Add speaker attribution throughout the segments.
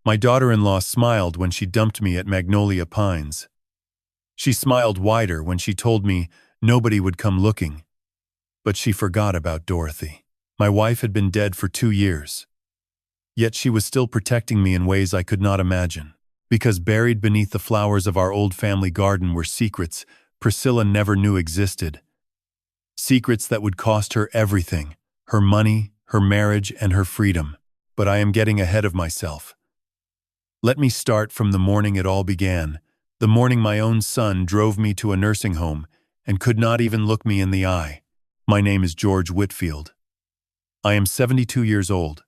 Speaker 1: My daughter-in-law smiled when she dumped me at Magnolia Pines. She smiled wider when she told me nobody would come looking. But she forgot about Dorothy. My wife had been dead for 2 years. Yet she was still protecting me in ways I could not imagine. Because buried beneath the flowers of our old family garden were secrets Priscilla never knew existed. Secrets that would cost her everything, her money, her marriage, and her freedom. But I am getting ahead of myself. Let me start from the morning it all began, the morning my own son drove me to a nursing home and could not even look me in the eye. My name is George Whitfield. I am 72 years old.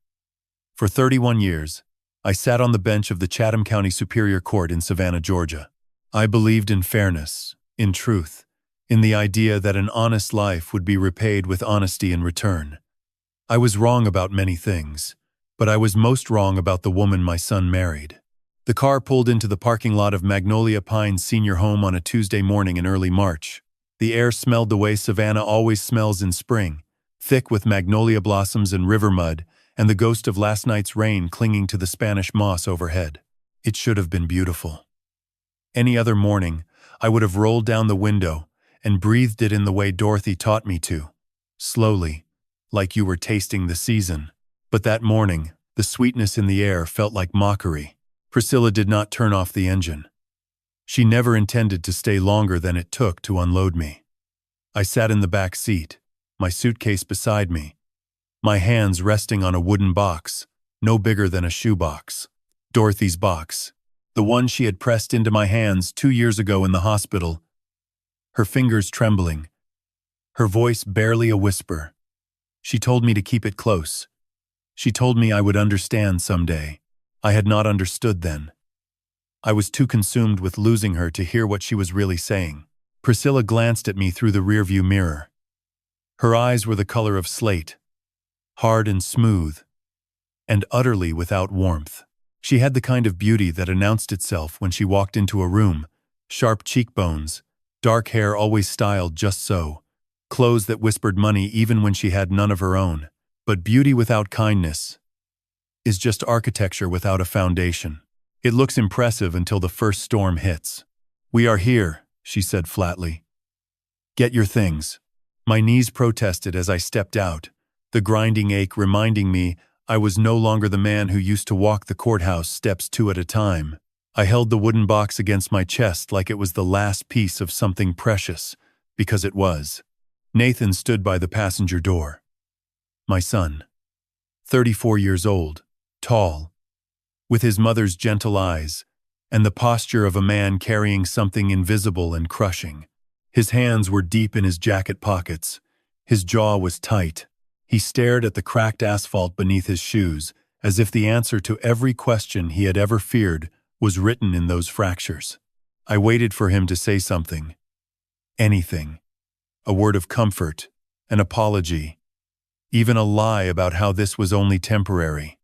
Speaker 1: For 31 years, I sat on the bench of the Chatham County Superior Court in Savannah, Georgia. I believed in fairness, in truth, in the idea that an honest life would be repaid with honesty in return. I was wrong about many things, but I was most wrong about the woman my son married. The car pulled into the parking lot of Magnolia Pines Senior Home on a Tuesday morning in early March. The air smelled the way Savannah always smells in spring, thick with magnolia blossoms and river mud, and the ghost of last night's rain clinging to the Spanish moss overhead. It should have been beautiful. Any other morning, I would have rolled down the window and breathed it in the way Dorothy taught me to, slowly, like you were tasting the season. But that morning, the sweetness in the air felt like mockery. Priscilla did not turn off the engine. She never intended to stay longer than it took to unload me. I sat in the back seat, my suitcase beside me, my hands resting on a wooden box, no bigger than a shoebox. Dorothy's box, the one she had pressed into my hands 2 years ago in the hospital, her fingers trembling, her voice barely a whisper. She told me to keep it close. She told me I would understand someday. I had not understood then. I was too consumed with losing her to hear what she was really saying. Priscilla glanced at me through the rearview mirror. Her eyes were the color of slate, hard and smooth, and utterly without warmth. She had the kind of beauty that announced itself when she walked into a room, sharp cheekbones, dark hair always styled just so, clothes that whispered money even when she had none of her own. But beauty without kindness is just architecture without a foundation. It looks impressive until the first storm hits. "We are here," she said flatly. "Get your things." My knees protested as I stepped out, the grinding ache reminding me I was no longer the man who used to walk the courthouse steps 2 at a time. I held the wooden box against my chest like it was the last piece of something precious, because it was. Nathan stood by the passenger door. My son, 34 years old, tall, with his mother's gentle eyes, and the posture of a man carrying something invisible and crushing. His hands were deep in his jacket pockets. His jaw was tight. He stared at the cracked asphalt beneath his shoes, as if the answer to every question he had ever feared was written in those fractures. I waited for him to say something. Anything. A word of comfort, an apology, even a lie about how this was only temporary.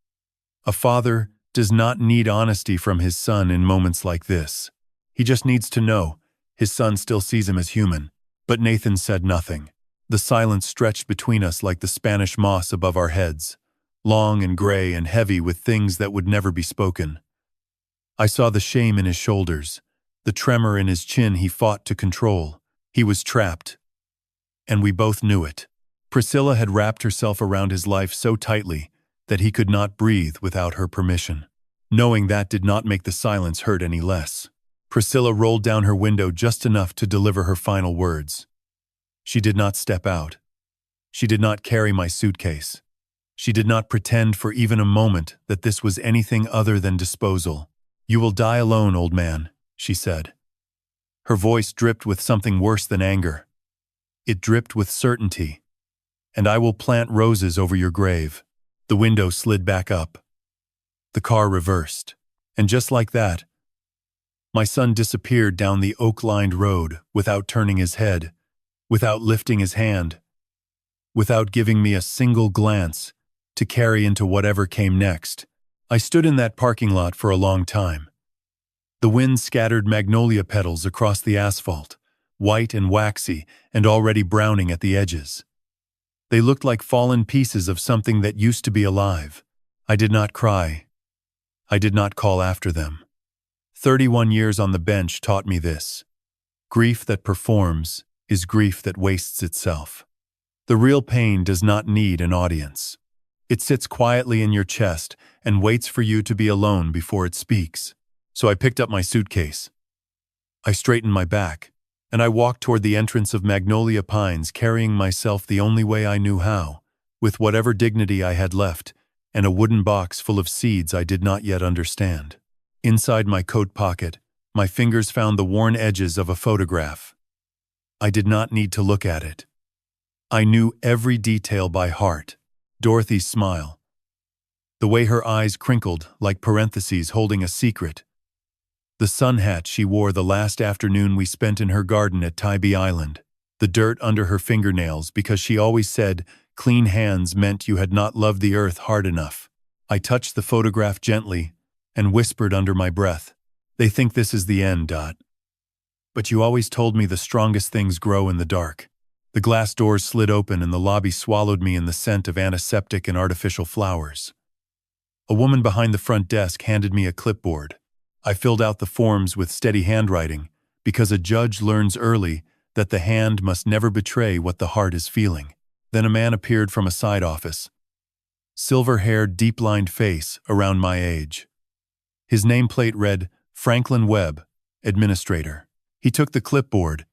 Speaker 1: A father does not need honesty from his son in moments like this. He just needs to know his son still sees him as human. But Nathan said nothing. The silence stretched between us like the Spanish moss above our heads, long and gray and heavy with things that would never be spoken. I saw the shame in his shoulders, the tremor in his chin he fought to control. He was trapped, and we both knew it. Priscilla had wrapped herself around his life so tightly that he could not breathe without her permission. Knowing that did not make the silence hurt any less. Priscilla rolled down her window just enough to deliver her final words. She did not step out. She did not carry my suitcase. She did not pretend for even a moment that this was anything other than disposal. "You will die alone, old man," she said. Her voice dripped with something worse than anger. It dripped with certainty. "And I will plant roses over your grave." The window slid back up. The car reversed. And just like that, my son disappeared down the oak-lined road without turning his head, without lifting his hand, without giving me a single glance to carry into whatever came next. I stood in that parking lot for a long time. The wind scattered magnolia petals across the asphalt, white and waxy and already browning at the edges. They looked like fallen pieces of something that used to be alive. I did not cry. I did not call after them. 31 years on the bench taught me this. Grief that performs is grief that wastes itself. The real pain does not need an audience. It sits quietly in your chest and waits for you to be alone before it speaks. So I picked up my suitcase. I straightened my back, and I walked toward the entrance of Magnolia Pines, carrying myself the only way I knew how, with whatever dignity I had left, and a wooden box full of seeds I did not yet understand. Inside my coat pocket, my fingers found the worn edges of a photograph. I did not need to look at it. I knew every detail by heart. Dorothy's smile, the way her eyes crinkled like parentheses holding a secret, the sun hat she wore the last afternoon we spent in her garden at Tybee Island, the dirt under her fingernails because she always said clean hands meant you had not loved the earth hard enough. I touched the photograph gently and whispered under my breath, "They think this is the end, Dot. But you always told me the strongest things grow in the dark." The glass doors slid open and the lobby swallowed me in the scent of antiseptic and artificial flowers. A woman behind the front desk handed me a clipboard. I filled out the forms with steady handwriting, because a judge learns early that the hand must never betray what the heart is feeling. Then a man appeared from a side office. Silver-haired, deep-lined face around my age. His nameplate read, Franklin Webb, Administrator. He took the clipboard,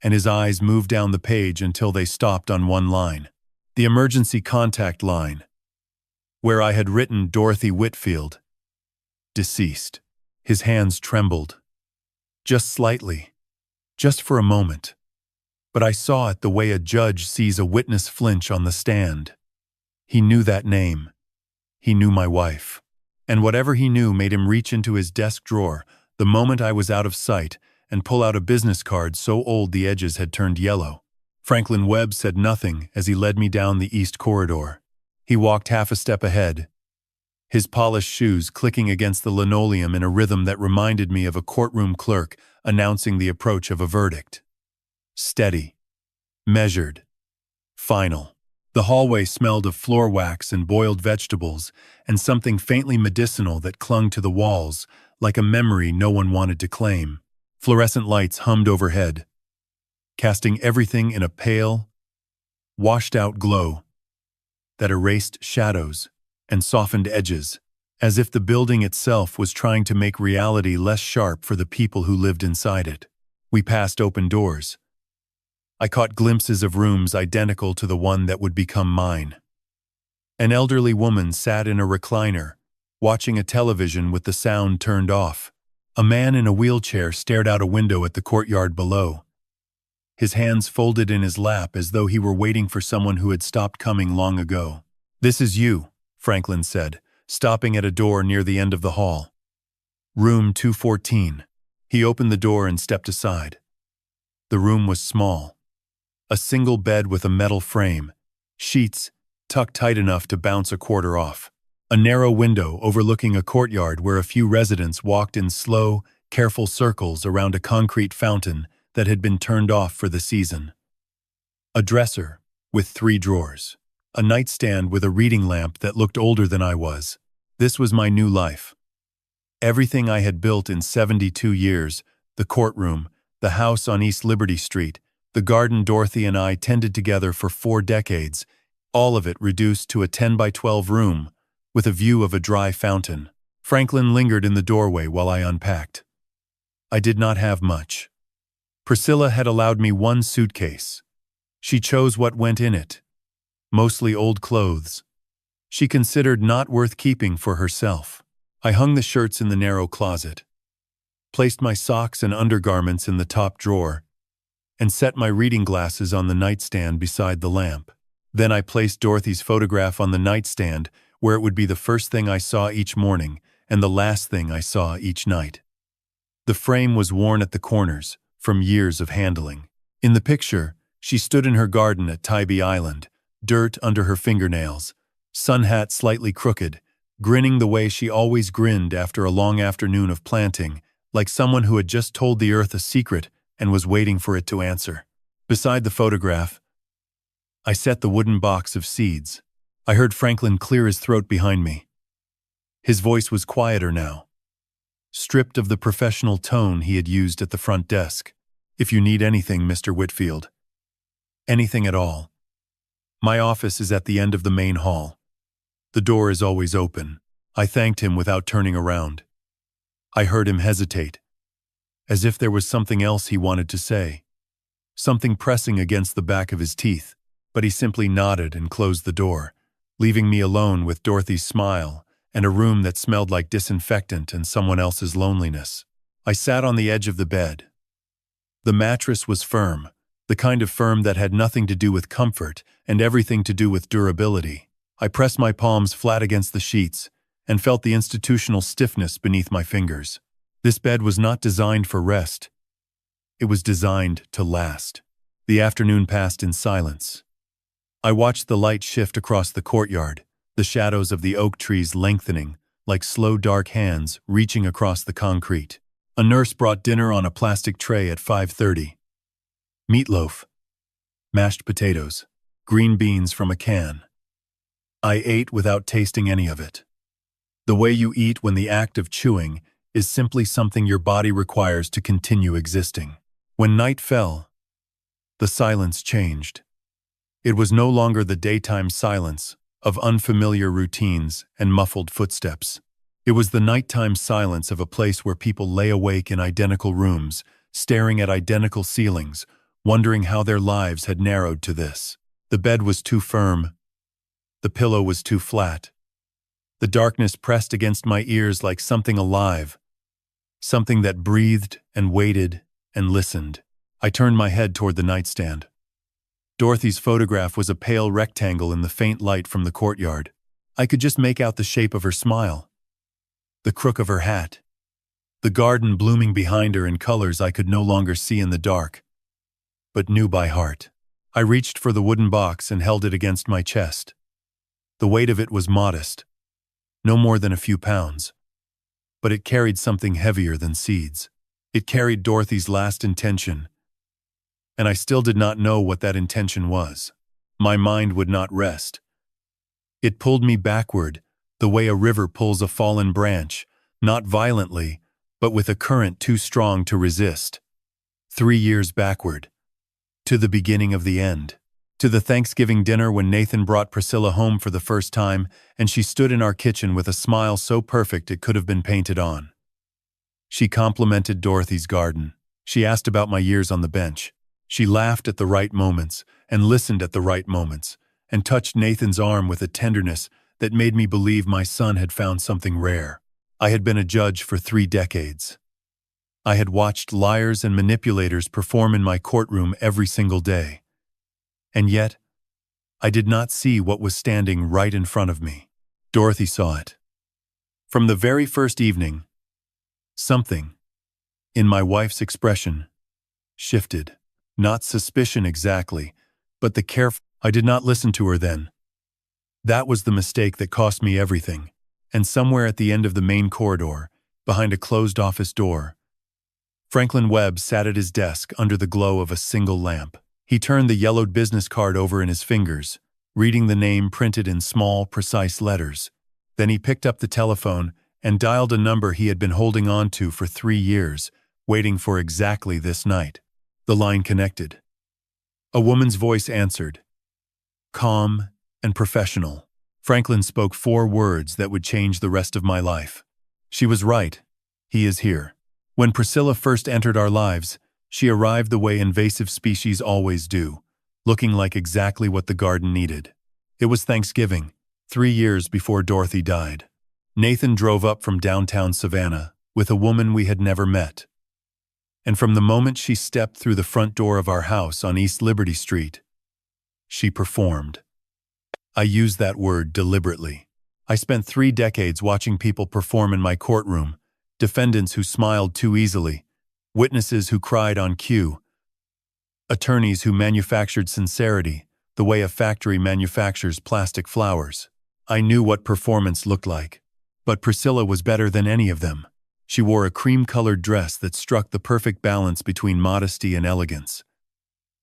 Speaker 1: and his eyes moved down the page until they stopped on one line. The emergency contact line, where I had written Dorothy Whitfield, deceased. His hands trembled. Just slightly. Just for a moment. But I saw it the way a judge sees a witness flinch on the stand. He knew that name. He knew my wife. And whatever he knew made him reach into his desk drawer the moment I was out of sight and pull out a business card so old the edges had turned yellow. Franklin Webb said nothing as he led me down the east corridor. He walked half a step ahead, his polished shoes clicking against the linoleum in a rhythm that reminded me of a courtroom clerk announcing the approach of a verdict. Steady, measured, final. The hallway smelled of floor wax and boiled vegetables and something faintly medicinal that clung to the walls like a memory no one wanted to claim. Fluorescent lights hummed overhead, casting everything in a pale, washed-out glow that erased shadows and softened edges, as if the building itself was trying to make reality less sharp for the people who lived inside it. We passed open doors. I caught glimpses of rooms identical to the one that would become mine. An elderly woman sat in a recliner, watching a television with the sound turned off. A man in a wheelchair stared out a window at the courtyard below, his hands folded in his lap as though he were waiting for someone who had stopped coming long ago. "This is you," Franklin said, stopping at a door near the end of the hall. "Room 214. He opened the door and stepped aside. The room was small. A single bed with a metal frame, sheets tucked tight enough to bounce a quarter off. A narrow window overlooking a courtyard where a few residents walked in slow, careful circles around a concrete fountain that had been turned off for the season. A dresser with 3 drawers. A nightstand with a reading lamp that looked older than I was. This was my new life. Everything I had built in 72 years, the courtroom, the house on East Liberty Street, the garden Dorothy and I tended together for 4 decades, all of it reduced to a 10 by 12 room, with a view of a dry fountain. Franklin lingered in the doorway while I unpacked. I did not have much. Priscilla had allowed me 1 suitcase. She chose what went in it. Mostly old clothes. She considered not worth keeping for herself. I hung the shirts in the narrow closet, placed my socks and undergarments in the top drawer, and set my reading glasses on the nightstand beside the lamp. Then I placed Dorothy's photograph on the nightstand where it would be the first thing I saw each morning and the last thing I saw each night. The frame was worn at the corners from years of handling. In the picture, she stood in her garden at Tybee Island, dirt under her fingernails, sun hat slightly crooked, grinning the way she always grinned after a long afternoon of planting, like someone who had just told the earth a secret and was waiting for it to answer. Beside the photograph, I set the wooden box of seeds. I heard Franklin clear his throat behind me. His voice was quieter now, stripped of the professional tone he had used at the front desk. "If you need anything, Mr. Whitfield. Anything at all. My office is at the end of the main hall. The door is always open." I thanked him without turning around. I heard him hesitate, as if there was something else he wanted to say, something pressing against the back of his teeth, but he simply nodded and closed the door, leaving me alone with Dorothy's smile and a room that smelled like disinfectant and someone else's loneliness. I sat on the edge of the bed. The mattress was firm, the kind of firm that had nothing to do with comfort and everything to do with durability. I pressed my palms flat against the sheets and felt the institutional stiffness beneath my fingers. This bed was not designed for rest. It was designed to last. The afternoon passed in silence. I watched the light shift across the courtyard, the shadows of the oak trees lengthening like slow dark hands reaching across the concrete. A nurse brought dinner on a plastic tray at 5:30. Meatloaf, mashed potatoes, green beans from a can. I ate without tasting any of it. The way you eat when the act of chewing is simply something your body requires to continue existing. When night fell, the silence changed. It was no longer the daytime silence of unfamiliar routines and muffled footsteps. It was the nighttime silence of a place where people lay awake in identical rooms, staring at identical ceilings, wondering how their lives had narrowed to this. The bed was too firm. The pillow was too flat. The darkness pressed against my ears like something alive, something that breathed and waited and listened. I turned my head toward the nightstand. Dorothy's photograph was a pale rectangle in the faint light from the courtyard. I could just make out the shape of her smile, the crook of her hat, the garden blooming behind her in colors I could no longer see in the dark, but knew by heart. I reached for the wooden box and held it against my chest. The weight of it was modest, no more than a few pounds, but it carried something heavier than seeds. It carried Dorothy's last intention, and I still did not know what that intention was. My mind would not rest. It pulled me backward, the way a river pulls a fallen branch, not violently, but with a current too strong to resist. 3 years backward, to the beginning of the end. To the Thanksgiving dinner when Nathan brought Priscilla home for the first time, and she stood in our kitchen with a smile so perfect it could have been painted on. She complimented Dorothy's garden. She asked about my years on the bench. She laughed at the right moments, and listened at the right moments, and touched Nathan's arm with a tenderness that made me believe my son had found something rare. I had been a judge for 3 decades. I had watched liars and manipulators perform in my courtroom every single day. And yet, I did not see what was standing right in front of me. Dorothy saw it. From the very first evening, something, in my wife's expression, shifted. Not suspicion exactly, but the careful. I did not listen to her then. That was the mistake that cost me everything. And somewhere at the end of the main corridor, behind a closed office door, Franklin Webb sat at his desk under the glow of a single lamp. He turned the yellowed business card over in his fingers, reading the name printed in small, precise letters. Then he picked up the telephone and dialed a number he had been holding on to for 3 years, waiting for exactly this night. The line connected. A woman's voice answered, calm and professional. Franklin spoke 4 words that would change the rest of my life. She was right. He is here. When Priscilla first entered our lives, she arrived the way invasive species always do, looking like exactly what the garden needed. It was Thanksgiving, 3 years before Dorothy died. Nathan drove up from downtown Savannah with a woman we had never met. And from the moment she stepped through the front door of our house on East Liberty Street, she performed. I use that word deliberately. I spent 3 decades watching people perform in my courtroom, defendants who smiled too easily, witnesses who cried on cue, attorneys who manufactured sincerity the way a factory manufactures plastic flowers. I knew what performance looked like, but Priscilla was better than any of them. She wore a cream-colored dress that struck the perfect balance between modesty and elegance.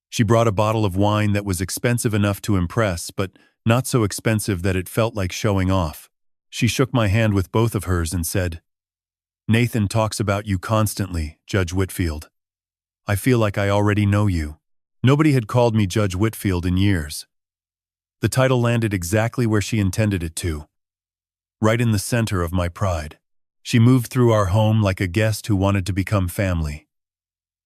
Speaker 1: She brought a bottle of wine that was expensive enough to impress, but not so expensive that it felt like showing off. She shook my hand with both of hers and said, "Nathan talks about you constantly, Judge Whitfield. I feel like I already know you." Nobody had called me Judge Whitfield in years. The title landed exactly where she intended it to, right in the center of my pride. She moved through our home like a guest who wanted to become family.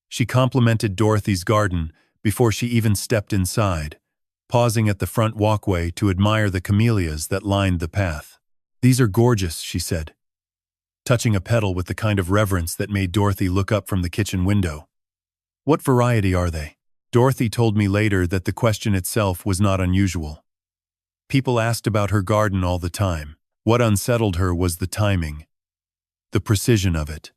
Speaker 1: She complimented Dorothy's garden before she even stepped inside, pausing at the front walkway to admire the camellias that lined the path. "These are gorgeous," she said, touching a petal with the kind of reverence that made Dorothy look up from the kitchen window. "What variety are they?" Dorothy told me later that the question itself was not unusual. People asked about her garden all the time. What unsettled her was the timing, the precision of it.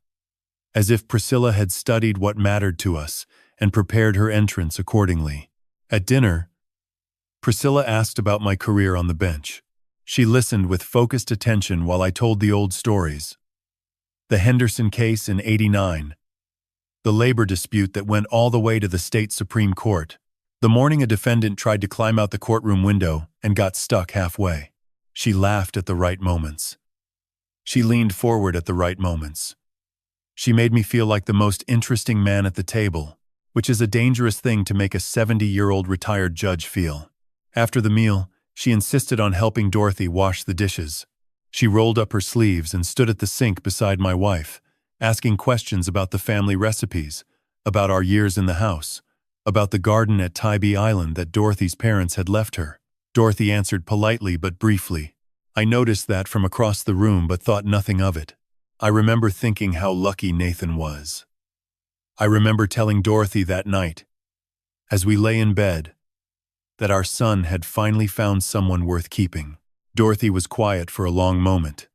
Speaker 1: As if Priscilla had studied what mattered to us and prepared her entrance accordingly. At dinner, Priscilla asked about my career on the bench. She listened with focused attention while I told the old stories. The Henderson case in '89. The labor dispute that went all the way to the state Supreme Court. The morning a defendant tried to climb out the courtroom window and got stuck halfway. She laughed at the right moments. She leaned forward at the right moments. She made me feel like the most interesting man at the table, which is a dangerous thing to make a 70-year-old retired judge feel. After the meal, she insisted on helping Dorothy wash the dishes. She rolled up her sleeves and stood at the sink beside my wife, asking questions about the family recipes, about our years in the house, about the garden at Tybee Island that Dorothy's parents had left her. Dorothy answered politely but briefly. I noticed that from across the room but thought nothing of it. I remember thinking how lucky Nathan was. I remember telling Dorothy that night, as we lay in bed, that our son had finally found someone worth keeping. Dorothy was quiet for a long moment.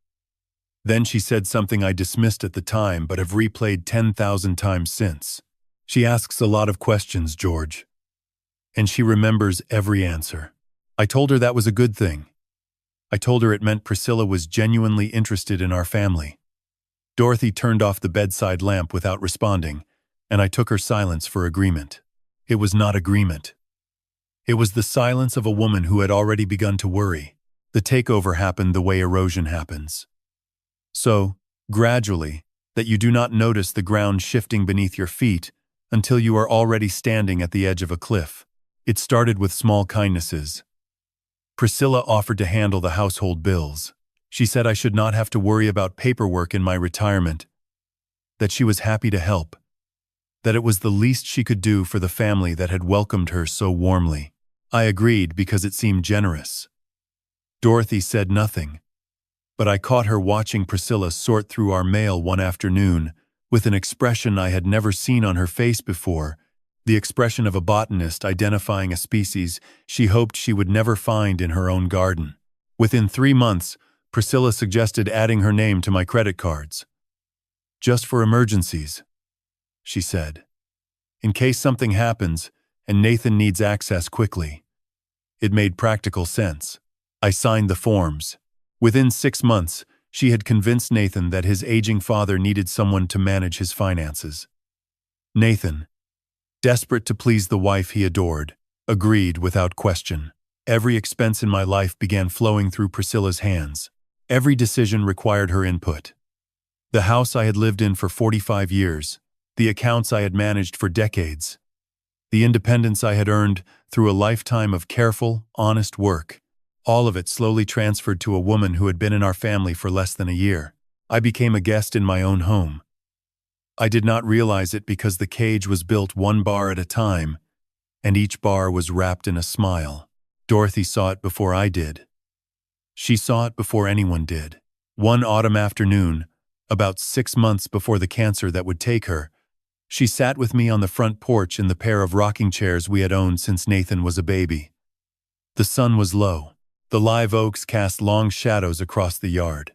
Speaker 1: Then she said something I dismissed at the time but have replayed 10,000 times since. She asks a lot of questions, George. And she remembers every answer. I told her that was a good thing. I told her it meant Priscilla was genuinely interested in our family. Dorothy turned off the bedside lamp without responding, and I took her silence for agreement. It was not agreement. It was the silence of a woman who had already begun to worry. The takeover happened the way erosion happens. So, gradually, that you do not notice the ground shifting beneath your feet until you are already standing at the edge of a cliff. It started with small kindnesses. Priscilla offered to handle the household bills. She said I should not have to worry about paperwork in my retirement, that she was happy to help, that it was the least she could do for the family that had welcomed her so warmly. I agreed because it seemed generous. Dorothy said nothing, but I caught her watching Priscilla sort through our mail one afternoon with an expression I had never seen on her face before, the expression of a botanist identifying a species she hoped she would never find in her own garden. Within 3 months, Priscilla suggested adding her name to my credit cards. "Just for emergencies," she said. "In case something happens and Nathan needs access quickly." It made practical sense. I signed the forms. Within 6 months, she had convinced Nathan that his aging father needed someone to manage his finances. Nathan, desperate to please the wife he adored, agreed without question. Every expense in my life began flowing through Priscilla's hands. Every decision required her input. The house I had lived in for 45 years, the accounts I had managed for decades, the independence I had earned through a lifetime of careful, honest work, all of it slowly transferred to a woman who had been in our family for less than a year. I became a guest in my own home. I did not realize it because the cage was built one bar at a time, and each bar was wrapped in a smile. Dorothy saw it before I did. She saw it before anyone did. One autumn afternoon, about 6 months before the cancer that would take her, she sat with me on the front porch in the pair of rocking chairs we had owned since Nathan was a baby. The sun was low. The live oaks cast long shadows across the yard.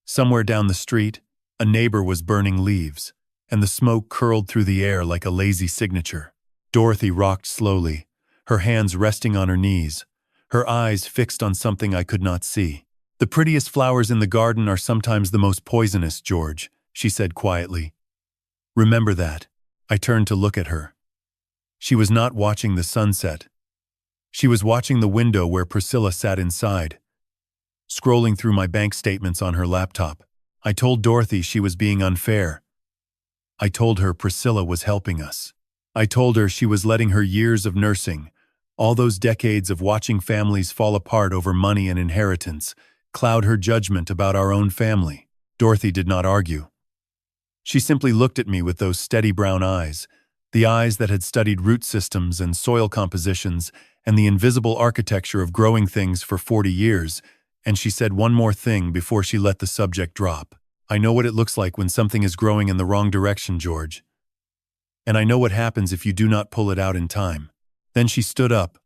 Speaker 1: Somewhere down the street, a neighbor was burning leaves, and the smoke curled through the air like a lazy signature. Dorothy rocked slowly, her hands resting on her knees, her eyes fixed on something I could not see. "The prettiest flowers in the garden are sometimes the most poisonous, George," she said quietly. "Remember that." I turned to look at her. She was not watching the sunset. She was watching the window where Priscilla sat inside. scrolling through my bank statements on her laptop. I told Dorothy she was being unfair. I told her Priscilla was helping us. I told her she was letting her years of nursing, all those decades of watching families fall apart over money and inheritance, cloud her judgment about our own family. Dorothy did not argue. She simply looked at me with those steady brown eyes, the eyes that had studied root systems and soil compositions and the invisible architecture of growing things for 40 years, and she said one more thing before she let the subject drop. I know what it looks like when something is growing in the wrong direction, George. And I know what happens if you do not pull it out in time. Then she stood up,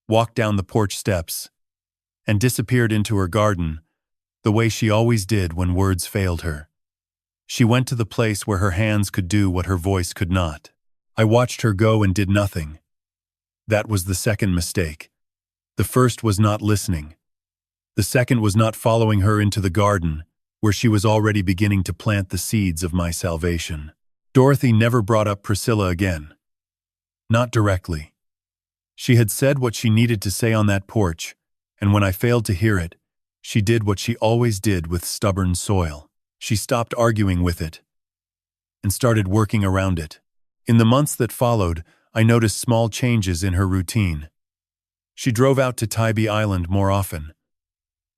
Speaker 1: walked down the porch steps, and disappeared into her garden, the way she always did when words failed her. She went to the place where her hands could do what her voice could not. I watched her go and did nothing. That was the second mistake. The first was not listening. The second was not following her into the garden, where she was already beginning to plant the seeds of my salvation. Dorothy never brought up Priscilla again. Not directly. She had said what she needed to say on that porch, and when I failed to hear it, she did what she always did with stubborn soil. She stopped arguing with it and started working around it. In the months that followed, I noticed small changes in her routine. She drove out to Tybee Island more often,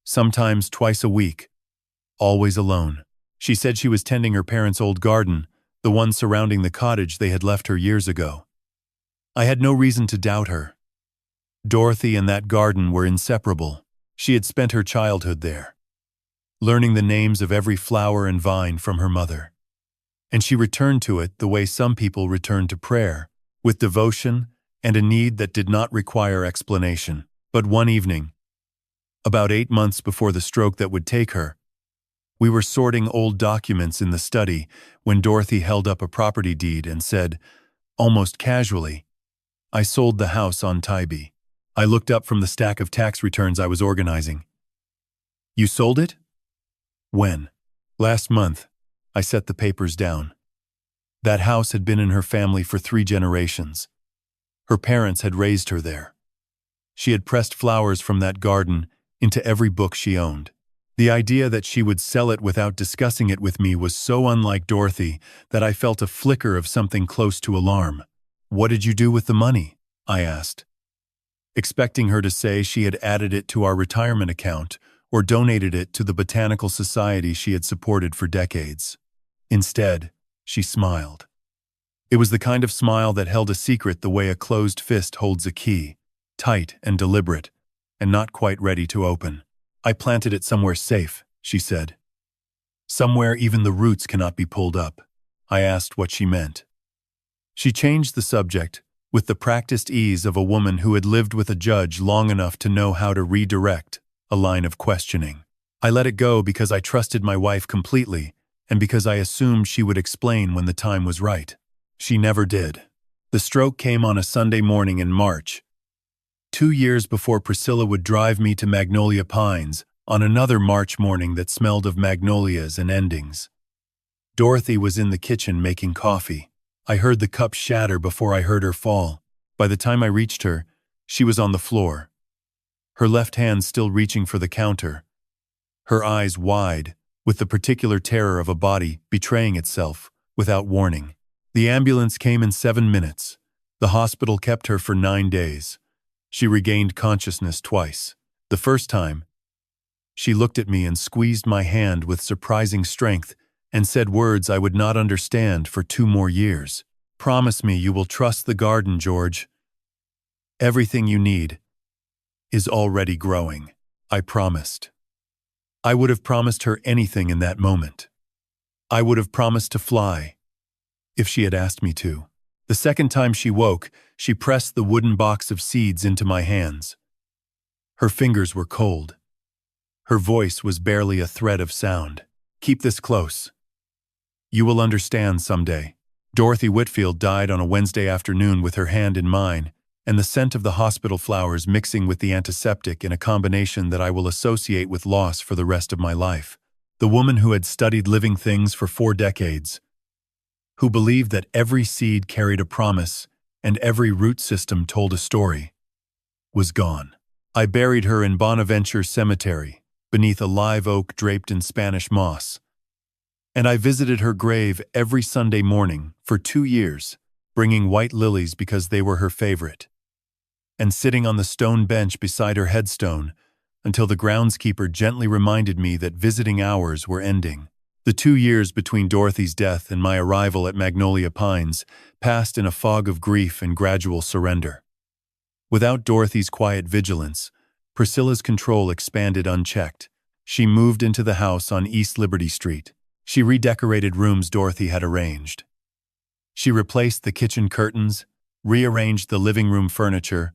Speaker 1: sometimes twice a week, always alone. She said she was tending her parents' old garden, the one surrounding the cottage they had left her years ago. I had no reason to doubt her. Dorothy and that garden were inseparable. She had spent her childhood there, learning the names of every flower and vine from her mother. And she returned to it the way some people return to prayer, with devotion and a need that did not require explanation. But one evening, about 8 months before the stroke that would take her, we were sorting old documents in the study when Dorothy held up a property deed and said, almost casually, "I sold the house on Tybee." I looked up from the stack of tax returns I was organizing. "You sold it? When?" "Last month." I set the papers down. That house had been in her family for 3 generations. Her parents had raised her there. She had pressed flowers from that garden into every book she owned. The idea that she would sell it without discussing it with me was so unlike Dorothy that I felt a flicker of something close to alarm. "What did you do with the money?" I asked, expecting her to say she had added it to our retirement account or donated it to the botanical society she had supported for decades. Instead, she smiled. It was the kind of smile that held a secret the way a closed fist holds a key, tight and deliberate, and not quite ready to open. "I planted it somewhere safe," she said. "Somewhere even the roots cannot be pulled up." I asked what she meant. She changed the subject, with the practiced ease of a woman who had lived with a judge long enough to know how to redirect a line of questioning. "I let it go because I trusted my wife completely, and because I assumed she would explain when the time was right. She never did." The stroke came on a Sunday morning in March, 2 years before Priscilla would drive me to Magnolia Pines on another March morning that smelled of magnolias and endings. Dorothy was in the kitchen making coffee. I heard the cup shatter before I heard her fall. By the time I reached her, she was on the floor, her left hand still reaching for the counter, her eyes wide, with the particular terror of a body betraying itself without warning. The ambulance came in 7 minutes. The hospital kept her for 9 days. She regained consciousness twice. The first time, she looked at me and squeezed my hand with surprising strength and said words I would not understand for 2 more years. "Promise me you will trust the garden, George. Everything you need is already growing." I promised. I would have promised her anything in that moment. I would have promised to fly, if she had asked me to. The second time she woke, she pressed the wooden box of seeds into my hands. Her fingers were cold. Her voice was barely a thread of sound. "Keep this close. You will understand someday." Dorothy Whitfield died on a Wednesday afternoon with her hand in mine, and the scent of the hospital flowers mixing with the antiseptic in a combination that I will associate with loss for the rest of my life. The woman who had studied living things for 4 decades, who believed that every seed carried a promise and every root system told a story, was gone. I buried her in Bonaventure Cemetery, beneath a live oak draped in Spanish moss. And I visited her grave every Sunday morning for 2 years, bringing white lilies because they were her favorite, and sitting on the stone bench beside her headstone until the groundskeeper gently reminded me that visiting hours were ending. The 2 years between Dorothy's death and my arrival at Magnolia Pines passed in a fog of grief and gradual surrender. Without Dorothy's quiet vigilance, Priscilla's control expanded unchecked. She moved into the house on East Liberty Street. She redecorated rooms Dorothy had arranged. She replaced the kitchen curtains, rearranged the living room furniture,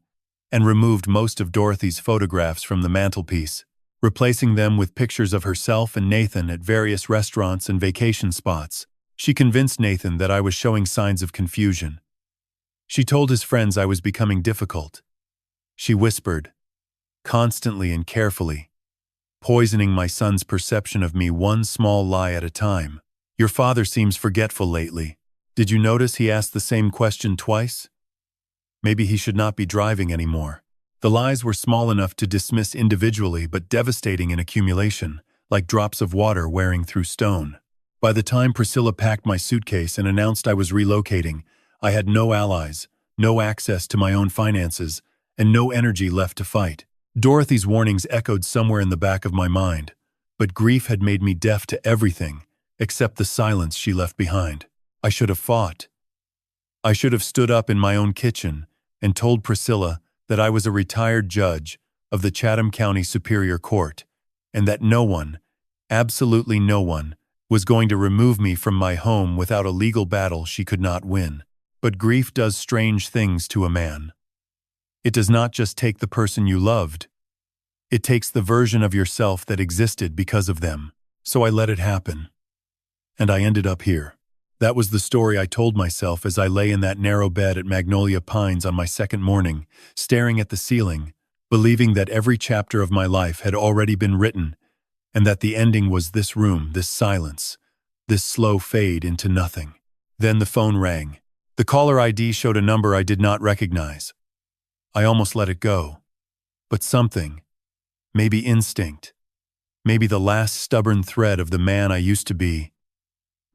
Speaker 1: and removed most of Dorothy's photographs from the mantelpiece, replacing them with pictures of herself and Nathan at various restaurants and vacation spots. She convinced Nathan that I was showing signs of confusion. She told his friends I was becoming difficult. She whispered, constantly and carefully, poisoning my son's perception of me one small lie at a time. Your father seems forgetful lately. Did you notice he asked the same question twice? Maybe he should not be driving anymore. The lies were small enough to dismiss individually but devastating in accumulation, like drops of water wearing through stone. By the time Priscilla packed my suitcase and announced I was relocating, I had no allies, no access to my own finances, and no energy left to fight. Dorothy's warnings echoed somewhere in the back of my mind, but grief had made me deaf to everything except the silence she left behind. I should have fought. I should have stood up in my own kitchen and told Priscilla that I was a retired judge of the Chatham County Superior Court, and that no one, absolutely no one, was going to remove me from my home without a legal battle she could not win. But grief does strange things to a man. It does not just take the person you loved. It takes the version of yourself that existed because of them. So I let it happen. And I ended up here. That was the story I told myself as I lay in that narrow bed at Magnolia Pines on my second morning, staring at the ceiling, believing that every chapter of my life had already been written, and that the ending was this room, this silence, this slow fade into nothing. Then the phone rang. The caller ID showed a number I did not recognize. I almost let it go. But something, maybe instinct, maybe the last stubborn thread of the man I used to be,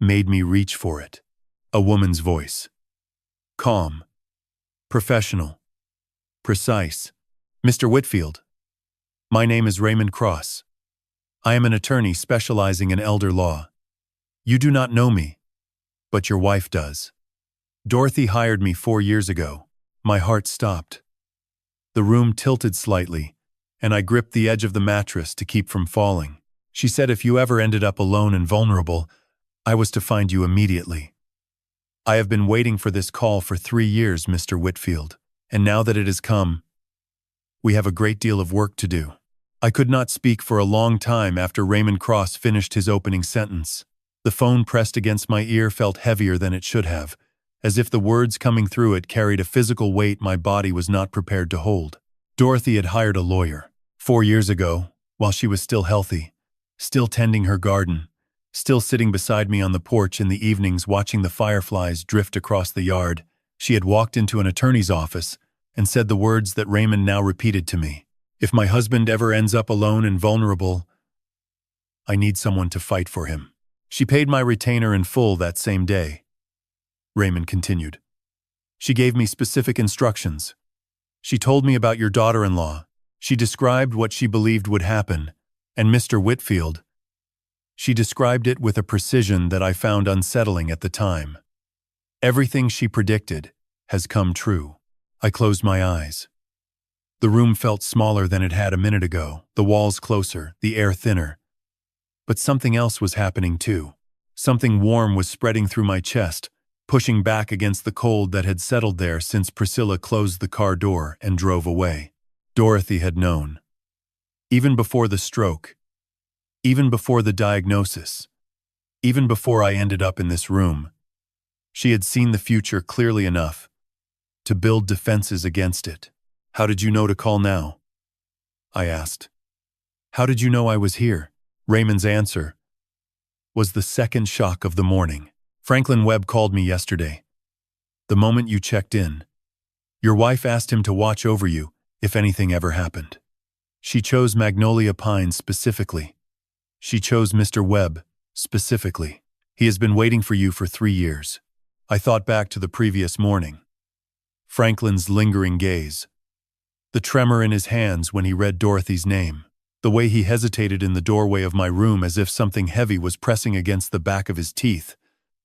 Speaker 1: made me reach for it. A woman's voice. Calm. Professional. Precise. Mr. Whitfield. My name is Raymond Cross. I am an attorney specializing in elder law. You do not know me, but your wife does. Dorothy hired me 4 years ago. My heart stopped. The room tilted slightly, and I gripped the edge of the mattress to keep from falling. She said if you ever ended up alone and vulnerable, I was to find you immediately. I have been waiting for this call for 3 years, Mr. Whitfield, and now that it has come, we have a great deal of work to do. I could not speak for a long time after Raymond Cross finished his opening sentence. The phone pressed against my ear felt heavier than it should have, as if the words coming through it carried a physical weight my body was not prepared to hold. Dorothy had hired a lawyer 4 years ago, while she was still healthy, still tending her garden, still sitting beside me on the porch in the evenings watching the fireflies drift across the yard. She had walked into an attorney's office and said the words that Raymond now repeated to me. If my husband ever ends up alone and vulnerable, I need someone to fight for him. She paid my retainer in full that same day. Raymond continued. She gave me specific instructions. She told me about your daughter-in-law. She described what she believed would happen, and Mr. Whitfield, she described it with a precision that I found unsettling at the time. Everything she predicted has come true. I closed my eyes. The room felt smaller than it had a minute ago, the walls closer, the air thinner. But something else was happening too. Something warm was spreading through my chest, pushing back against the cold that had settled there since Priscilla closed the car door and drove away. Dorothy had known. Even before the stroke, even before the diagnosis, even before I ended up in this room, she had seen the future clearly enough to build defenses against it. How did you know to call now? I asked. How did you know I was here? Raymond's answer was the second shock of the morning. Franklin Webb called me yesterday. The moment you checked in, your wife asked him to watch over you if anything ever happened. She chose Magnolia Pines specifically. She chose Mr. Webb specifically. He has been waiting for you for 3 years. I thought back to the previous morning. Franklin's lingering gaze. The tremor in his hands when he read Dorothy's name. The way he hesitated in the doorway of my room as if something heavy was pressing against the back of his teeth.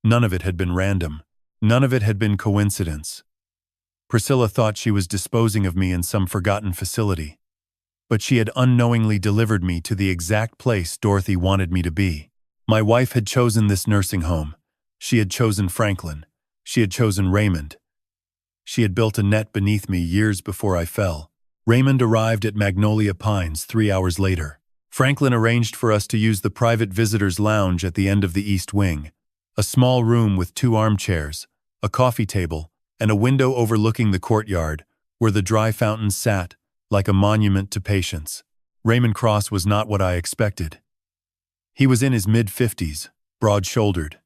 Speaker 1: None of it had been random. None of it had been coincidence. Priscilla thought she was disposing of me in some forgotten facility. But she had unknowingly delivered me to the exact place Dorothy wanted me to be. My wife had chosen this nursing home. She had chosen Franklin. She had chosen Raymond. She had built a net beneath me years before I fell. Raymond arrived at Magnolia Pines 3 hours later. Franklin arranged for us to use the private visitors' lounge at the end of the east wing. A small room with 2 armchairs, a coffee table, and a window overlooking the courtyard, where the dry fountain sat, like a monument to patience. Raymond Cross was not what I expected. He was in his mid-50s, broad-shouldered,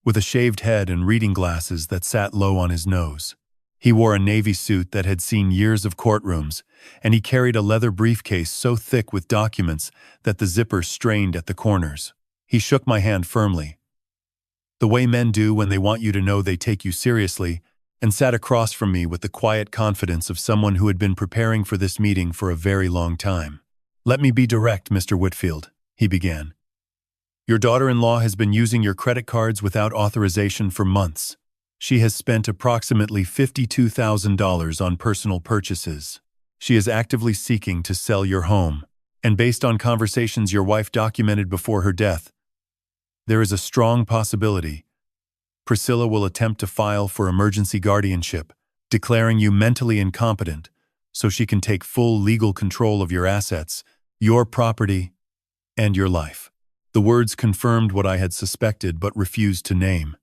Speaker 1: with a shaved head and reading glasses that sat low on his nose. He wore a navy suit that had seen years of courtrooms, and he carried a leather briefcase so thick with documents that the zipper strained at the corners. He shook my hand firmly, the way men do when they want you to know they take you seriously, and sat across from me with the quiet confidence of someone who had been preparing for this meeting for a very long time. "Let me be direct, Mr. Whitfield," he began. "Your daughter-in-law has been using your credit cards without authorization for months. She has spent approximately $52,000 on personal purchases. She is actively seeking to sell your home, and based on conversations your wife documented before her death, there is a strong possibility Priscilla will attempt to file for emergency guardianship, declaring you mentally incompetent so she can take full legal control of your assets, your property, and your life." The words confirmed what I had suspected but refused to name.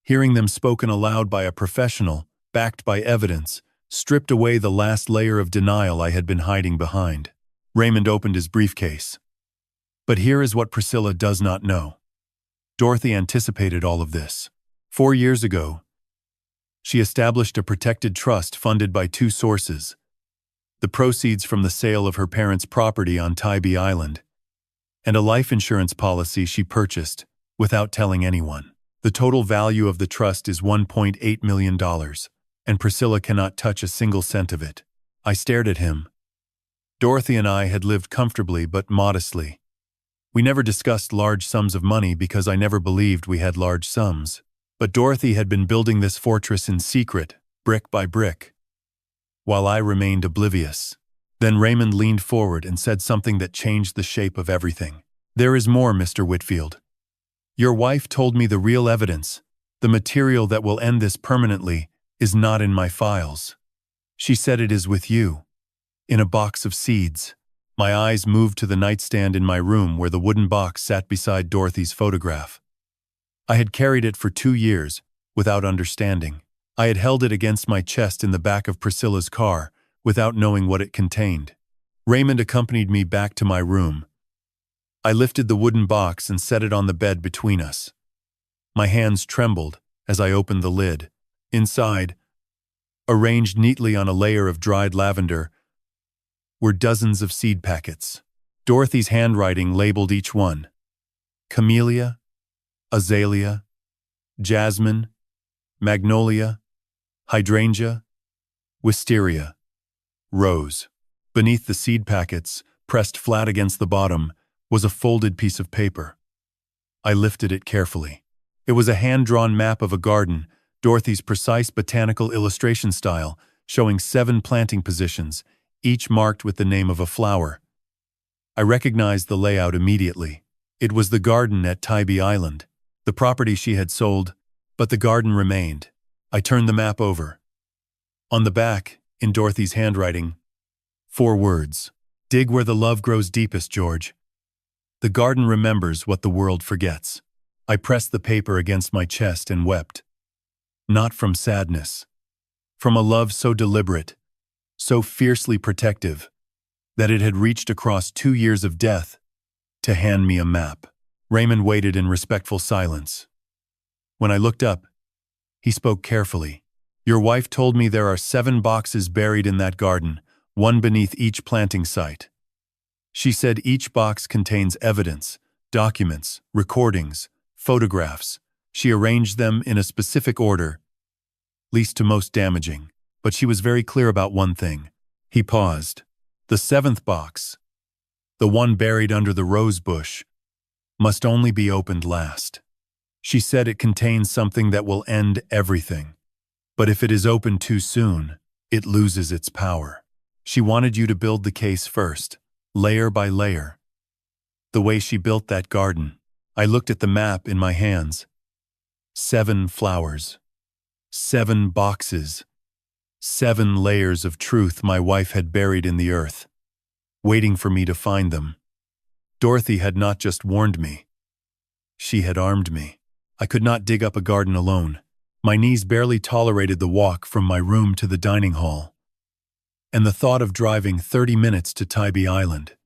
Speaker 1: Hearing them spoken aloud by a professional, backed by evidence, stripped away the last layer of denial I had been hiding behind. Raymond opened his briefcase. But here is what Priscilla does not know. Dorothy anticipated all of this. 4 years ago, she established a protected trust funded by 2 sources: the proceeds from the sale of her parents' property on Tybee Island, and a life insurance policy she purchased without telling anyone. The total value of the trust is $1.8 million, and Priscilla cannot touch a single cent of it. I stared at him. Dorothy and I had lived comfortably but modestly. We never discussed large sums of money because I never believed we had large sums. But Dorothy had been building this fortress in secret, brick by brick, while I remained oblivious. Then Raymond leaned forward and said something that changed the shape of everything. "There is more, Mr. Whitfield. Your wife told me the real evidence, the material that will end this permanently, is not in my files. She said it is with you, in a box of seeds." My eyes moved to the nightstand in my room where the wooden box sat beside Dorothy's photograph. I had carried it for 2 years, without understanding. I had held it against my chest in the back of Priscilla's car, without knowing what it contained. Raymond accompanied me back to my room. I lifted the wooden box and set it on the bed between us. My hands trembled as I opened the lid. Inside, arranged neatly on a layer of dried lavender, were dozens of seed packets. Dorothy's handwriting labeled each one: camellia, azalea, jasmine, magnolia, hydrangea, wisteria, rose. Beneath the seed packets, pressed flat against the bottom, was a folded piece of paper. I lifted it carefully. It was a hand-drawn map of a garden, Dorothy's precise botanical illustration style, showing 7 planting positions, each marked with the name of a flower. I recognized the layout immediately. It was the garden at Tybee Island. The property she had sold, but the garden remained. I turned the map over. On the back, in Dorothy's handwriting, 4 words: "Dig where the love grows deepest, George. The garden remembers what the world forgets." I pressed the paper against my chest and wept. Not from sadness. From a love so deliberate, so fiercely protective, that it had reached across 2 years of death to hand me a map. Raymond waited in respectful silence. When I looked up, he spoke carefully. "Your wife told me there are 7 boxes buried in that garden, one beneath each planting site. She said each box contains evidence, documents, recordings, photographs. She arranged them in a specific order, least to most damaging, but she was very clear about one thing. He paused. The seventh box, the one buried under the rose bush, must only be opened last. She said it contains something that will end everything. But if it is opened too soon, it loses its power. She wanted you to build the case first, layer by layer. The way she built that garden, I looked at the map in my hands. 7 flowers, 7 boxes, 7 layers of truth my wife had buried in the earth, waiting for me to find them. Dorothy had not just warned me. She had armed me. I could not dig up a garden alone. My knees barely tolerated the walk from my room to the dining hall. And the thought of driving 30 minutes to Tybee Island,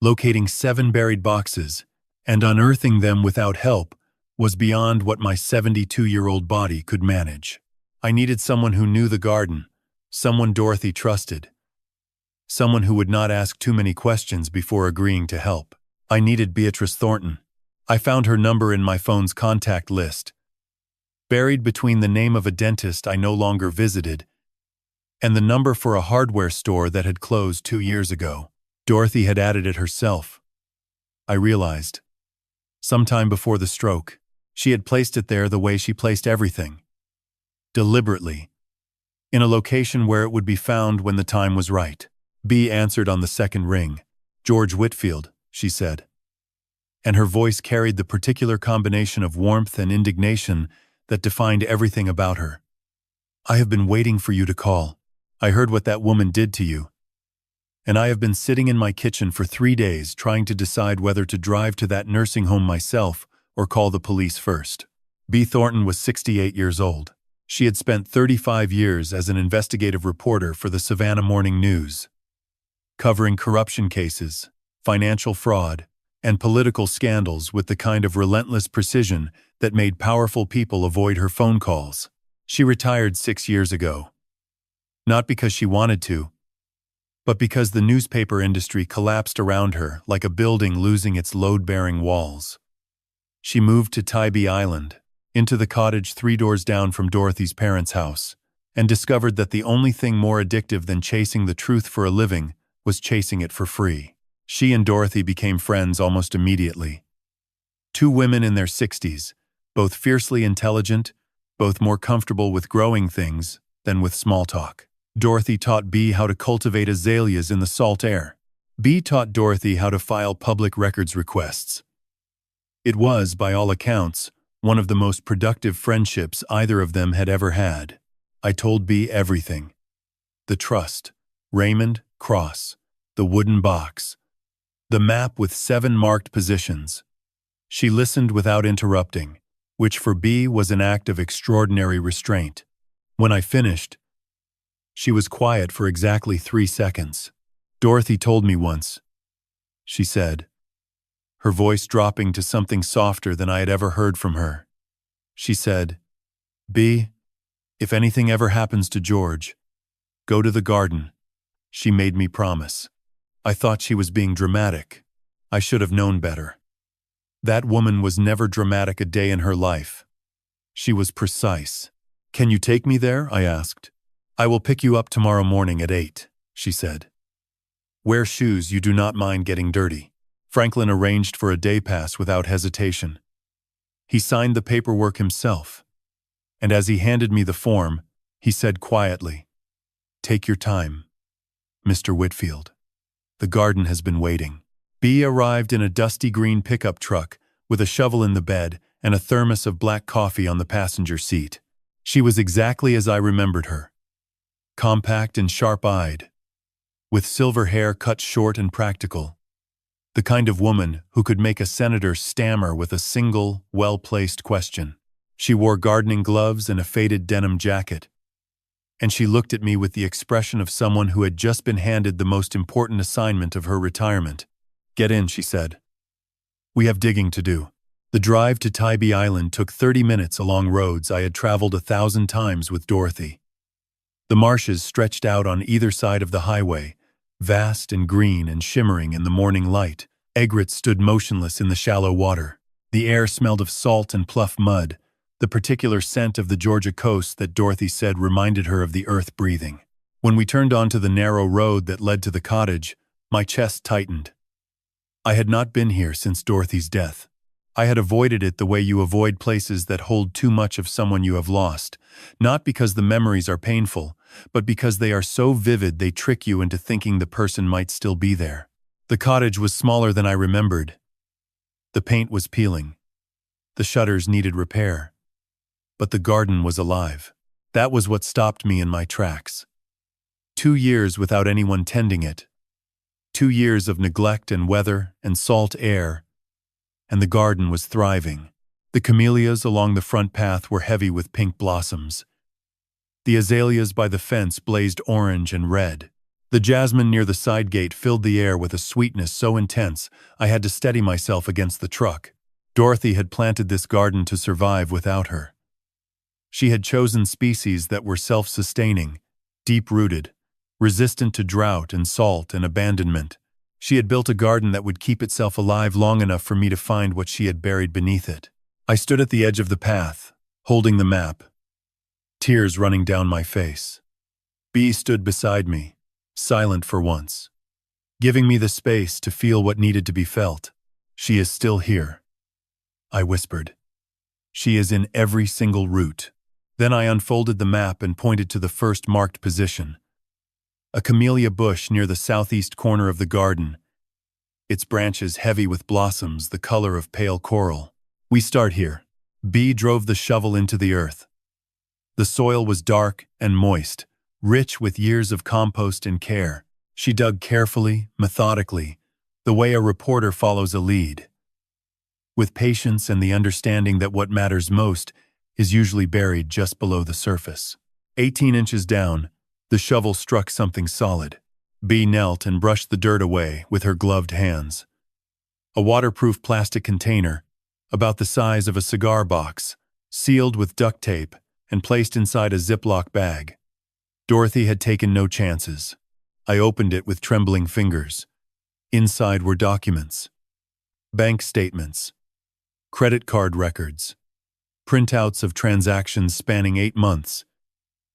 Speaker 1: locating 7 buried boxes, and unearthing them without help was beyond what my 72-year-old body could manage. I needed someone who knew the garden, someone Dorothy trusted, someone who would not ask too many questions before agreeing to help. I needed Beatrice Thornton. I found her number in my phone's contact list, buried between the name of a dentist I no longer visited and the number for a hardware store that had closed 2 years ago. Dorothy had added it herself. I realized, sometime before the stroke, she had placed it there the way she placed everything. Deliberately, in a location where it would be found when the time was right. B answered on the second ring. "George Whitfield," she said. And her voice carried the particular combination of warmth and indignation that defined everything about her. "I have been waiting for you to call. I heard what that woman did to you. And I have been sitting in my kitchen for 3 days trying to decide whether to drive to that nursing home myself or call the police first." B. Thornton was 68 years old. She had spent 35 years as an investigative reporter for the Savannah Morning News, covering corruption cases, financial fraud, and political scandals with the kind of relentless precision that made powerful people avoid her phone calls. She retired 6 years ago. Not because she wanted to, but because the newspaper industry collapsed around her like a building losing its load-bearing walls. She moved to Tybee Island, into the cottage 3 doors down from Dorothy's parents' house, and discovered that the only thing more addictive than chasing the truth for a living was chasing it for free. She and Dorothy became friends almost immediately. 2 women in their 60s, both fiercely intelligent, both more comfortable with growing things than with small talk. Dorothy taught B how to cultivate azaleas in the salt air. B taught Dorothy how to file public records requests. It was, by all accounts, one of the most productive friendships either of them had ever had. I told B everything. The trust, Raymond, cross, the wooden box, the map with 7 marked positions. She listened without interrupting, which for B was an act of extraordinary restraint. When I finished, she was quiet for exactly 3 seconds. "Dorothy told me once," she said, her voice dropping to something softer than I had ever heard from her. She said, "B, if anything ever happens to George, go to the garden." She made me promise. I thought she was being dramatic. I should have known better. That woman was never dramatic a day in her life. She was precise. "Can you take me there?" I asked. "I will pick you up tomorrow morning at 8, she said. "Wear shoes you do not mind getting dirty." Franklin arranged for a day pass without hesitation. He signed the paperwork himself, and as he handed me the form, he said quietly, "Take your time, Mr. Whitfield. The garden has been waiting." B arrived in a dusty green pickup truck with a shovel in the bed and a thermos of black coffee on the passenger seat. She was exactly as I remembered her. Compact and sharp-eyed, with silver hair cut short and practical. The kind of woman who could make a senator stammer with a single, well-placed question. She wore gardening gloves and a faded denim jacket, and she looked at me with the expression of someone who had just been handed the most important assignment of her retirement. "Get in," she said. "We have digging to do." The drive to Tybee Island took 30 minutes along roads I had traveled 1,000 times with Dorothy. The marshes stretched out on either side of the highway, vast and green and shimmering in the morning light. Egrets stood motionless in the shallow water. The air smelled of salt and pluff mud, the particular scent of the Georgia coast that Dorothy said reminded her of the earth breathing. When we turned onto the narrow road that led to the cottage, my chest tightened. I had not been here since Dorothy's death. I had avoided it the way you avoid places that hold too much of someone you have lost, not because the memories are painful, but because they are so vivid they trick you into thinking the person might still be there. The cottage was smaller than I remembered. The paint was peeling. The shutters needed repair. But the garden was alive. That was what stopped me in my tracks. 2 years without anyone tending it. 2 years of neglect and weather and salt air, and the garden was thriving. The camellias along the front path were heavy with pink blossoms. The azaleas by the fence blazed orange and red. The jasmine near the side gate filled the air with a sweetness so intense I had to steady myself against the truck. Dorothy had planted this garden to survive without her. She had chosen species that were self-sustaining, deep-rooted, resistant to drought and salt and abandonment. She had built a garden that would keep itself alive long enough for me to find what she had buried beneath it. I stood at the edge of the path, holding the map, tears running down my face. Bee stood beside me, silent for once, giving me the space to feel what needed to be felt. She is still here, I whispered. She is in every single root. Then I unfolded the map and pointed to the first marked position. A camellia bush near the southeast corner of the garden, its branches heavy with blossoms the color of pale coral. We start here. Bee drove the shovel into the earth. The soil was dark and moist, rich with years of compost and care. She dug carefully, methodically, the way a reporter follows a lead, with patience and the understanding that what matters most is usually buried just below the surface. 18 inches down, the shovel struck something solid. Bee knelt and brushed the dirt away with her gloved hands. A waterproof plastic container, about the size of a cigar box, sealed with duct tape and placed inside a Ziploc bag. Dorothy had taken no chances. I opened it with trembling fingers. Inside were documents, bank statements, credit card records, printouts of transactions spanning 8 months,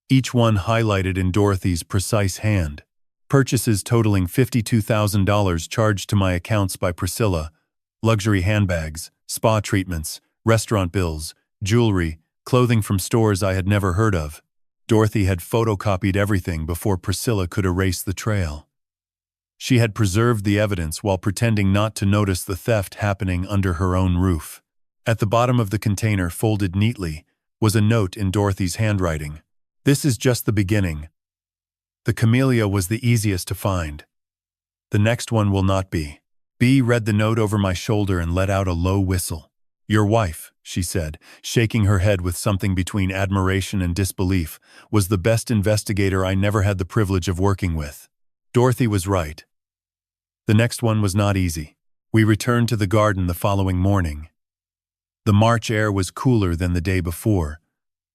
Speaker 1: each one highlighted in Dorothy's precise hand. Purchases totaling $52,000 charged to my accounts by Priscilla, luxury handbags, spa treatments, restaurant bills, jewelry, clothing from stores I had never heard of. Dorothy had photocopied everything before Priscilla could erase the trail. She had preserved the evidence while pretending not to notice the theft happening under her own roof. At the bottom of the container, folded neatly, was a note in Dorothy's handwriting. This is just the beginning. The camellia was the easiest to find. The next one will not be. Bee read the note over my shoulder and let out a low whistle. Your wife, she said, shaking her head with something between admiration and disbelief, was the best investigator I never had the privilege of working with. Dorothy was right. The next one was not easy. We returned to the garden the following morning. The March air was cooler than the day before,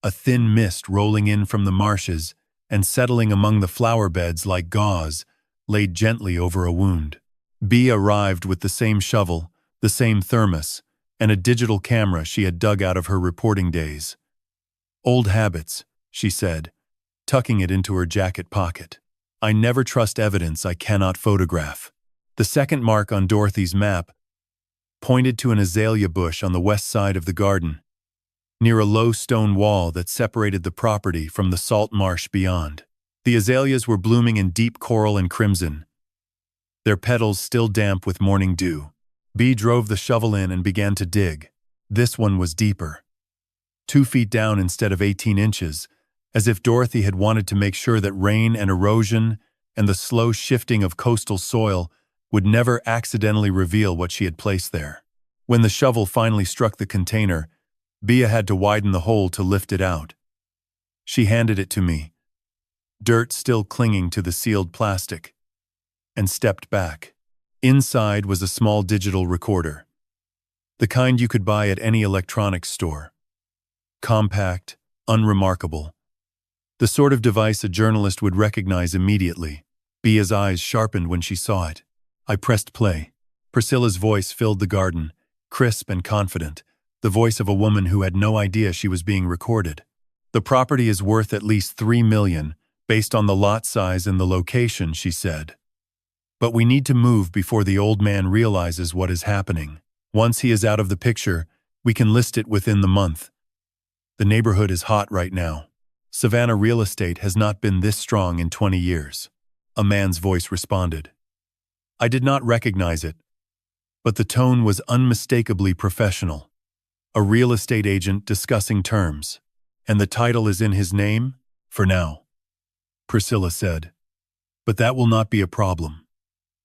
Speaker 1: a thin mist rolling in from the marshes and settling among the flower beds like gauze, laid gently over a wound. Bee arrived with the same shovel, the same thermos, and a digital camera she had dug out of her reporting days. Old habits, she said, tucking it into her jacket pocket. I never trust evidence I cannot photograph. The second mark on Dorothy's map pointed to an azalea bush on the west side of the garden, near a low stone wall that separated the property from the salt marsh beyond. The azaleas were blooming in deep coral and crimson, their petals still damp with morning dew. Bee drove the shovel in and began to dig. This one was deeper, 2 feet down instead of 18 inches, as if Dorothy had wanted to make sure that rain and erosion and the slow shifting of coastal soil would never accidentally reveal what she had placed there. When the shovel finally struck the container, Bea had to widen the hole to lift it out. She handed it to me, dirt still clinging to the sealed plastic, and stepped back. Inside was a small digital recorder, the kind you could buy at any electronics store. Compact, unremarkable, The sort of device a journalist would recognize immediately. Bia's eyes sharpened when she saw it. I pressed play. Priscilla's voice filled the garden, crisp and confident, the voice of a woman who had no idea she was being recorded. The property is worth at least $3 million, based on the lot size and the location, she said. But we need to move before the old man realizes what is happening. Once he is out of the picture, we can list it within the month. The neighborhood is hot right now. Savannah real estate has not been this strong in 20 years. A man's voice responded. I did not recognize it, but the tone was unmistakably professional. A real estate agent discussing terms. And the title is in his name? For now. Priscilla said. But that will not be a problem.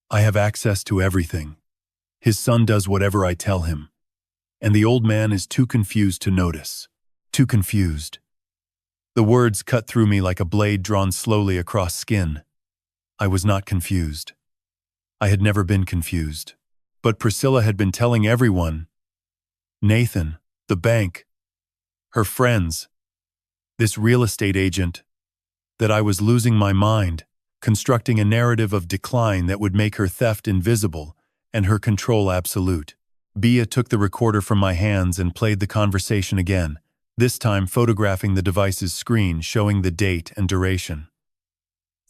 Speaker 1: I have access to everything. His son does whatever I tell him. And the old man is too confused to notice. Too confused. The words cut through me like a blade drawn slowly across skin. I was not confused. I had never been confused. But Priscilla had been telling everyone. Nathan, the bank, her friends, this real estate agent, that I was losing my mind, constructing a narrative of decline that would make her theft invisible and her control absolute. Bia took the recorder from my hands and played the conversation again, this time photographing the device's screen showing the date and duration.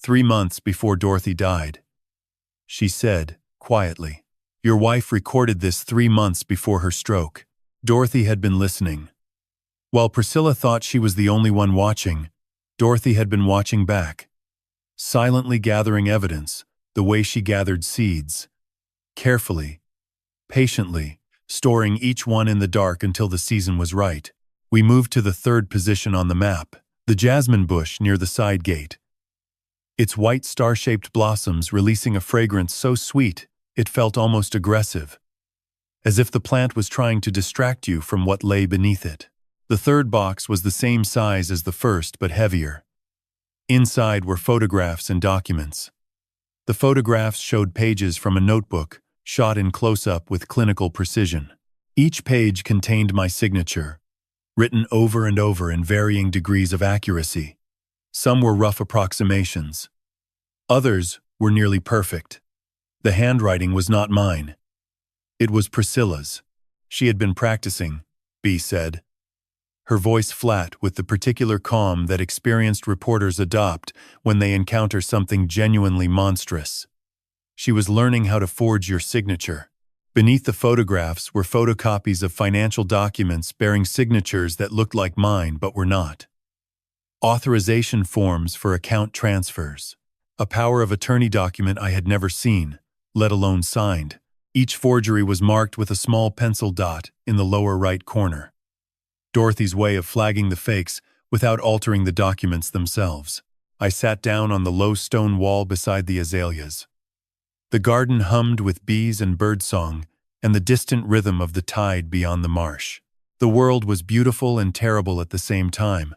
Speaker 1: 3 months before Dorothy died. She said, quietly, "Your wife recorded this 3 months before her stroke." Dorothy had been listening. While Priscilla thought she was the only one watching, Dorothy had been watching back, silently gathering evidence, the way she gathered seeds. Carefully, patiently, storing each one in the dark until the season was right. We moved to the third position on the map, the jasmine bush near the side gate. Its white star-shaped blossoms releasing a fragrance so sweet it felt almost aggressive, as if the plant was trying to distract you from what lay beneath it. The third box was the same size as the first but heavier. Inside were photographs and documents. The photographs showed pages from a notebook, shot in close-up with clinical precision. Each page contained my signature, written over and over in varying degrees of accuracy. Some were rough approximations. Others were nearly perfect. The handwriting was not mine. It was Priscilla's. She had been practicing, B said. Her voice flat with the particular calm that experienced reporters adopt when they encounter something genuinely monstrous. She was learning how to forge your signature. Beneath the photographs were photocopies of financial documents bearing signatures that looked like mine but were not. Authorization forms for account transfers. A power of attorney document I had never seen, let alone signed. Each forgery was marked with a small pencil dot in the lower right corner. Dorothy's way of flagging the fakes without altering the documents themselves. I sat down on the low stone wall beside the azaleas. The garden hummed with bees and birdsong and the distant rhythm of the tide beyond the marsh. The world was beautiful and terrible at the same time.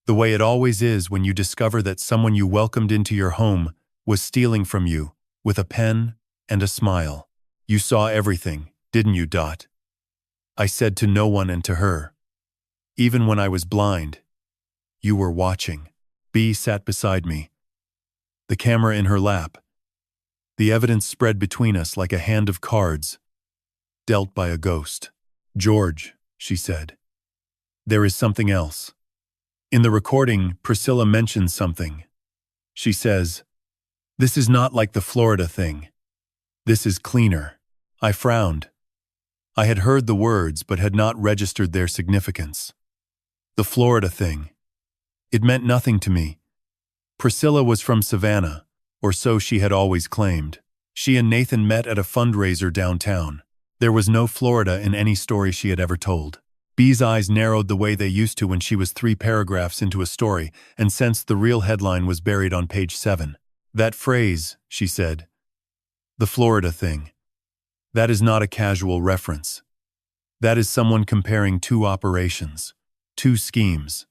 Speaker 1: The way it always is when you discover that someone you welcomed into your home was stealing from you with a pen and a smile. You saw everything, didn't you, Dot? I said to no one and to her. Even when I was blind, you were watching. Bee sat beside me, the camera in her lap. The evidence spread between us like a hand of cards, dealt by a ghost. George, she said, there is something else. In the recording, Priscilla mentions something. She says, this is not like the Florida thing. This is cleaner. I frowned. I had heard the words but had not registered their significance. The Florida thing. It meant nothing to me. Priscilla was from Savannah, or so she had always claimed. She and Nathan met at a fundraiser downtown. There was no Florida in any story she had ever told. Bee's eyes narrowed the way they used to when she was 3 paragraphs into a story and sensed the real headline was buried on page 7. That phrase, she said, the Florida thing. That is not a casual reference. That is someone comparing 2 operations, 2 schemes.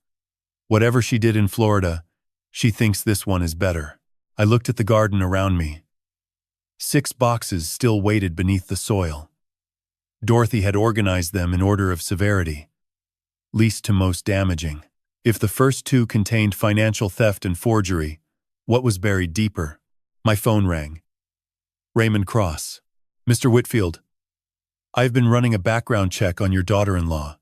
Speaker 1: Whatever she did in Florida, she thinks this one is better. I looked at the garden around me. 6 boxes still waited beneath the soil. Dorothy had organized them in order of severity, least to most damaging. If the first two contained financial theft and forgery, what was buried deeper? My phone rang. Raymond Cross. Mr. Whitfield, I've been running a background check on your daughter-in-law.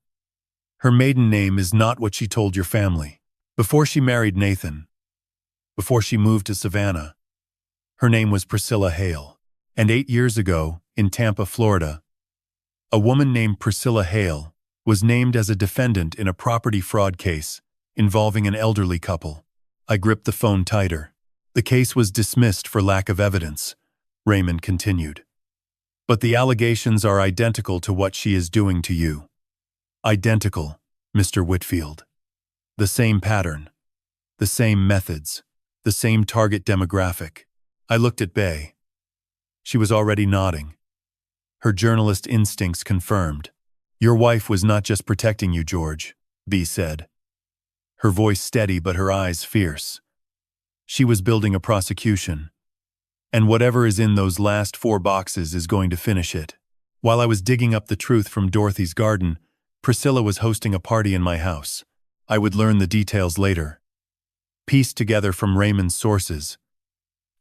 Speaker 1: Her maiden name is not what she told your family. Before she married Nathan, before she moved to Savannah, her name was Priscilla Hale. And 8 years ago, in Tampa, Florida, a woman named Priscilla Hale was named as a defendant in a property fraud case involving an elderly couple. I gripped the phone tighter. The case was dismissed for lack of evidence, Raymond continued. But the allegations are identical to what she is doing to you. Identical, Mr. Whitfield. The same pattern, the same methods, the same target demographic. I looked at Bay. She was already nodding. Her journalist instincts confirmed. Your wife was not just protecting you, George, B said. Her voice steady but her eyes fierce. She was building a prosecution. And whatever is in those last 4 boxes is going to finish it. While I was digging up the truth from Dorothy's garden, Priscilla was hosting a party in my house. I would learn the details later. Pieced together from Raymond's sources,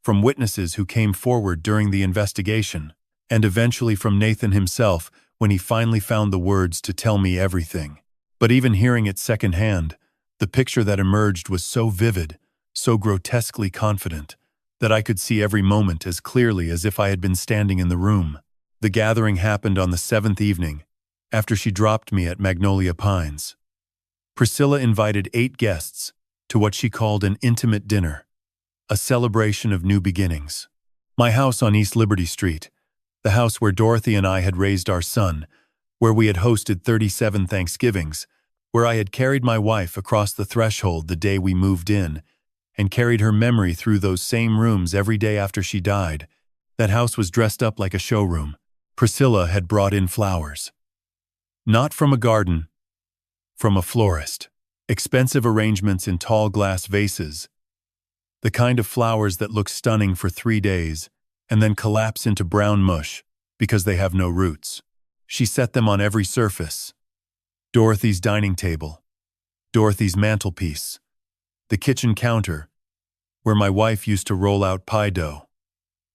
Speaker 1: from witnesses who came forward during the investigation, and eventually from Nathan himself when he finally found the words to tell me everything. But even hearing it secondhand, the picture that emerged was so vivid, so grotesquely confident, that I could see every moment as clearly as if I had been standing in the room. The gathering happened on the 7th evening, after she dropped me at Magnolia Pines. Priscilla invited 8 guests to what she called an intimate dinner, a celebration of new beginnings. My house on East Liberty Street, the house where Dorothy and I had raised our son, where we had hosted 37 Thanksgivings, where I had carried my wife across the threshold the day we moved in, and carried her memory through those same rooms every day after she died. That house was dressed up like a showroom. Priscilla had brought in flowers. Not from a garden, from a florist. Expensive arrangements in tall glass vases. The kind of flowers that look stunning for 3 days and then collapse into brown mush because they have no roots. She set them on every surface. Dorothy's dining table, Dorothy's mantelpiece, the kitchen counter, where my wife used to roll out pie dough.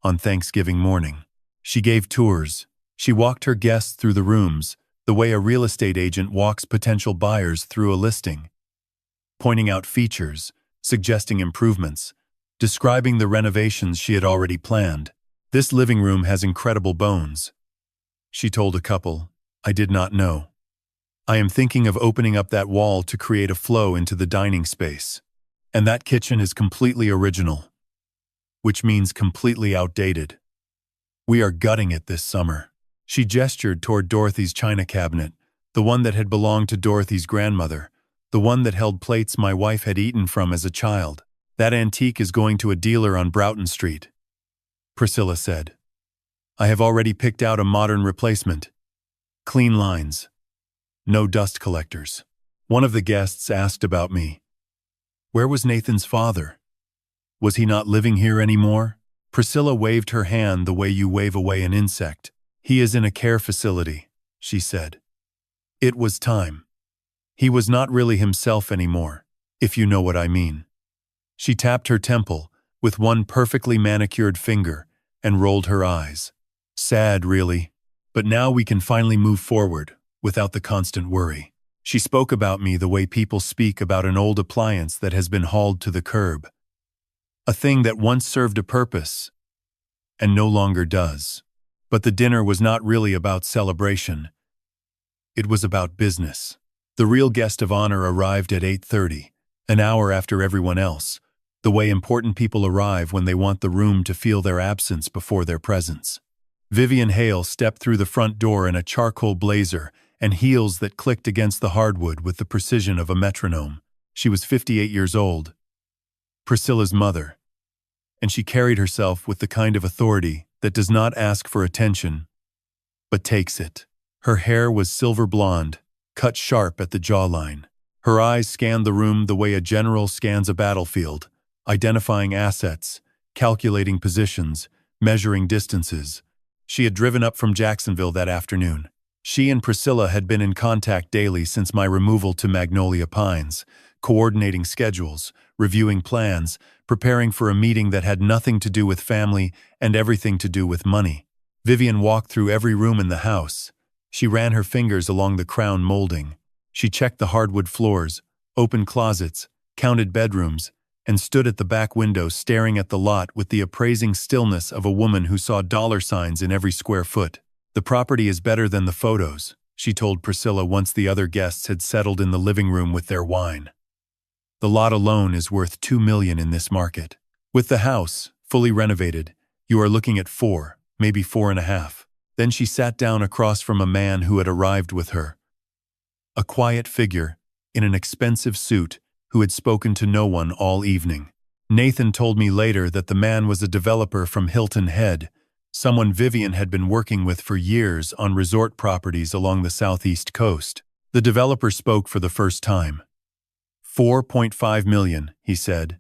Speaker 1: On Thanksgiving morning, she gave tours. She walked her guests through the rooms, the way a real estate agent walks potential buyers through a listing, pointing out features, suggesting improvements, describing the renovations she had already planned. This living room has incredible bones, she told a couple I did not know. I am thinking of opening up that wall to create a flow into the dining space. And that kitchen is completely original, which means completely outdated. We are gutting it this summer. She gestured toward Dorothy's china cabinet, the one that had belonged to Dorothy's grandmother, the one that held plates my wife had eaten from as a child. That antique is going to a dealer on Broughton Street, Priscilla said. I have already picked out a modern replacement. Clean lines. No dust collectors. One of the guests asked about me. Where was Nathan's father? Was he not living here anymore? Priscilla waved her hand the way you wave away an insect. He is in a care facility, she said. It was time. He was not really himself anymore, if you know what I mean. She tapped her temple with one perfectly manicured finger and rolled her eyes. Sad, really. But now we can finally move forward without the constant worry. She spoke about me the way people speak about an old appliance that has been hauled to the curb. A thing that once served a purpose and no longer does. But the dinner was not really about celebration. It was about business. The real guest of honor arrived at 8:30, an hour after everyone else, the way important people arrive when they want the room to feel their absence before their presence. Vivian Hale stepped through the front door in a charcoal blazer and heels that clicked against the hardwood with the precision of a metronome. She was 58 years old, Priscilla's mother, and she carried herself with the kind of authority that does not ask for attention, but takes it. Her hair was silver blonde, cut sharp at the jawline. Her eyes scanned the room the way a general scans a battlefield, identifying assets, calculating positions, measuring distances. She had driven up from Jacksonville that afternoon. She and Priscilla had been in contact daily since my removal to Magnolia Pines, coordinating schedules, reviewing plans, preparing for a meeting that had nothing to do with family and everything to do with money. Vivian walked through every room in the house. She ran her fingers along the crown molding. She checked the hardwood floors, opened closets, counted bedrooms, and stood at the back window staring at the lot with the appraising stillness of a woman who saw dollar signs in every square foot. "The property is better than the photos," she told Priscilla once the other guests had settled in the living room with their wine. "The lot alone is worth $2 million in this market. With the house, fully renovated, you are looking at 4, maybe 4.5. Then she sat down across from a man who had arrived with her. A quiet figure, in an expensive suit, who had spoken to no one all evening. Nathan told me later that the man was a developer from Hilton Head, someone Vivian had been working with for years on resort properties along the southeast coast. The developer spoke for the first time. $4.5 million, he said,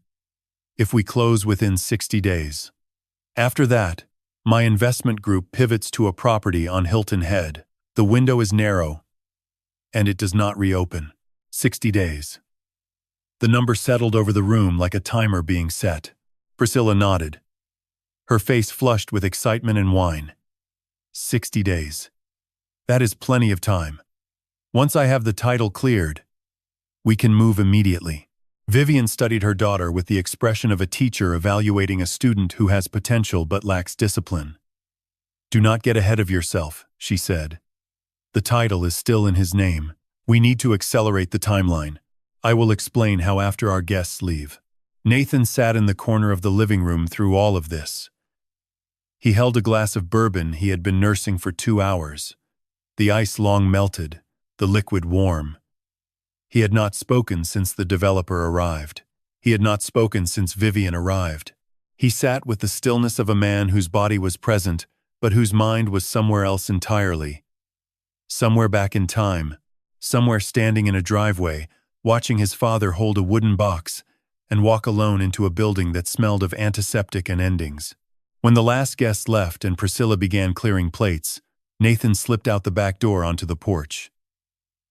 Speaker 1: if we close within 60 days. After that, my investment group pivots to a property on Hilton Head. The window is narrow, and it does not reopen. 60 days. The number settled over the room like a timer being set. Priscilla nodded. Her face flushed with excitement and wine. 60 days. That is plenty of time. Once I have the title cleared, we can move immediately. Vivian studied her daughter with the expression of a teacher evaluating a student who has potential but lacks discipline. "Do not get ahead of yourself," she said. "The title is still in his name. We need to accelerate the timeline. I will explain how after our guests leave." Nathan sat in the corner of the living room through all of this. He held a glass of bourbon he had been nursing for 2 hours. The ice long melted, the liquid warm. He had not spoken since the developer arrived. He had not spoken since Vivian arrived. He sat with the stillness of a man whose body was present, but whose mind was somewhere else entirely. Somewhere back in time, somewhere standing in a driveway, watching his father hold a wooden box and walk alone into a building that smelled of antiseptic and endings. When the last guest left and Priscilla began clearing plates, Nathan slipped out the back door onto the porch.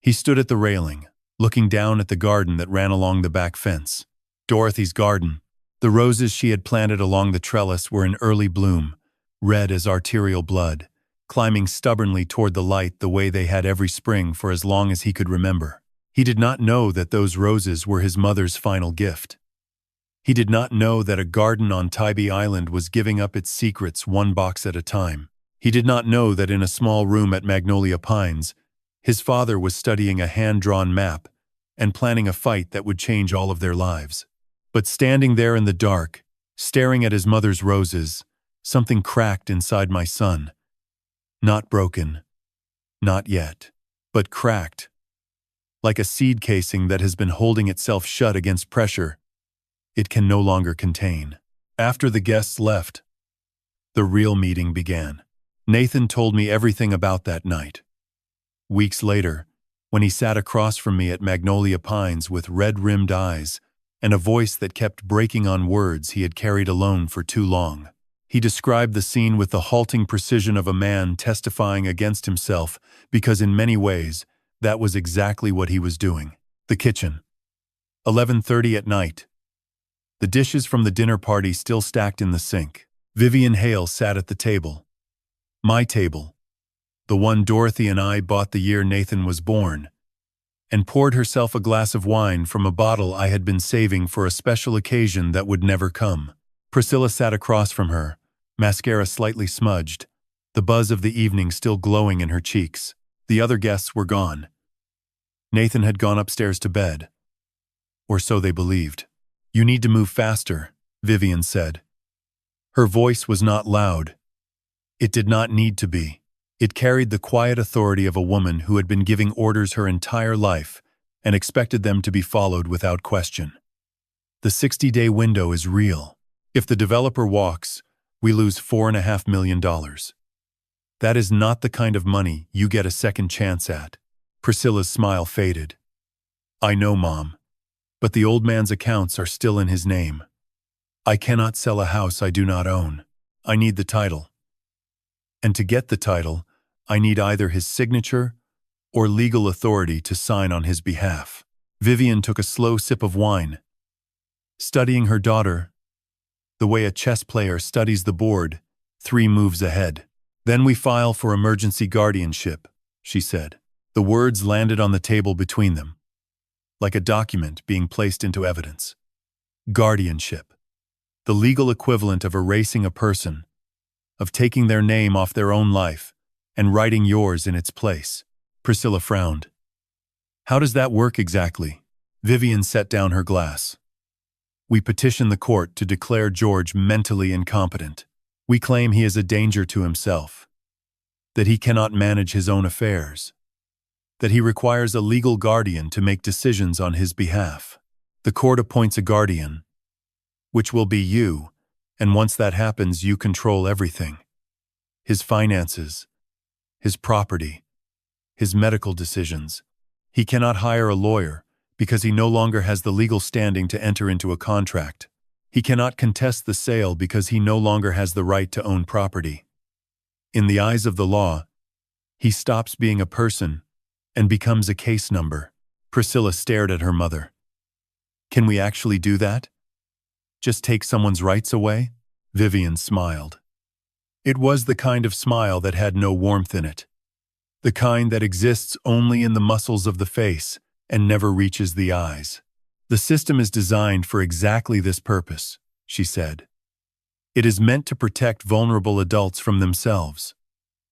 Speaker 1: He stood at the railing, looking down at the garden that ran along the back fence. Dorothy's garden. The roses she had planted along the trellis were in early bloom, red as arterial blood, climbing stubbornly toward the light the way they had every spring for as long as he could remember. He did not know that those roses were his mother's final gift. He did not know that a garden on Tybee Island was giving up its secrets one box at a time. He did not know that in a small room at Magnolia Pines, his father was studying a hand-drawn map and planning a fight that would change all of their lives. But standing there in the dark, staring at his mother's roses, something cracked inside my son. Not broken. Not yet. But cracked. Like a seed casing that has been holding itself shut against pressure it can no longer contain. After the guests left, the real meeting began. Nathan told me everything about that night. Weeks later, when he sat across from me at Magnolia Pines with red-rimmed eyes and a voice that kept breaking on words he had carried alone for too long, he described the scene with the halting precision of a man testifying against himself because in many ways, that was exactly what he was doing. The kitchen. 11:30 at night. The dishes from the dinner party still stacked in the sink. Vivian Hale sat at the table. My table. The one Dorothy and I bought the year Nathan was born, and poured herself a glass of wine from a bottle I had been saving for a special occasion that would never come. Priscilla sat across from her, mascara slightly smudged, the buzz of the evening still glowing in her cheeks. The other guests were gone. Nathan had gone upstairs to bed. Or so they believed. "You need to move faster," Vivian said. Her voice was not loud. It did not need to be. It carried the quiet authority of a woman who had been giving orders her entire life and expected them to be followed without question. "The 60-day window is real. If the developer walks, we lose $4.5 million. That is not the kind of money you get a second chance at." Priscilla's smile faded. "I know, Mom, but the old man's accounts are still in his name. I cannot sell a house I do not own. I need the title. And to get the title, I need either his signature or legal authority to sign on his behalf." Vivian took a slow sip of wine, studying her daughter the way a chess player studies the board, 3 moves ahead. "Then we file for emergency guardianship," she said. The words landed on the table between them, like a document being placed into evidence. Guardianship. The legal equivalent of erasing a person, of taking their name off their own life and writing yours in its place. Priscilla frowned. "How does that work exactly?" Vivian set down her glass. "We petition the court to declare George mentally incompetent. We claim he is a danger to himself, that he cannot manage his own affairs, that he requires a legal guardian to make decisions on his behalf. The court appoints a guardian, which will be you, and once that happens, you control everything. His finances, his property, his medical decisions. He cannot hire a lawyer because he no longer has the legal standing to enter into a contract. He cannot contest the sale because he no longer has the right to own property. In the eyes of the law, he stops being a person and becomes a case number." Priscilla stared at her mother. "Can we actually do that? Just take someone's rights away?" Vivian smiled. It was the kind of smile that had no warmth in it. The kind that exists only in the muscles of the face and never reaches the eyes. "The system is designed for exactly this purpose," she said. "It is meant to protect vulnerable adults from themselves.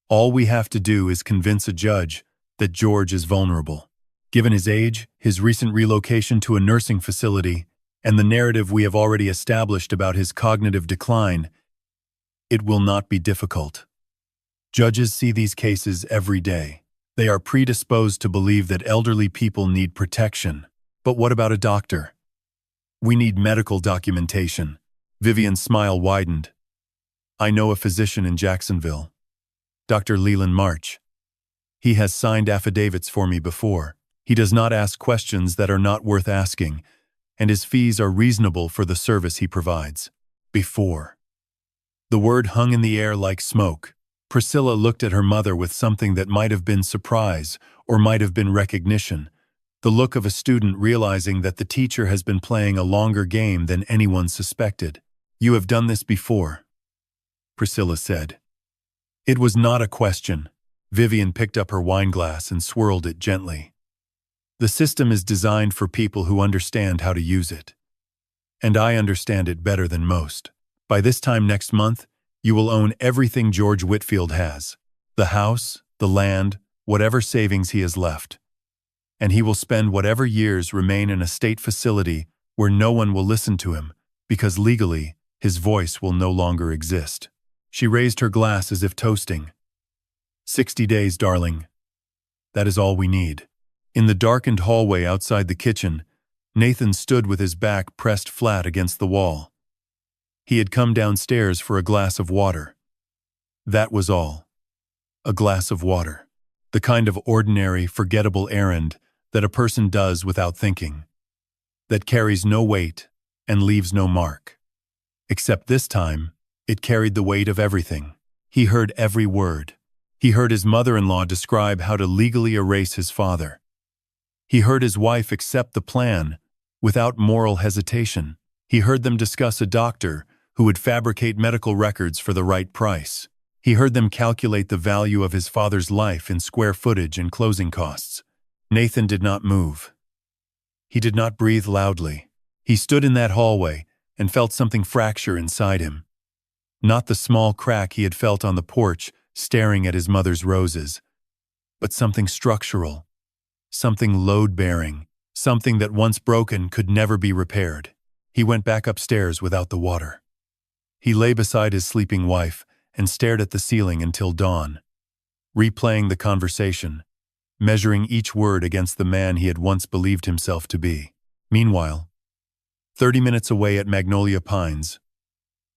Speaker 1: All we have to do is convince a judge that George is vulnerable. Given his age, his recent relocation to a nursing facility, and the narrative we have already established about his cognitive decline, it will not be difficult. Judges see these cases every day. They are predisposed to believe that elderly people need protection. But what about a doctor? We need medical documentation." Vivian's smile widened. "I know a physician in Jacksonville, Dr. Leland March. He has signed affidavits for me before. He does not ask questions that are not worth asking, and his fees are reasonable for the service he provides." Before. The word hung in the air like smoke. Priscilla looked at her mother with something that might have been surprise or might have been recognition, the look of a student realizing that the teacher has been playing a longer game than anyone suspected. "You have done this before," Priscilla said. It was not a question. Vivian picked up her wineglass and swirled it gently. "The system is designed for people who understand how to use it. And I understand it better than most. By this time next month, you will own everything George Whitfield has. The house, the land, whatever savings he has left. And he will spend whatever years remain in a state facility where no one will listen to him, because legally, his voice will no longer exist." She raised her glass as if toasting. 60 days, darling. That is all we need." In the darkened hallway outside the kitchen, Nathan stood with his back pressed flat against the wall. He had come downstairs for a glass of water. That was all. A glass of water. The kind of ordinary, forgettable errand that a person does without thinking. That carries no weight and leaves no mark. Except this time, it carried the weight of everything. He heard every word. He heard his mother-in-law describe how to legally erase his father. He heard his wife accept the plan without moral hesitation. He heard them discuss a doctor who would fabricate medical records for the right price. He heard them calculate the value of his father's life in square footage and closing costs. Nathan did not move. He did not breathe loudly. He stood in that hallway and felt something fracture inside him. Not the small crack he had felt on the porch staring at his mother's roses, but something structural, something load-bearing, something that once broken could never be repaired. He went back upstairs without the water. He lay beside his sleeping wife and stared at the ceiling until dawn, replaying the conversation, measuring each word against the man he had once believed himself to be. Meanwhile, 30 minutes away at Magnolia Pines,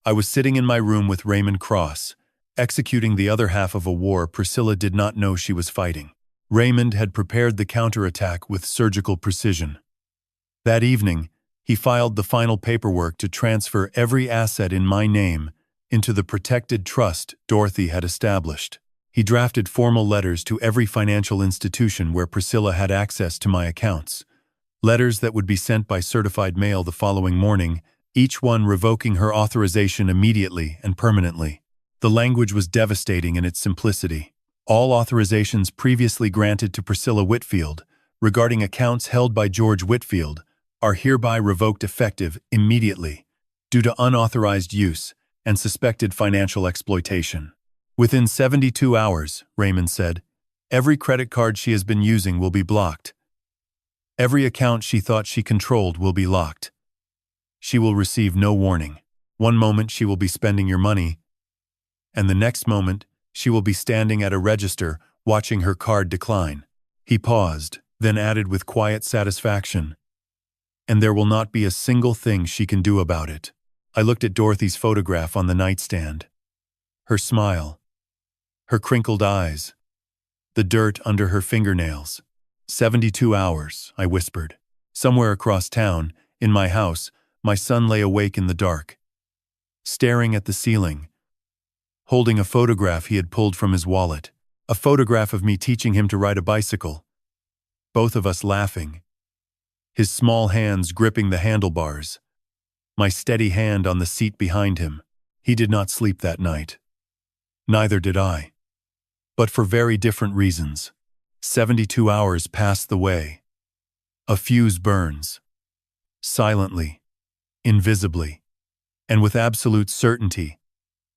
Speaker 1: I was sitting in my room with Raymond Cross, executing the other half of a war Priscilla did not know she was fighting. Raymond had prepared the counterattack with surgical precision. That evening, he filed the final paperwork to transfer every asset in my name into the protected trust Dorothy had established. He drafted formal letters to every financial institution where Priscilla had access to my accounts, Letters that would be sent by certified mail the following morning, each one revoking her authorization immediately and permanently. The language was devastating in its simplicity. All authorizations previously granted to Priscilla Whitfield, regarding accounts held by George Whitfield, are hereby revoked effective immediately, due to unauthorized use and suspected financial exploitation. Within 72 hours, Raymond said, every credit card she has been using will be blocked. Every account she thought she controlled will be locked. She will receive no warning. One moment she will be spending your money, and the next moment she will be standing at a register watching her card decline. He paused, then added with quiet satisfaction, and there will not be a single thing she can do about it. I looked at Dorothy's photograph on the nightstand. Her smile, her crinkled eyes, the dirt under her fingernails. 72 hours, I whispered. Somewhere across town, in my house, my son lay awake in the dark, staring at the ceiling, holding a photograph he had pulled from his wallet, a photograph of me teaching him to ride a bicycle, both of us laughing, his small hands gripping the handlebars, my steady hand on the seat behind him. He did not sleep that night. Neither did I. But for very different reasons. 72 hours pass the way. A fuse burns. Silently, invisibly, and with absolute certainty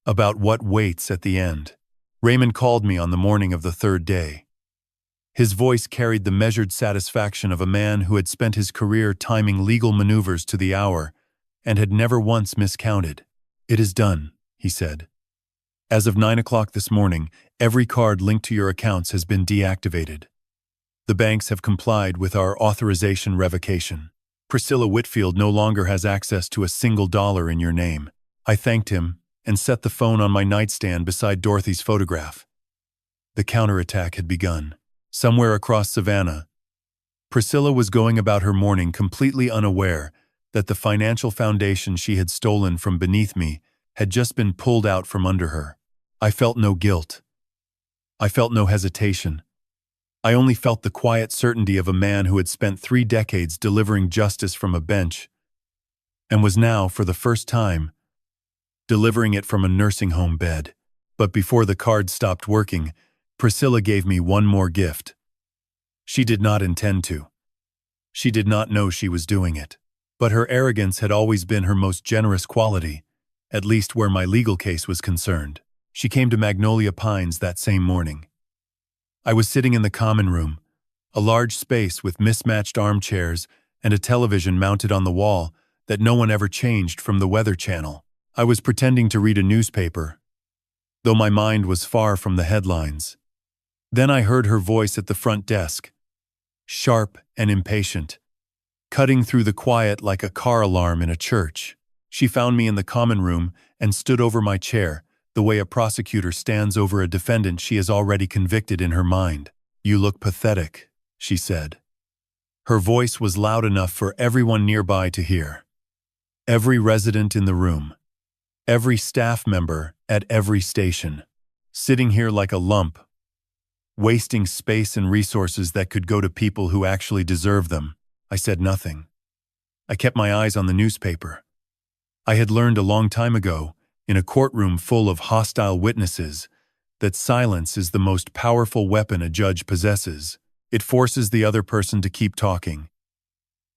Speaker 1: about what waits at the end. Raymond called me on the morning of the third day. His voice carried the measured satisfaction of a man who had spent his career timing legal maneuvers to the hour and had never once miscounted. It is done, he said. As of 9 o'clock this morning, every card linked to your accounts has been deactivated. The banks have complied with our authorization revocation. Priscilla Whitfield no longer has access to a single dollar in your name. I thanked him and set the phone on my nightstand beside Dorothy's photograph. The counterattack had begun. Somewhere across Savannah, Priscilla was going about her morning completely unaware that the financial foundation she had stolen from beneath me had just been pulled out from under her. I felt no guilt. I felt no hesitation. I only felt the quiet certainty of a man who had spent 3 decades delivering justice from a bench and was now, for the first time, delivering it from a nursing home bed. But before the card stopped working, Priscilla gave me one more gift. She did not intend to. She did not know she was doing it. But her arrogance had always been her most generous quality, at least where my legal case was concerned. She came to Magnolia Pines that same morning. I was sitting in the common room, a large space with mismatched armchairs and a television mounted on the wall that no one ever changed from the Weather Channel. I was pretending to read a newspaper, though my mind was far from the headlines. Then I heard her voice at the front desk, sharp and impatient, cutting through the quiet like a car alarm in a church. She found me in the common room and stood over my chair, the way a prosecutor stands over a defendant she has already convicted in her mind. "You look pathetic," she said. Her voice was loud enough for everyone nearby to hear. Every resident in the room, every staff member at every station, sitting here like a lump, wasting space and resources that could go to people who actually deserve them. I said nothing. I kept my eyes on the newspaper. I had learned a long time ago, in a courtroom full of hostile witnesses, that silence is the most powerful weapon a judge possesses. It forces the other person to keep talking.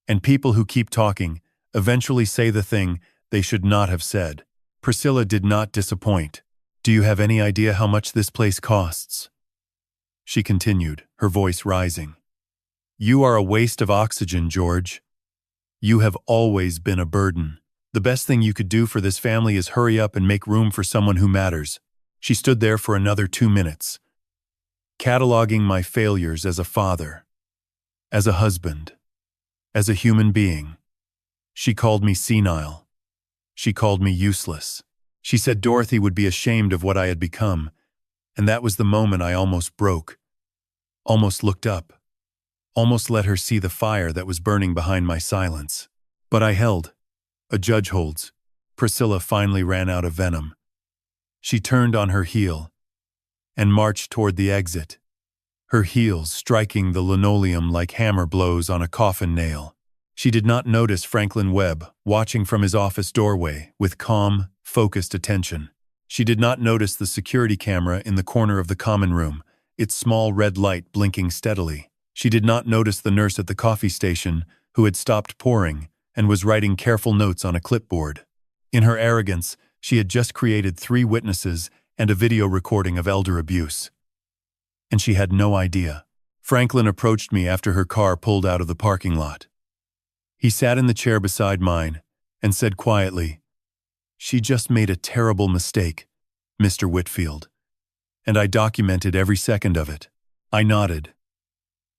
Speaker 1: And people who keep talking eventually say the thing they should not have said. Priscilla did not disappoint. "Do you have any idea how much this place costs?" She continued, her voice rising. "You are a waste of oxygen, George. You have always been a burden. The best thing you could do for this family is hurry up and make room for someone who matters." She stood there for another 2 minutes, cataloging my failures as a father, as a husband, as a human being. She called me senile. She called me useless. She said Dorothy would be ashamed of what I had become, and that was the moment I almost broke, almost looked up, almost let her see the fire that was burning behind my silence. But I held. A judge holds. Priscilla finally ran out of venom. She turned on her heel and marched toward the exit, her heels striking the linoleum like hammer blows on a coffin nail. She did not notice Franklin Webb, watching from his office doorway, with calm, focused attention. She did not notice the security camera in the corner of the common room, its small red light blinking steadily. She did not notice the nurse at the coffee station, who had stopped pouring and was writing careful notes on a clipboard. In her arrogance, she had just created 3 witnesses and a video recording of elder abuse. And she had no idea. Franklin approached me after her car pulled out of the parking lot. He sat in the chair beside mine and said quietly, "She just made a terrible mistake, Mr. Whitfield." And I documented every second of it. I nodded.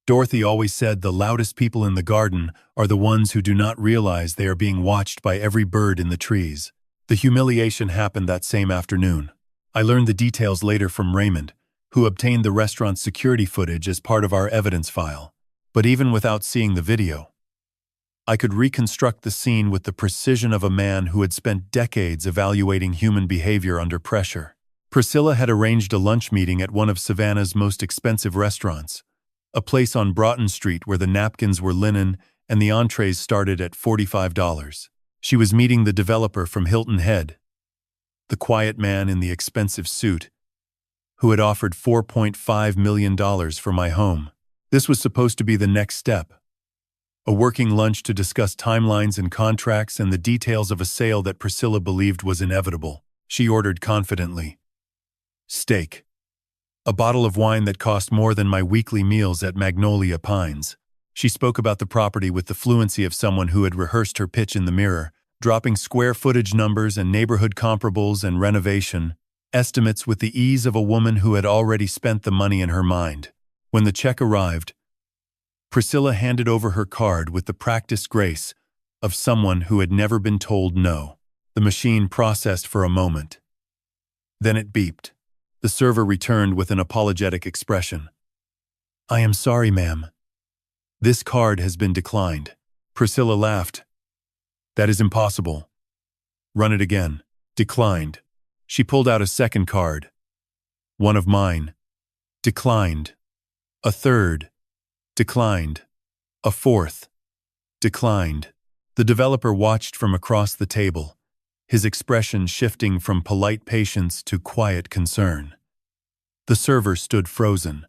Speaker 1: Dorothy always said the loudest people in the garden are the ones who do not realize they are being watched by every bird in the trees. The humiliation happened that same afternoon. I learned the details later from Raymond, who obtained the restaurant's security footage as part of our evidence file. But even without seeing the video, I could reconstruct the scene with the precision of a man who had spent decades evaluating human behavior under pressure. Priscilla had arranged a lunch meeting at one of Savannah's most expensive restaurants, a place on Broughton Street where the napkins were linen and the entrees started at $45. She was meeting the developer from Hilton Head, the quiet man in the expensive suit, who had offered $4.5 million for my home. This was supposed to be the next step. A working lunch to discuss timelines and contracts and the details of a sale that Priscilla believed was inevitable. She ordered confidently. Steak. A bottle of wine that cost more than my weekly meals at Magnolia Pines. She spoke about the property with the fluency of someone who had rehearsed her pitch in the mirror, dropping square footage numbers and neighborhood comparables and renovation estimates with the ease of a woman who had already spent the money in her mind. When the check arrived, Priscilla handed over her card with the practiced grace of someone who had never been told no. The machine processed for a moment. Then it beeped. The server returned with an apologetic expression. "I am sorry, ma'am. This card has been declined." Priscilla laughed. "That is impossible. Run it again." Declined. She pulled out a second card. One of mine. Declined. A third. Declined. A fourth. Declined. The developer watched from across the table, his expression shifting from polite patience to quiet concern. The server stood frozen,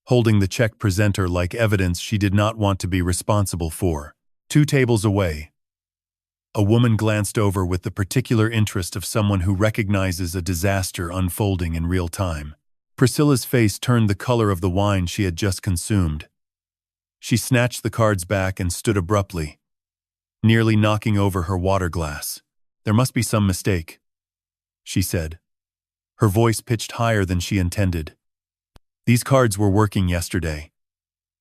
Speaker 1: holding the check presenter like evidence she did not want to be responsible for. 2 tables away, a woman glanced over with the particular interest of someone who recognizes a disaster unfolding in real time. Priscilla's face turned the color of the wine she had just consumed. She snatched the cards back and stood abruptly, nearly knocking over her water glass. "There must be some mistake," she said, her voice pitched higher than she intended. "These cards were working yesterday.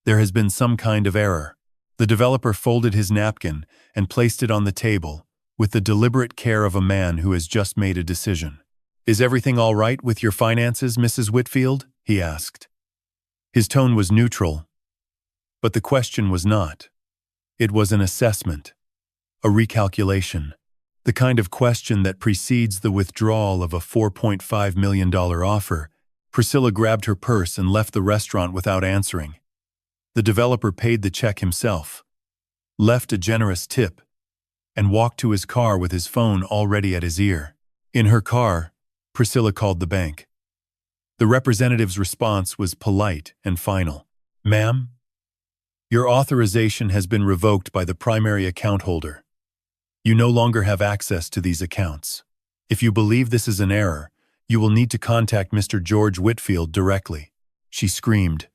Speaker 1: There has been some kind of error." The developer folded his napkin and placed it on the table with the deliberate care of a man who has just made a decision. "Is everything all right with your finances, Mrs. Whitfield?" he asked. His tone was neutral, but the question was not. It was an assessment, a recalculation, the kind of question that precedes the withdrawal of a $4.5 million offer. Priscilla grabbed her purse and left the restaurant without answering. The developer paid the check himself, left a generous tip, and walked to his car with his phone already at his ear. In her car, Priscilla called the bank. The representative's response was polite and final. "Ma'am, your authorization has been revoked by the primary account holder. You no longer have access to these accounts. If you believe this is an error, you will need to contact Mr. George Whitfield directly." She screamed.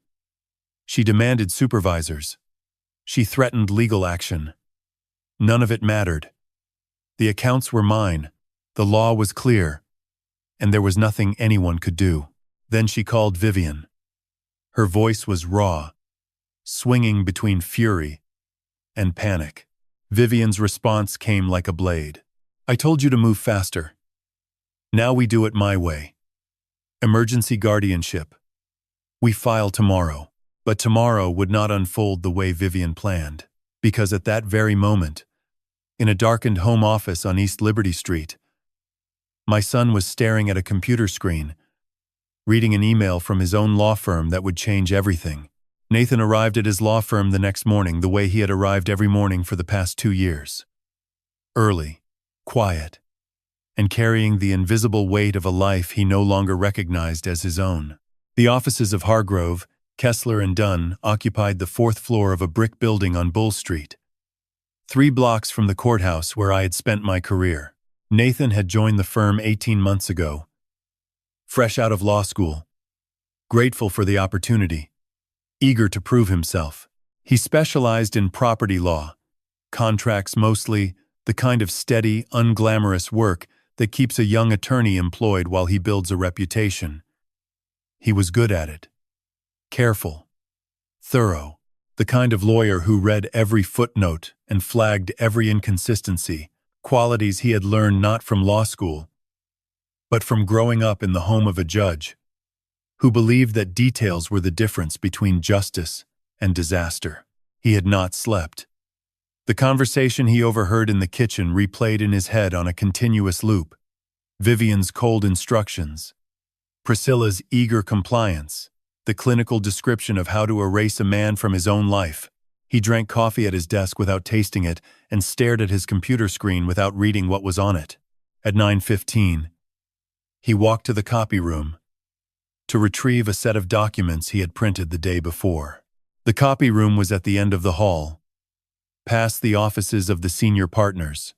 Speaker 1: She demanded supervisors. She threatened legal action. None of it mattered. The accounts were mine, the law was clear, and there was nothing anyone could do. Then she called Vivian. Her voice was raw, swinging between fury and panic. Vivian's response came like a blade. "I told you to move faster. Now we do it my way. Emergency guardianship. We file tomorrow." But tomorrow would not unfold the way Vivian planned, because at that very moment, in a darkened home office on East Liberty Street, my son was staring at a computer screen, reading an email from his own law firm that would change everything. Nathan arrived at his law firm the next morning the way he had arrived every morning for the past 2 years. Early, quiet, and carrying the invisible weight of a life he no longer recognized as his own. The offices of Hargrove, Kessler and Dunn occupied the fourth floor of a brick building on Bull Street, 3 blocks from the courthouse where I had spent my career. Nathan had joined the firm 18 months ago, fresh out of law school, grateful for the opportunity, eager to prove himself. He specialized in property law, contracts mostly, the kind of steady, unglamorous work that keeps a young attorney employed while he builds a reputation. He was good at it. Careful. Thorough. The kind of lawyer who read every footnote and flagged every inconsistency, qualities he had learned not from law school, but from growing up in the home of a judge, who believed that details were the difference between justice and disaster. He had not slept. The conversation he overheard in the kitchen replayed in his head on a continuous loop. Vivian's cold instructions, Priscilla's eager compliance, the clinical description of how to erase a man from his own life. He drank coffee at his desk without tasting it and stared at his computer screen without reading what was on it. At 9:15, he walked to the copy room to retrieve a set of documents he had printed the day before. The copy room was at the end of the hall, past the offices of the senior partners,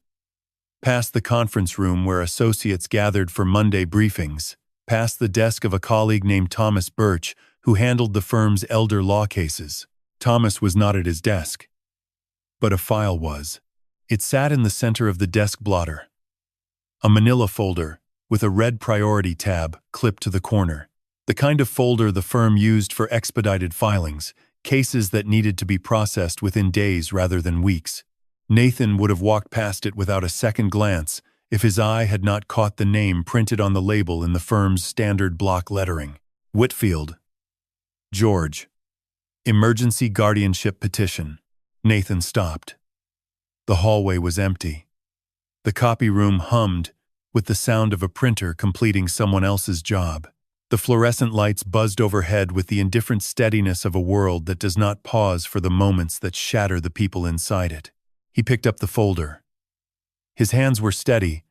Speaker 1: past the conference room where associates gathered for Monday briefings, past the desk of a colleague named Thomas Birch, who handled the firm's elder law cases. Thomas was not at his desk, but a file was. It sat in the center of the desk blotter, a manila folder with a red priority tab clipped to the corner, the kind of folder the firm used for expedited filings, cases that needed to be processed within days rather than weeks. Nathan would have walked past it without a second glance if his eye had not caught the name printed on the label in the firm's standard block lettering. Whitfield. George. Emergency guardianship petition. Nathan stopped. The hallway was empty. The copy room hummed with the sound of a printer completing someone else's job. The fluorescent lights buzzed overhead with the indifferent steadiness of a world that does not pause for the moments that shatter the people inside it. He picked up the folder. His hands were steady,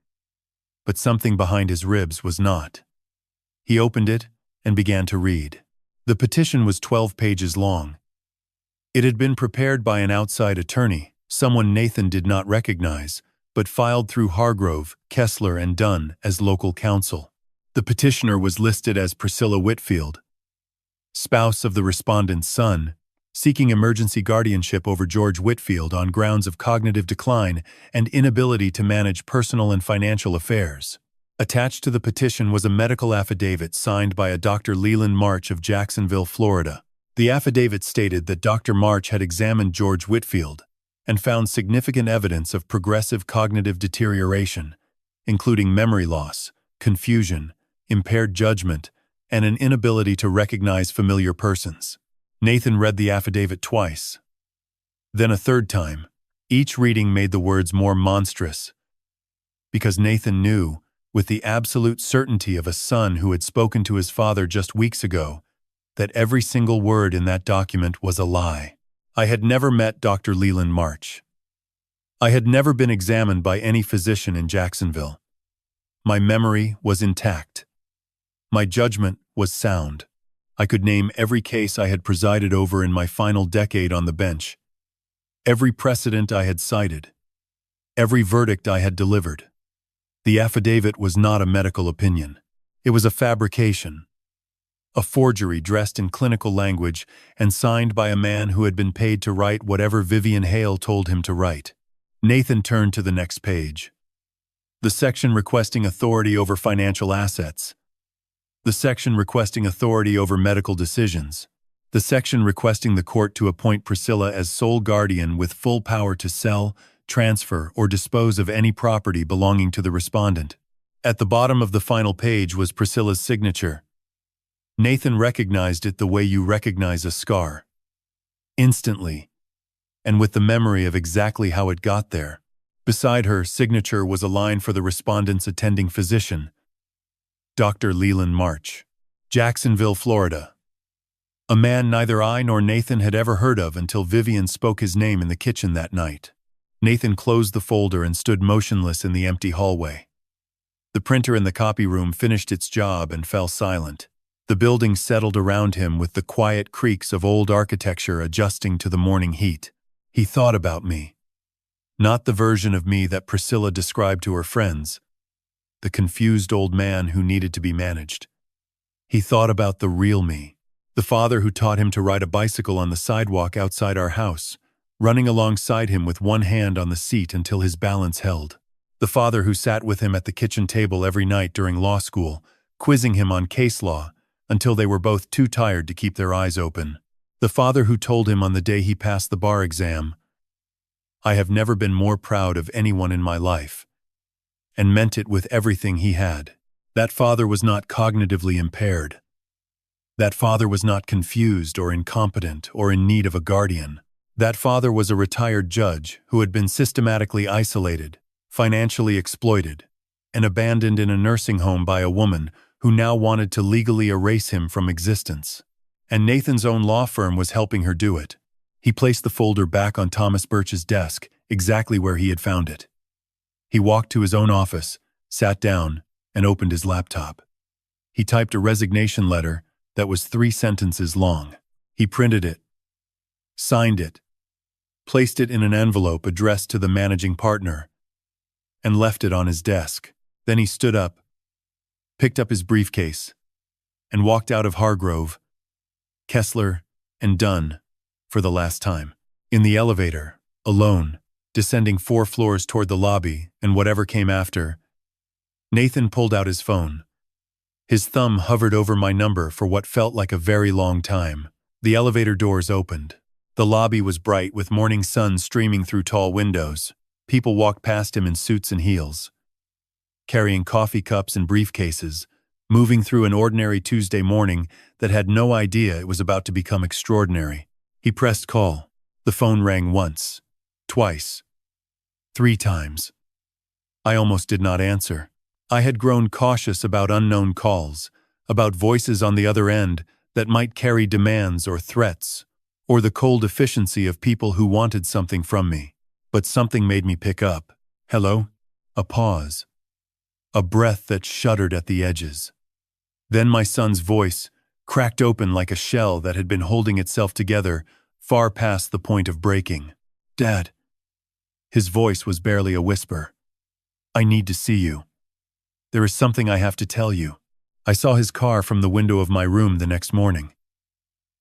Speaker 1: but something behind his ribs was not. He opened it and began to read. The petition was 12 pages long. It had been prepared by an outside attorney, someone Nathan did not recognize, but filed through Hargrove, Kessler, and Dunn as local counsel. The petitioner was listed as Priscilla Whitfield, spouse of the respondent's son, seeking emergency guardianship over George Whitfield on grounds of cognitive decline and inability to manage personal and financial affairs. Attached to the petition was a medical affidavit signed by a Dr. Leland March of Jacksonville, Florida. The affidavit stated that Dr. March had examined George Whitfield and found significant evidence of progressive cognitive deterioration, including memory loss, confusion, impaired judgment, and an inability to recognize familiar persons. Nathan read the affidavit twice, then a third time. Each reading made the words more monstrous, because Nathan knew, with the absolute certainty of a son who had spoken to his father just weeks ago, that every single word in that document was a lie. I had never met Dr. Leland March. I had never been examined by any physician in Jacksonville. My memory was intact. My judgment was sound. I could name every case I had presided over in my final decade on the bench, every precedent I had cited, every verdict I had delivered. The affidavit was not a medical opinion. It was a fabrication, a forgery dressed in clinical language and signed by a man who had been paid to write whatever Vivian Hale told him to write. Nathan turned to the next page. The section requesting authority over financial assets. The section requesting authority over medical decisions. The section requesting the court to appoint Priscilla as sole guardian with full power to sell, transfer, or dispose of any property belonging to the respondent. At the bottom of the final page was Priscilla's signature. Nathan recognized it the way you recognize a scar. Instantly, and with the memory of exactly how it got there. Beside her signature was a line for the respondent's attending physician, Dr. Leland March, Jacksonville, Florida. A man neither I nor Nathan had ever heard of until Vivian spoke his name in the kitchen that night. Nathan closed the folder and stood motionless in the empty hallway. The printer in the copy room finished its job and fell silent. The building settled around him with the quiet creaks of old architecture adjusting to the morning heat. He thought about me. Not the version of me that Priscilla described to her friends, the confused old man who needed to be managed. He thought about the real me, the father who taught him to ride a bicycle on the sidewalk outside our house, running alongside him with one hand on the seat until his balance held. The father who sat with him at the kitchen table every night during law school, quizzing him on case law until they were both too tired to keep their eyes open. The father who told him on the day he passed the bar exam, "I have never been more proud of anyone in my life," and meant it with everything he had. That father was not cognitively impaired. That father was not confused or incompetent or in need of a guardian. That father was a retired judge who had been systematically isolated, financially exploited, and abandoned in a nursing home by a woman who now wanted to legally erase him from existence. And Nathan's own law firm was helping her do it. He placed the folder back on Thomas Birch's desk, exactly where he had found it. He walked to his own office, sat down, and opened his laptop. He typed a resignation letter that was 3 sentences long. He printed it, signed it, placed it in an envelope addressed to the managing partner, and left it on his desk. Then he stood up, picked up his briefcase, and walked out of Hargrove, Kessler, and Dunn for the last time. In the elevator, alone, descending 4 floors toward the lobby and whatever came after, Nathan pulled out his phone. His thumb hovered over my number for what felt like a very long time. The elevator doors opened. The lobby was bright with morning sun streaming through tall windows. People walked past him in suits and heels, carrying coffee cups and briefcases, moving through an ordinary Tuesday morning that had no idea it was about to become extraordinary. He pressed call. The phone rang once, twice, 3 times. I almost did not answer. I had grown cautious about unknown calls, about voices on the other end that might carry demands or threats, or the cold efficiency of people who wanted something from me. But something made me pick up. Hello? A pause. A breath that shuddered at the edges. Then my son's voice cracked open like a shell that had been holding itself together far past the point of breaking. "Dad." His voice was barely a whisper. "I need to see you. There is something I have to tell you." I saw his car from the window of my room the next morning.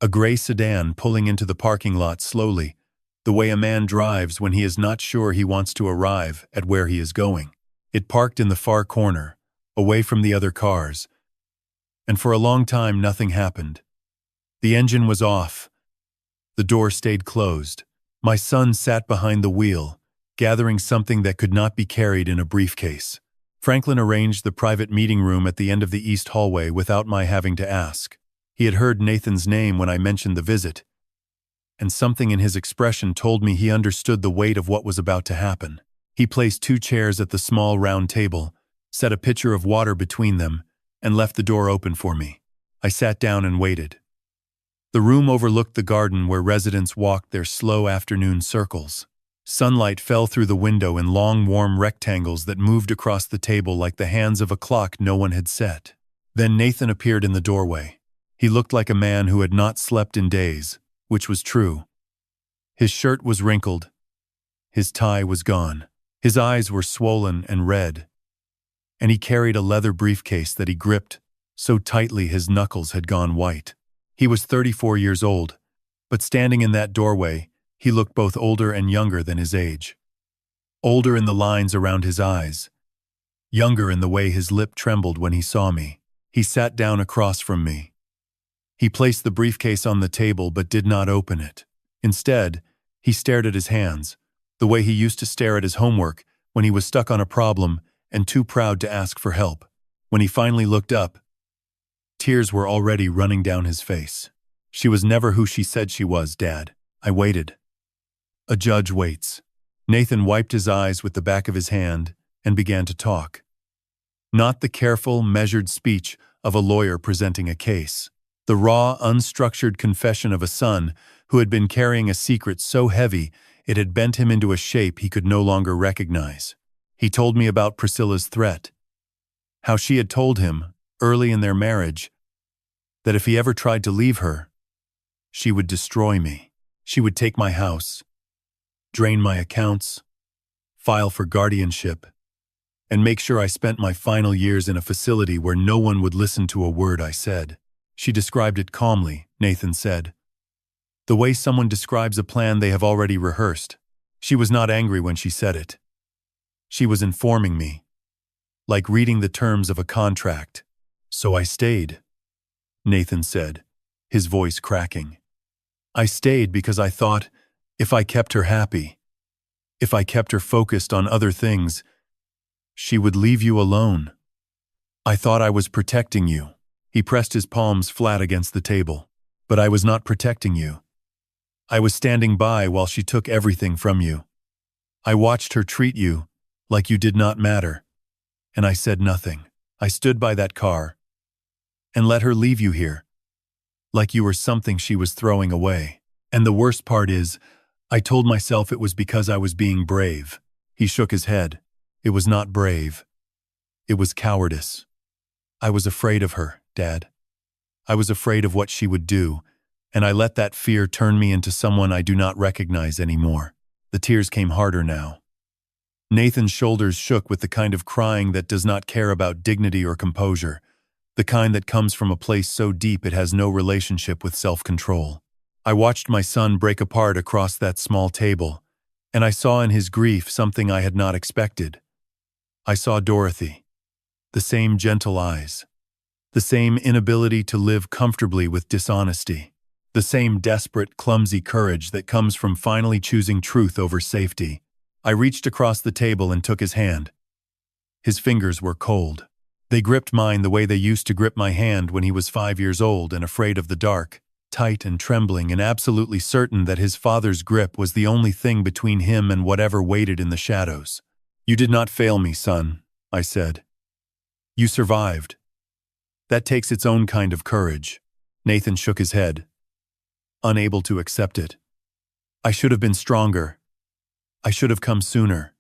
Speaker 1: A gray sedan pulling into the parking lot slowly, the way a man drives when he is not sure he wants to arrive at where he is going. It parked in the far corner, away from the other cars, and for a long time nothing happened. The engine was off. The door stayed closed. My son sat behind the wheel, gathering something that could not be carried in a briefcase. Franklin arranged the private meeting room at the end of the east hallway without my having to ask. He had heard Nathan's name when I mentioned the visit, and something in his expression told me he understood the weight of what was about to happen. He placed 2 chairs at the small round table, set a pitcher of water between them, and left the door open for me. I sat down and waited. The room overlooked the garden where residents walked their slow afternoon circles. Sunlight fell through the window in long, warm rectangles that moved across the table like the hands of a clock no one had set. Then Nathan appeared in the doorway. He looked like a man who had not slept in days, which was true. His shirt was wrinkled. His tie was gone. His eyes were swollen and red, and he carried a leather briefcase that he gripped so tightly his knuckles had gone white. He was 34 years old, but standing in that doorway, he looked both older and younger than his age. Older in the lines around his eyes, younger in the way his lip trembled when he saw me. He sat down across from me. He placed the briefcase on the table but did not open it. Instead, he stared at his hands, the way he used to stare at his homework when he was stuck on a problem and too proud to ask for help. When he finally looked up, tears were already running down his face. "She was never who she said she was, Dad." I waited. A judge waits. Nathan wiped his eyes with the back of his hand and began to talk. Not the careful, measured speech of a lawyer presenting a case. The raw, unstructured confession of a son who had been carrying a secret so heavy it had bent him into a shape he could no longer recognize. He told me about Priscilla's threat, how she had told him, early in their marriage, that if he ever tried to leave her, she would destroy me. She would take my house, drain my accounts, file for guardianship, and make sure I spent my final years in a facility where no one would listen to a word I said. She described it calmly, Nathan said, the way someone describes a plan they have already rehearsed. She was not angry when she said it. She was informing me, like reading the terms of a contract. So I stayed, Nathan said, his voice cracking. I stayed because I thought, if I kept her happy, if I kept her focused on other things, she would leave you alone. I thought I was protecting you. He pressed his palms flat against the table. But I was not protecting you. I was standing by while she took everything from you. I watched her treat you like you did not matter, and I said nothing. I stood by that car and let her leave you here, like you were something she was throwing away. And the worst part is, I told myself it was because I was being brave. He shook his head. It was not brave. It was cowardice. I was afraid of her, Dad. I was afraid of what she would do, and I let that fear turn me into someone I do not recognize anymore. The tears came harder now. Nathan's shoulders shook with the kind of crying that does not care about dignity or composure, the kind that comes from a place so deep it has no relationship with self-control. I watched my son break apart across that small table, and I saw in his grief something I had not expected. I saw Dorothy, the same gentle eyes, the same inability to live comfortably with dishonesty, the same desperate, clumsy courage that comes from finally choosing truth over safety. I reached across the table and took his hand. His fingers were cold. They gripped mine the way they used to grip my hand when he was 5 years old and afraid of the dark, tight and trembling and absolutely certain that his father's grip was the only thing between him and whatever waited in the shadows. You did not fail me, son, I said. You survived. That takes its own kind of courage. Nathan shook his head, unable to accept it. I should have been stronger. I should have come sooner.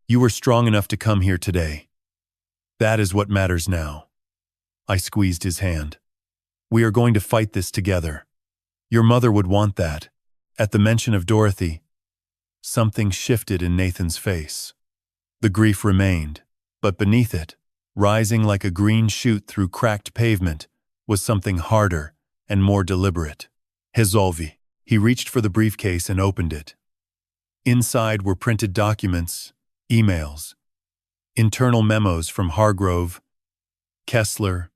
Speaker 1: You were strong enough to come here today. That is what matters now. I squeezed his hand. We are going to fight this together. Your mother would want that. At the mention of Dorothy, something shifted in Nathan's face. The grief remained, but beneath it, rising like a green shoot through cracked pavement, was something harder and more deliberate. Resolvi. He reached for the briefcase and opened it. Inside were printed documents, emails, internal memos from Hargrove, Kessler,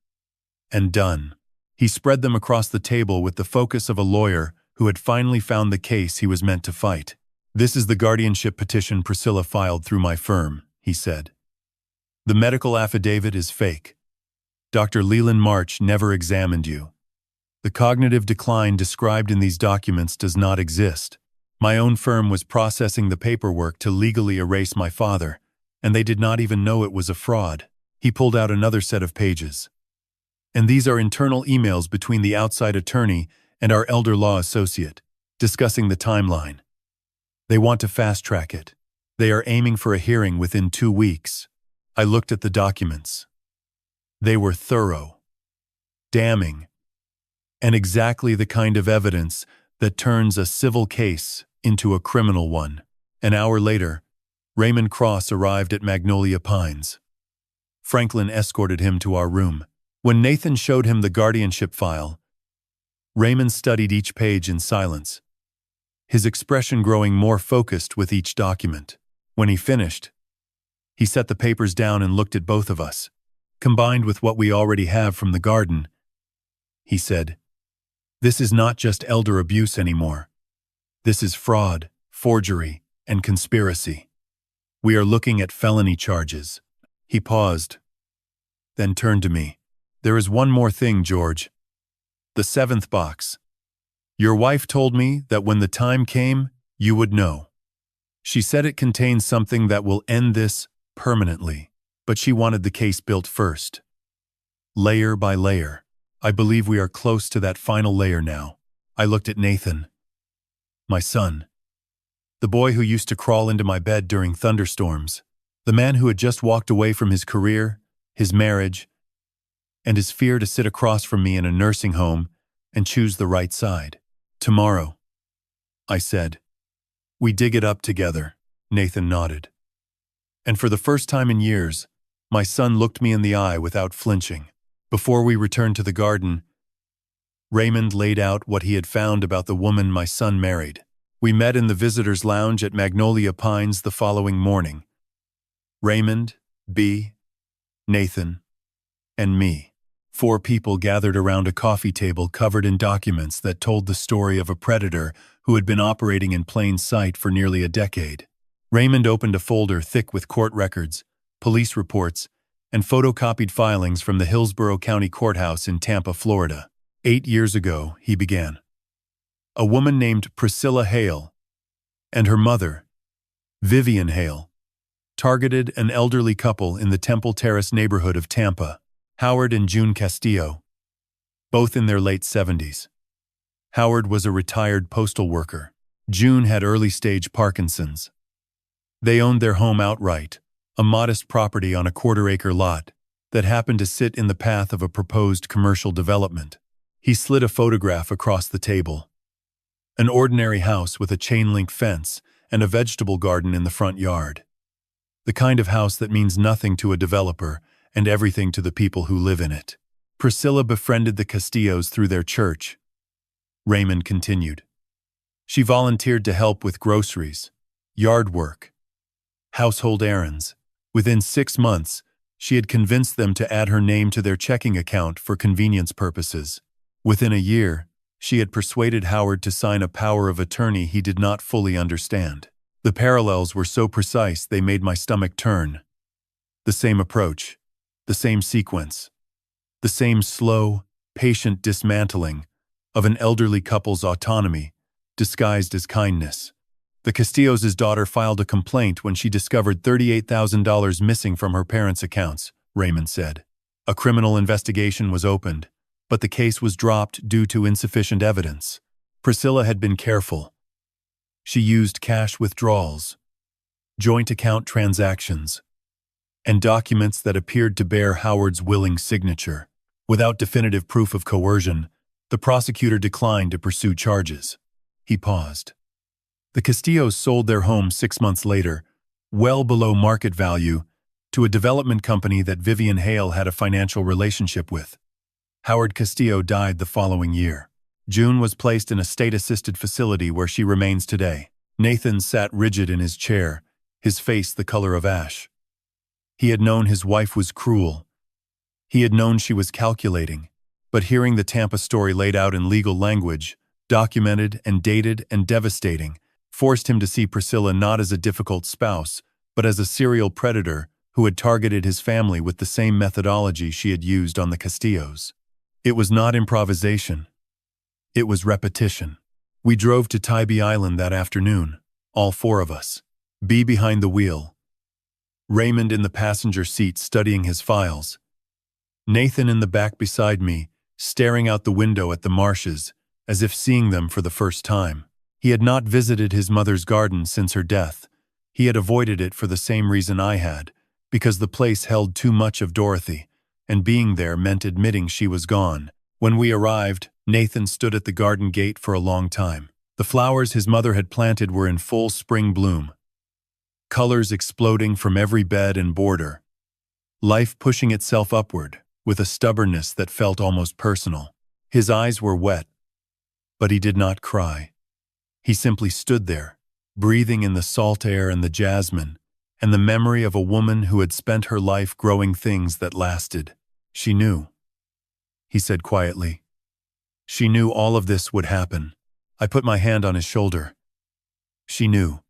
Speaker 1: and Dunn. He spread them across the table with the focus of a lawyer who had finally found the case he was meant to fight. This is the guardianship petition Priscilla filed through my firm, he said. The medical affidavit is fake. Dr. Leland March never examined you. The cognitive decline described in these documents does not exist. My own firm was processing the paperwork to legally erase my father, and they did not even know it was a fraud. He pulled out another set of pages. And these are internal emails between the outside attorney and our elder law associate, discussing the timeline. They want to fast-track it. They are aiming for a hearing within 2 weeks. I looked at the documents. They were thorough, damning, and exactly the kind of evidence that turns a civil case into a criminal one. An hour later, Raymond Cross arrived at Magnolia Pines. Franklin escorted him to our room. When Nathan showed him the guardianship file, Raymond studied each page in silence, his expression growing more focused with each document. When he finished, he set the papers down and looked at both of us. Combined with what we already have from the garden, he said, "This is not just elder abuse anymore. This is fraud, forgery, and conspiracy. We are looking at felony charges." He paused, then turned to me. "There is one more thing, George. The 7th box. Your wife told me that when the time came, you would know. She said it contains something that will end this permanently, but she wanted the case built first. Layer by layer. I believe we are close to that final layer now. I looked at Nathan, my son, the boy who used to crawl into my bed during thunderstorms, the man who had just walked away from his career, his marriage, and his fear to sit across from me in a nursing home and choose the right side. Tomorrow, I said. We dig it up together, Nathan nodded. And for the first time in years, my son looked me in the eye without flinching. Before we returned to the garden, Raymond laid out what he had found about the woman my son married. We met in the visitors' lounge at Magnolia Pines the following morning. Raymond, B, Nathan, and me. 4 people gathered around a coffee table covered in documents that told the story of a predator who had been operating in plain sight for nearly a decade. Raymond opened a folder thick with court records, police reports, and photocopied filings from the Hillsborough County Courthouse in Tampa, Florida. 8 years ago, he began. A woman named Priscilla Hale and her mother, Vivian Hale, targeted an elderly couple in the Temple Terrace neighborhood of Tampa, Howard and June Castillo, both in their late 70s. Howard was a retired postal worker. June had early-stage Parkinson's. They owned their home outright, a modest property on a quarter-acre lot that happened to sit in the path of a proposed commercial development. He slid a photograph across the table. An ordinary house with a chain-link fence and a vegetable garden in the front yard. The kind of house that means nothing to a developer and everything to the people who live in it. Priscilla befriended the Castillos through their church. Raymond continued. She volunteered to help with groceries, yard work, household errands. Within 6 months, she had convinced them to add her name to their checking account for convenience purposes. Within a year, she had persuaded Howard to sign a power of attorney he did not fully understand. The parallels were so precise they made my stomach turn. The same approach, the same sequence, the same slow, patient dismantling of an elderly couple's autonomy, disguised as kindness. The Castillos' daughter filed a complaint when she discovered $38,000 missing from her parents' accounts, Raymond said. A criminal investigation was opened, but the case was dropped due to insufficient evidence. Priscilla had been careful. She used cash withdrawals, joint account transactions, and documents that appeared to bear Howard's willing signature. Without definitive proof of coercion, the prosecutor declined to pursue charges. He paused. The Castillos sold their home 6 months later, well below market value, to a development company that Vivian Hale had a financial relationship with. Howard Castillo died the following year. June was placed in a state-assisted facility where she remains today. Nathan sat rigid in his chair, his face the color of ash. He had known his wife was cruel. He had known she was calculating. But hearing the Tampa story laid out in legal language, documented and dated and devastating, forced him to see Priscilla not as a difficult spouse, but as a serial predator who had targeted his family with the same methodology she had used on the Castillos. It was not improvisation. It was repetition. We drove to Tybee Island that afternoon, all 4 of us. B behind the wheel. Raymond in the passenger seat studying his files. Nathan in the back beside me, staring out the window at the marshes, as if seeing them for the first time. He had not visited his mother's garden since her death. He had avoided it for the same reason I had, because the place held too much of Dorothy, and being there meant admitting she was gone. When we arrived, Nathan stood at the garden gate for a long time. The flowers his mother had planted were in full spring bloom, colors exploding from every bed and border, life pushing itself upward with a stubbornness that felt almost personal. His eyes were wet, but he did not cry. He simply stood there, breathing in the salt air and the jasmine, and the memory of a woman who had spent her life growing things that lasted. She knew, he said quietly. She knew all of this would happen. I put my hand on his shoulder. She knew,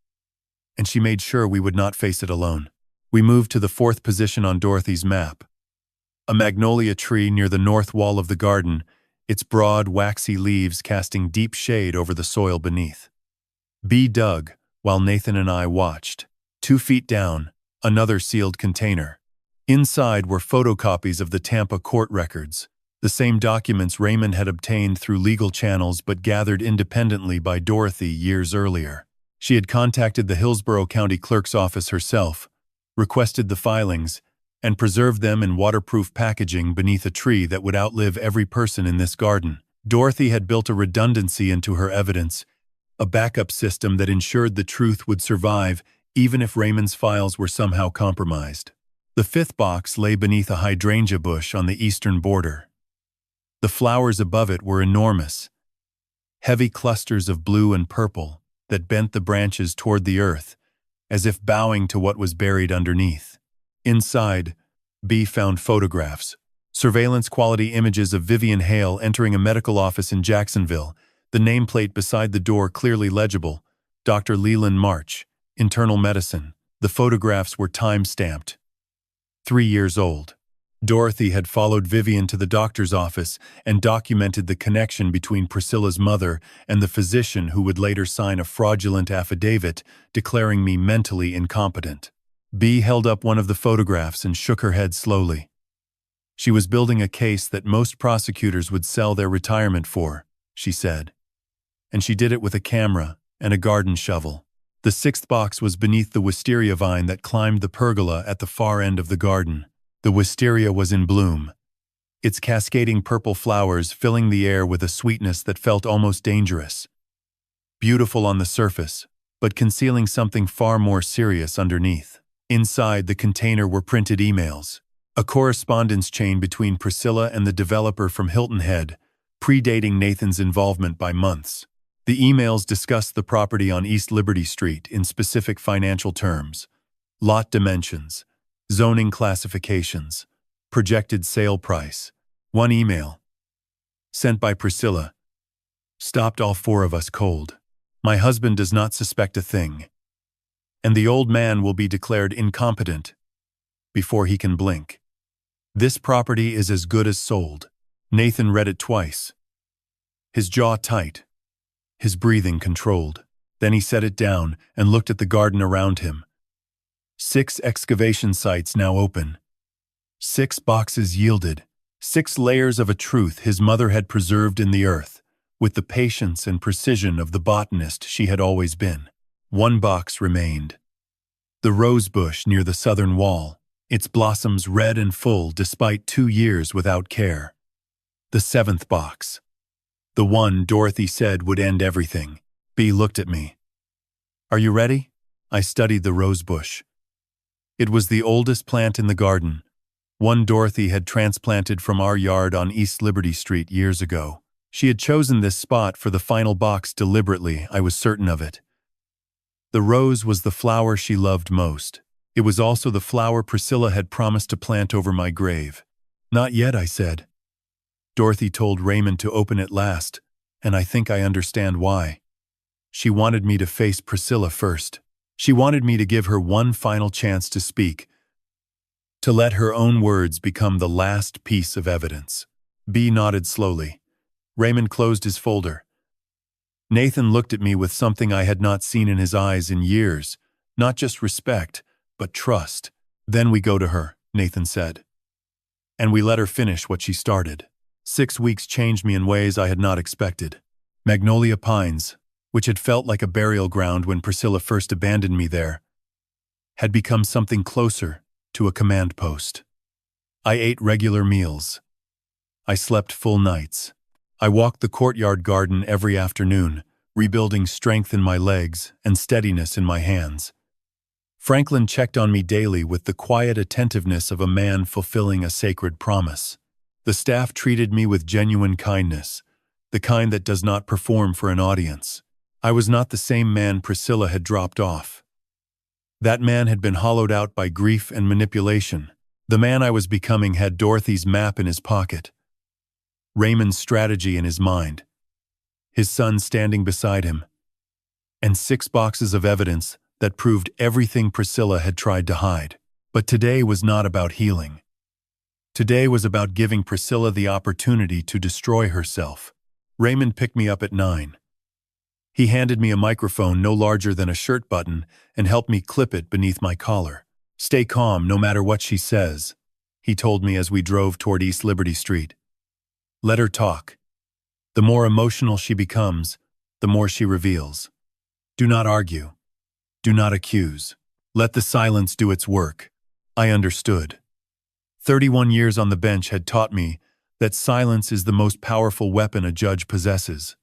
Speaker 1: and she made sure we would not face it alone. We moved to the 4th position on Dorothy's map, a magnolia tree near the north wall of the garden, its broad, waxy leaves casting deep shade over the soil beneath. B dug, while Nathan and I watched. 2 feet down, another sealed container. Inside were photocopies of the Tampa court records, The same documents Raymond had obtained through legal channels but gathered independently by Dorothy years earlier. She had contacted the Hillsborough County Clerk's office herself, requested the filings, and preserved them in waterproof packaging beneath a tree that would outlive every person in this garden. Dorothy had built a redundancy into her evidence, a backup system that ensured the truth would survive even if Raymond's files were somehow compromised. The fifth box lay beneath a hydrangea bush on the eastern border. The flowers above it were enormous, heavy clusters of blue and purple that bent the branches toward the earth, as if bowing to what was buried underneath. Inside, B found photographs, surveillance-quality images of Vivian Hale entering a medical office in Jacksonville, the nameplate beside the door clearly legible, Dr. Leland March, Internal Medicine. The photographs were time-stamped. 3 years old. Dorothy had followed Vivian to the doctor's office and documented the connection between Priscilla's mother and the physician who would later sign a fraudulent affidavit declaring me mentally incompetent. B held up one of the photographs and shook her head slowly. She was building a case that most prosecutors would sell their retirement for, she said. And she did it with a camera and a garden shovel. The sixth box was beneath the wisteria vine that climbed the pergola at the far end of the garden. The wisteria was in bloom, its cascading purple flowers filling the air with a sweetness that felt almost dangerous. Beautiful on the surface, but concealing something far more serious underneath. Inside the container were printed emails, a correspondence chain between Priscilla and the developer from Hilton Head, predating Nathan's involvement by months. The emails discussed the property on East Liberty Street in specific financial terms: lot dimensions, zoning classifications, projected sale price. One email, sent by Priscilla, stopped all four of us cold. My husband does not suspect a thing, and the old man will be declared incompetent before he can blink. This property is as good as sold. Nathan read it twice, his jaw tight, his breathing controlled. Then he set it down and looked at the garden around him. 6 excavation sites now open. 6 boxes yielded. 6 layers of a truth his mother had preserved in the earth, with the patience and precision of the botanist she had always been. 1 box remained. The rose bush near the southern wall, its blossoms red and full despite 2 years without care. The 7th box. The one Dorothy said would end everything. B looked at me. Are you ready? I studied the rose bush. It was the oldest plant in the garden, one Dorothy had transplanted from our yard on East Liberty Street years ago. She had chosen this spot for the final box deliberately, I was certain of it. The rose was the flower she loved most. It was also the flower Priscilla had promised to plant over my grave. Not yet, I said. Dorothy told Raymond to open it last, and I think I understand why. She wanted me to face Priscilla first. She wanted me to give her one final chance to speak, to let her own words become the last piece of evidence. B nodded slowly. Raymond closed his folder. Nathan looked at me with something I had not seen in his eyes in years, not just respect, but trust. Then we go to her, Nathan said. And we let her finish what she started. 6 weeks changed me in ways I had not expected. Magnolia Pines, which had felt like a burial ground when Priscilla first abandoned me there, had become something closer to a command post. I ate regular meals. I slept full nights. I walked the courtyard garden every afternoon, rebuilding strength in my legs and steadiness in my hands. Franklin checked on me daily with the quiet attentiveness of a man fulfilling a sacred promise. The staff treated me with genuine kindness, the kind that does not perform for an audience. I was not the same man Priscilla had dropped off. That man had been hollowed out by grief and manipulation. The man I was becoming had Dorothy's map in his pocket, Raymond's strategy in his mind, his son standing beside him, and 6 boxes of evidence that proved everything Priscilla had tried to hide. But today was not about healing. Today was about giving Priscilla the opportunity to destroy herself. Raymond picked me up at 9. He handed me a microphone no larger than a shirt button and helped me clip it beneath my collar. Stay calm no matter what she says, he told me as we drove toward East Liberty Street. Let her talk. The more emotional she becomes, the more she reveals. Do not argue. Do not accuse. Let the silence do its work. I understood. 31 years on the bench had taught me that silence is the most powerful weapon a judge possesses.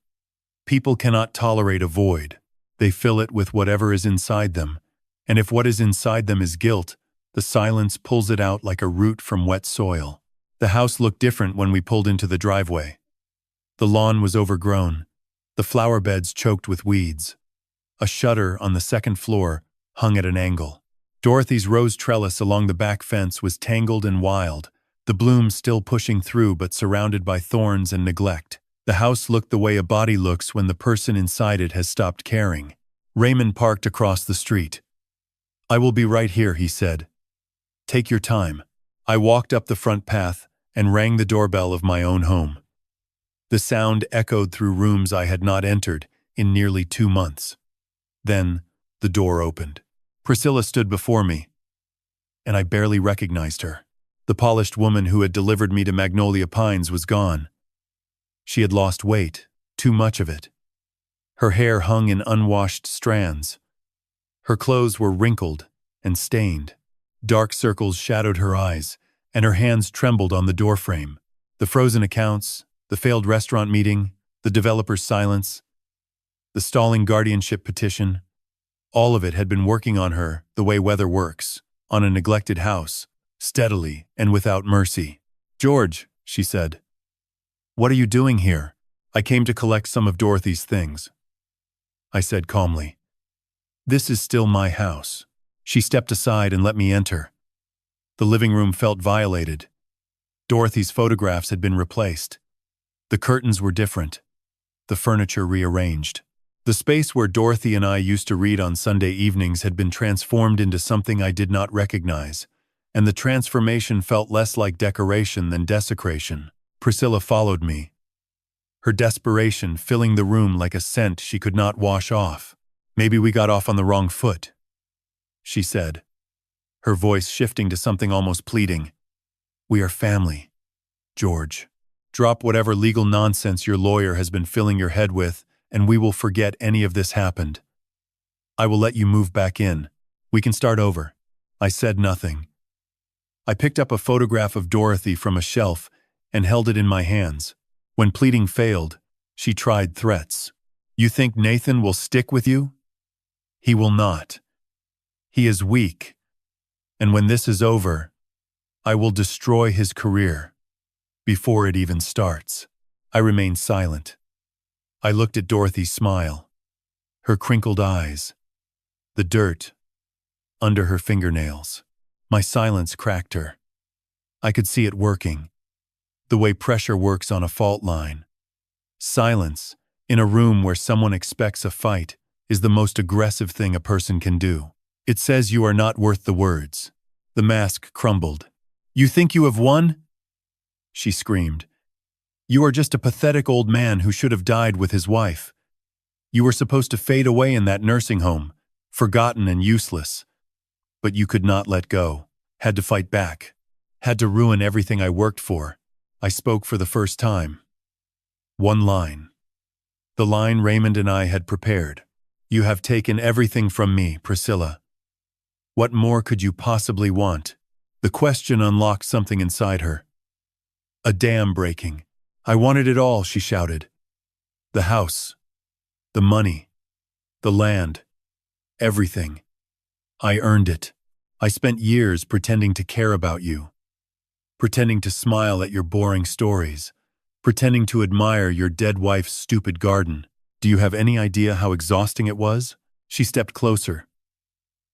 Speaker 1: People cannot tolerate a void. They fill it with whatever is inside them, and if what is inside them is guilt, the silence pulls it out like a root from wet soil. The house looked different when we pulled into the driveway. The lawn was overgrown, the flower beds choked with weeds. A shutter on the second floor hung at an angle. Dorothy's rose trellis along the back fence was tangled and wild, the blooms still pushing through but surrounded by thorns and neglect. The house looked the way a body looks when the person inside it has stopped caring. Raymond parked across the street. "I will be right here," he said. "Take your time." I walked up the front path and rang the doorbell of my own home. The sound echoed through rooms I had not entered in nearly 2 months. Then, the door opened. Priscilla stood before me, and I barely recognized her. The polished woman who had delivered me to Magnolia Pines was gone. She had lost weight, too much of it. Her hair hung in unwashed strands. Her clothes were wrinkled and stained. Dark circles shadowed her eyes, and her hands trembled on the doorframe. The frozen accounts, the failed restaurant meeting, the developer's silence, the stalling guardianship petition, all of it had been working on her the way weather works, on a neglected house, steadily and without mercy. "George," she said, "what are you doing here?" "I came to collect some of Dorothy's things," I said calmly. "This is still my house." She stepped aside and let me enter. The living room felt violated. Dorothy's photographs had been replaced. The curtains were different. The furniture rearranged. The space where Dorothy and I used to read on Sunday evenings had been transformed into something I did not recognize, and the transformation felt less like decoration than desecration. Priscilla followed me, her desperation filling the room like a scent she could not wash off. "Maybe we got off on the wrong foot," she said, her voice shifting to something almost pleading. "We are family, George. Drop whatever legal nonsense your lawyer has been filling your head with, and we will forget any of this happened. I will let you move back in. We can start over." I said nothing. I picked up a photograph of Dorothy from a shelf and held it in my hands. When pleading failed, she tried threats. "You think Nathan will stick with you? He will not. He is weak. And when this is over, I will destroy his career before it even starts." I remained silent. I looked at Dorothy's smile, her crinkled eyes, the dirt under her fingernails. My silence cracked her. I could see it working, the way pressure works on a fault line. Silence, in a room where someone expects a fight, is the most aggressive thing a person can do. It says you are not worth the words. The mask crumbled. "You think you have won?" she screamed. "You are just a pathetic old man who should have died with his wife. You were supposed to fade away in that nursing home, forgotten and useless. But you could not let go, had to fight back, had to ruin everything I worked for." I spoke for the first time. One line. The line Raymond and I had prepared. "You have taken everything from me, Priscilla. What more could you possibly want?" The question unlocked something inside her. A dam breaking. "I wanted it all," she shouted. "The house, the money, the land, everything. I earned it. I spent years pretending to care about you, pretending to smile at your boring stories, pretending to admire your dead wife's stupid garden. Do you have any idea how exhausting it was?" She stepped closer,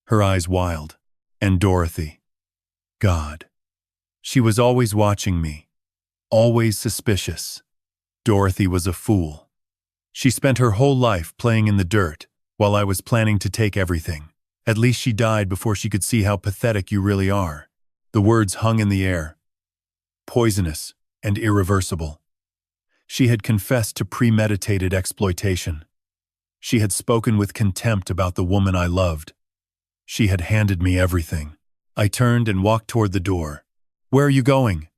Speaker 1: her eyes wild. "And Dorothy. God. She was always watching me. Always suspicious. Dorothy was a fool. She spent her whole life playing in the dirt, while I was planning to take everything. At least she died before she could see how pathetic you really are." The words hung in the air, poisonous and irreversible. She had confessed to premeditated exploitation. She had spoken with contempt about the woman I loved. She had handed me everything. I turned and walked toward the door. "Where are you going?"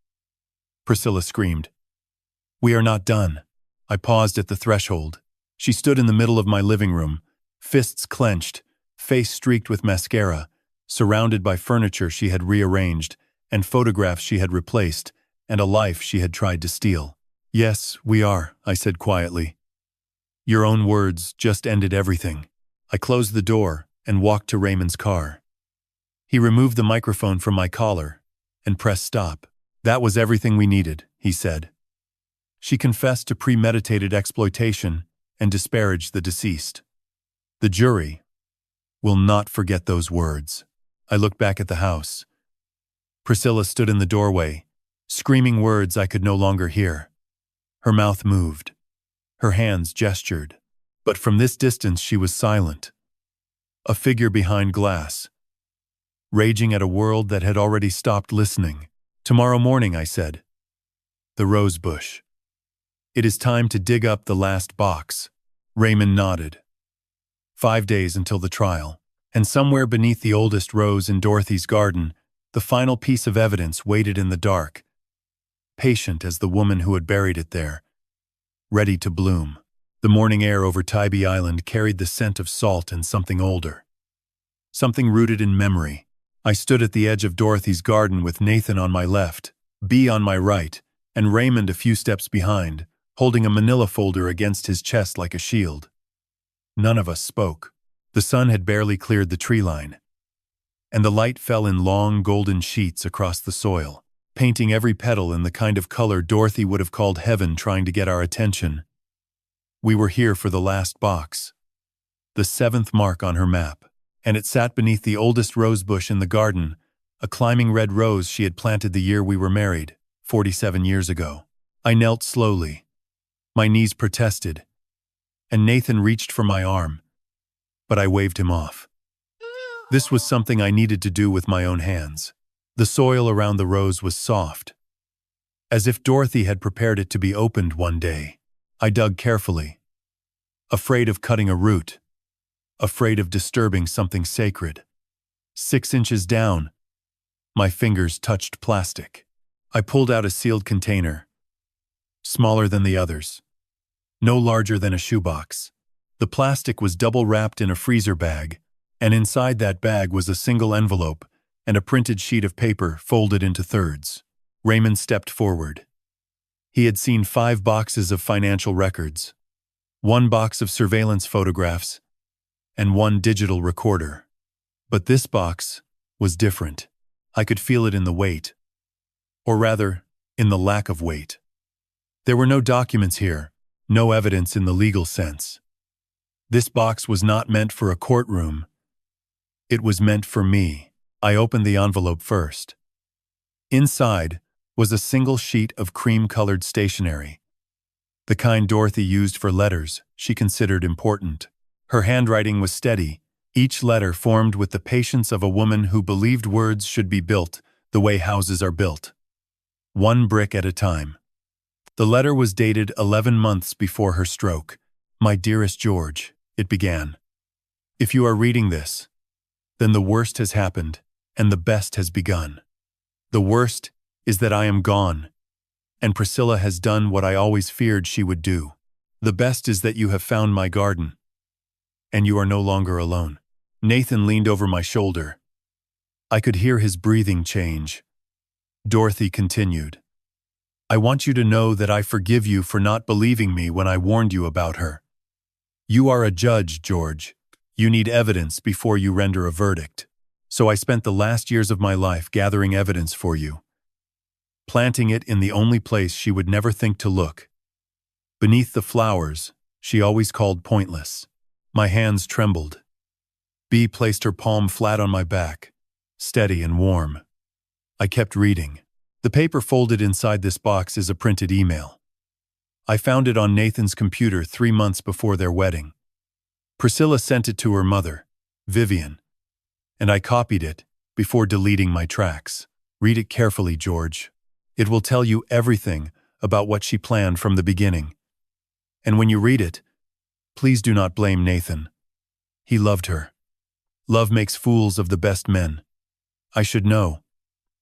Speaker 1: Priscilla screamed. We are not done. I paused at the threshold. She stood in the middle of my living room, fists clenched, face streaked with mascara, surrounded by furniture she had rearranged, and photographs she had replaced, and a life she had tried to steal. Yes, we are, I said quietly. Your own words just ended everything. I closed the door and walked to Raymond's car. He removed the microphone from my collar and pressed stop. That was everything we needed, he said. She confessed to premeditated exploitation and disparaged the deceased. The jury will not forget those words. I looked back at the house. Priscilla stood in the doorway, screaming words I could no longer hear. Her mouth moved. Her hands gestured. But from this distance she was silent. A figure behind glass, raging at a world that had already stopped listening. Tomorrow morning, I said. The rose bush. It is time to dig up the last box. Raymond nodded. 5 days until the trial, and somewhere beneath the oldest rose in Dorothy's garden, the final piece of evidence waited in the dark, patient as the woman who had buried it there, ready to bloom. The morning air over Tybee Island carried the scent of salt and something older. Something rooted in memory. I stood at the edge of Dorothy's garden with Nathan on my left, Bea on my right, and Raymond a few steps behind, holding a manila folder against his chest like a shield. None of us spoke. The sun had barely cleared the tree line, and the light fell in long golden sheets across the soil, painting every petal in the kind of color Dorothy would have called heaven trying to get our attention. We were here for the last box, the 7th mark on her map, and it sat beneath the oldest rose bush in the garden, a climbing red rose she had planted the year we were married, 47 years ago. I knelt slowly. My knees protested, and Nathan reached for my arm, but I waved him off. This was something I needed to do with my own hands. The soil around the rose was soft, as if Dorothy had prepared it to be opened one day. I dug carefully, afraid of cutting a root, afraid of disturbing something sacred. 6 inches down, my fingers touched plastic. I pulled out a sealed container, smaller than the others, no larger than a shoebox. The plastic was double-wrapped in a freezer bag, and inside that bag was a single envelope and a printed sheet of paper folded into thirds. Raymond stepped forward. He had seen 5 boxes of financial records, 1 box of surveillance photographs, and 1 digital recorder. But this box was different. I could feel it in the weight, or rather, in the lack of weight. There were no documents here, no evidence in the legal sense. This box was not meant for a courtroom. It was meant for me. I opened the envelope first. Inside was a single sheet of cream-colored stationery, the kind Dorothy used for letters she considered important. Her handwriting was steady, each letter formed with the patience of a woman who believed words should be built the way houses are built, 1 brick at a time. The letter was dated 11 months before her stroke. My dearest George, it began. If you are reading this, then the worst has happened and the best has begun. The worst is that I am gone, and Priscilla has done what I always feared she would do. The best is that you have found my garden, and you are no longer alone. Nathan leaned over my shoulder. I could hear his breathing change. Dorothy continued. I want you to know that I forgive you for not believing me when I warned you about her. You are a judge, George. You need evidence before you render a verdict. So I spent the last years of my life gathering evidence for you, planting it in the only place she would never think to look, beneath the flowers she always called pointless. My hands trembled. Bea placed her palm flat on my back, steady and warm. I kept reading. The paper folded inside this box is a printed email. I found it on Nathan's computer 3 months before their wedding. Priscilla sent it to her mother, Vivian, and I copied it before deleting my tracks. Read it carefully, George. It will tell you everything about what she planned from the beginning. And when you read it, please do not blame Nathan. He loved her. Love makes fools of the best men. I should know.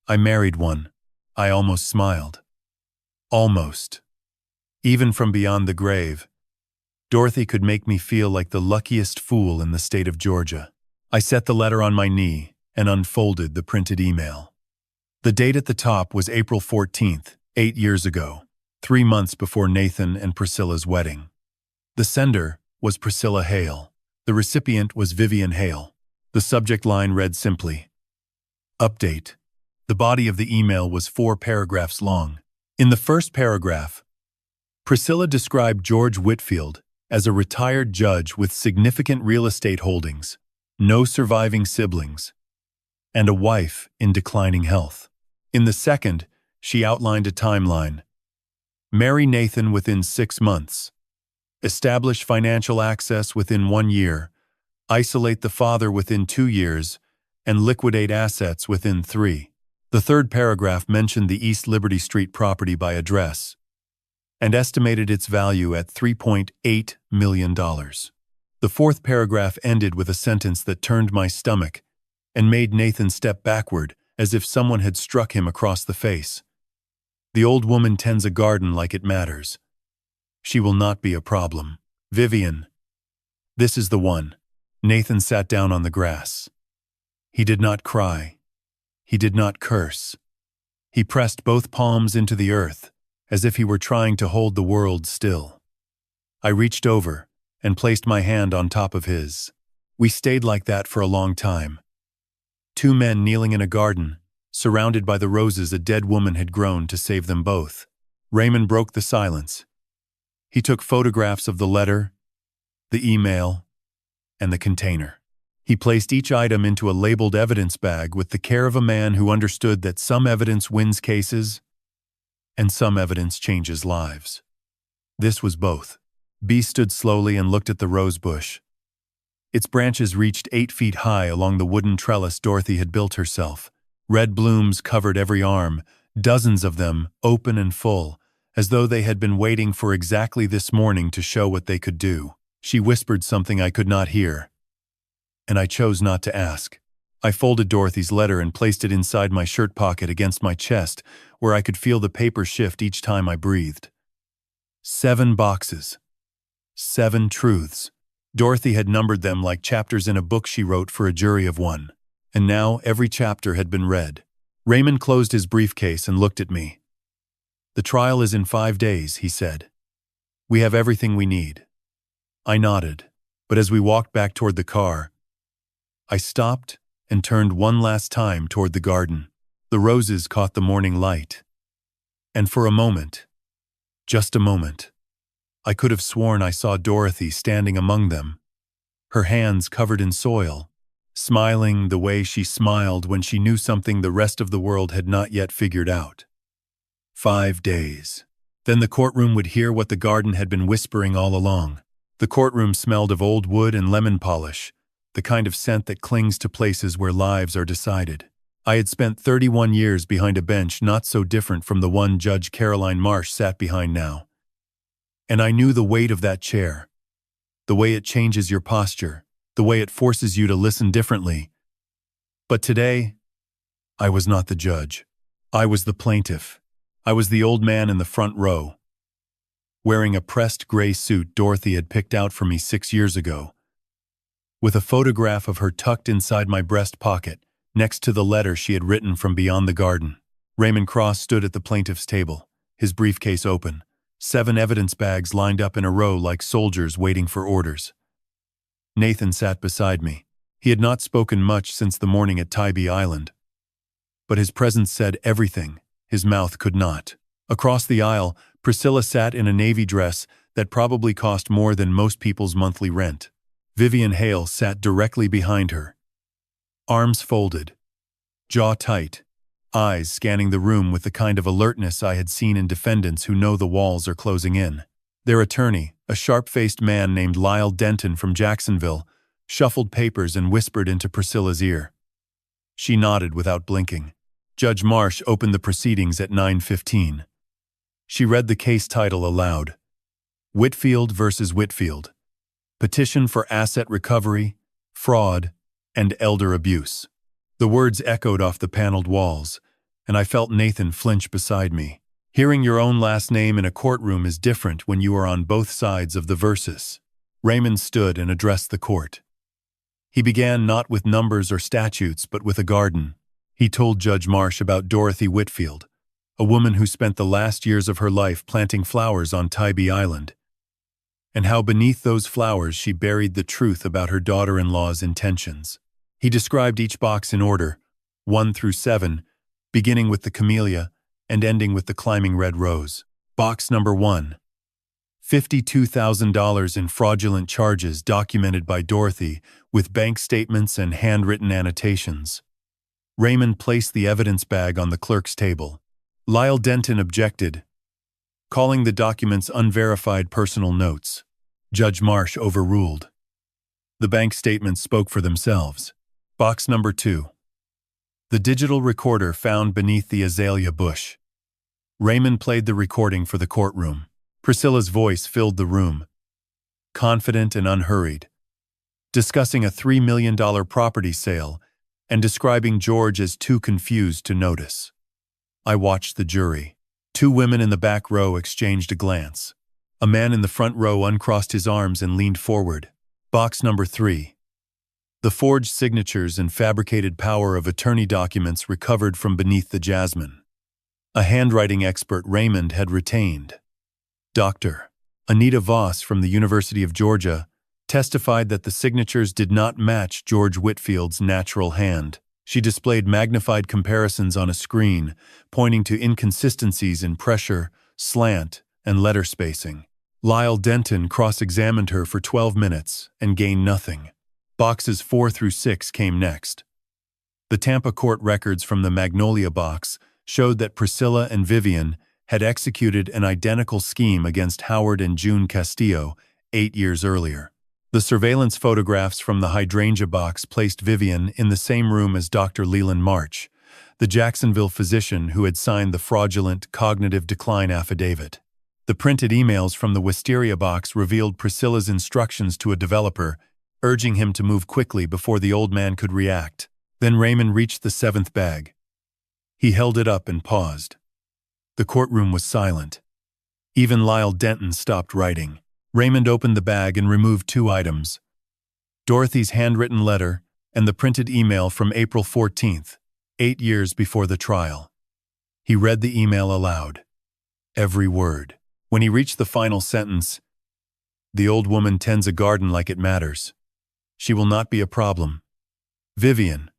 Speaker 1: I married one. I almost smiled. Almost. Even from beyond the grave, Dorothy could make me feel like the luckiest fool in the state of Georgia. I set the letter on my knee and unfolded the printed email. The date at the top was April 14th, 8 years ago, 3 months before Nathan and Priscilla's wedding. The sender was Priscilla Hale. The recipient was Vivian Hale. The subject line read simply, "Update." The body of the email was 4 paragraphs long. In the first paragraph, Priscilla described George Whitfield as a retired judge with significant real estate holdings, no surviving siblings, and a wife in declining health. In the second, she outlined a timeline. Marry Nathan within 6 months. Establish financial access within 1 year. Isolate the father within 2 years, and liquidate assets within 3. The third paragraph mentioned the East Liberty Street property by address and estimated its value at $3.8 million. The fourth paragraph ended with a sentence that turned my stomach and made Nathan step backward as if someone had struck him across the face. The old woman tends a garden like it matters. She will not be a problem. Vivian. This is the one. Nathan sat down on the grass. He did not cry. He did not curse. He pressed both palms into the earth, as if he were trying to hold the world still. I reached over and placed my hand on top of his. We stayed like that for a long time. 2 men kneeling in a garden, surrounded by the roses a dead woman had grown to save them both. Raymond broke the silence. He took photographs of the letter, the email, and the container. He placed each item into a labeled evidence bag with the care of a man who understood that some evidence wins cases and some evidence changes lives. This was both. B stood slowly and looked at the rose bush. Its branches reached 8 feet high along the wooden trellis Dorothy had built herself. Red blooms covered every arm, dozens of them, open and full, as though they had been waiting for exactly this morning to show what they could do. She whispered something I could not hear, and I chose not to ask. I folded Dorothy's letter and placed it inside my shirt pocket against my chest, where I could feel the paper shift each time I breathed. 7 boxes. 7 truths. Dorothy had numbered them like chapters in a book she wrote for a jury of 1. And now every chapter had been read. Raymond closed his briefcase and looked at me. "The trial is in 5 days," he said. "We have everything we need." I nodded, but as we walked back toward the car, I stopped and turned one last time toward the garden. The roses caught the morning light. And for a moment, just a moment, I could have sworn I saw Dorothy standing among them, her hands covered in soil, smiling the way she smiled when she knew something the rest of the world had not yet figured out. 5 days. Then the courtroom would hear what the garden had been whispering all along. The courtroom smelled of old wood and lemon polish, the kind of scent that clings to places where lives are decided. I had spent 31 years behind a bench not so different from the one Judge Caroline Marsh sat behind now. And I knew the weight of that chair, the way it changes your posture, the way it forces you to listen differently. But today, I was not the judge. I was the plaintiff. I was the old man in the front row, wearing a pressed gray suit Dorothy had picked out for me 6 years ago, with a photograph of her tucked inside my breast pocket, next to the letter she had written from beyond the garden. Raymond Cross stood at the plaintiff's table, his briefcase open, 7 evidence bags lined up in a row like soldiers waiting for orders. Nathan sat beside me. He had not spoken much since the morning at Tybee Island, but his presence said everything his mouth could not. Across the aisle, Priscilla sat in a navy dress that probably cost more than most people's monthly rent. Vivian Hale sat directly behind her, arms folded, jaw tight, eyes scanning the room with the kind of alertness I had seen in defendants who know the walls are closing in. Their attorney, a sharp-faced man named Lyle Denton from Jacksonville, shuffled papers and whispered into Priscilla's ear. She nodded without blinking. Judge Marsh opened the proceedings at 9:15. She read the case title aloud. Whitfield versus Whitfield. Petition for asset recovery, fraud, and elder abuse. The words echoed off the paneled walls, and I felt Nathan flinch beside me. Hearing your own last name in a courtroom is different when you are on both sides of the versus. Raymond stood and addressed the court. He began not with numbers or statutes, but with a garden. He told Judge Marsh about Dorothy Whitfield, a woman who spent the last years of her life planting flowers on Tybee Island, and how beneath those flowers she buried the truth about her daughter-in-law's intentions. He described each box in order, 1 through 7, beginning with the camellia and ending with the climbing red rose. Box number 1. $52,000 in fraudulent charges documented by Dorothy with bank statements and handwritten annotations. Raymond placed the evidence bag on the clerk's table. Lyle Denton objected, calling the documents unverified personal notes. Judge Marsh overruled. The bank statements spoke for themselves. Box number 2. The digital recorder found beneath the azalea bush. Raymond played the recording for the courtroom. Priscilla's voice filled the room, confident and unhurried, discussing a $3 million property sale and describing George as too confused to notice. I watched the jury. 2 women in the back row exchanged a glance. A man in the front row uncrossed his arms and leaned forward. Box number 3. The forged signatures and fabricated power of attorney documents recovered from beneath the jasmine. A handwriting expert Raymond had retained. Dr. Anita Voss from the University of Georgia testified that the signatures did not match George Whitfield's natural hand. She displayed magnified comparisons on a screen, pointing to inconsistencies in pressure, slant, and letter spacing. Lyle Denton cross-examined her for 12 minutes and gained nothing. Boxes 4 through 6 came next. The Tampa court records from the Magnolia box showed that Priscilla and Vivian had executed an identical scheme against Howard and June Castillo 8 years earlier. The surveillance photographs from the hydrangea box placed Vivian in the same room as Dr. Leland March, the Jacksonville physician who had signed the fraudulent cognitive decline affidavit. The printed emails from the wisteria box revealed Priscilla's instructions to a developer, urging him to move quickly before the old man could react. Then Raymond reached the 7th bag. He held it up and paused. The courtroom was silent. Even Lyle Denton stopped writing. Raymond opened the bag and removed 2 items: Dorothy's handwritten letter and the printed email from April 14th, 8 years before the trial. He read the email aloud, every word. When he reached the final sentence, "The old woman tends a garden like it matters. She will not be a problem. Vivian,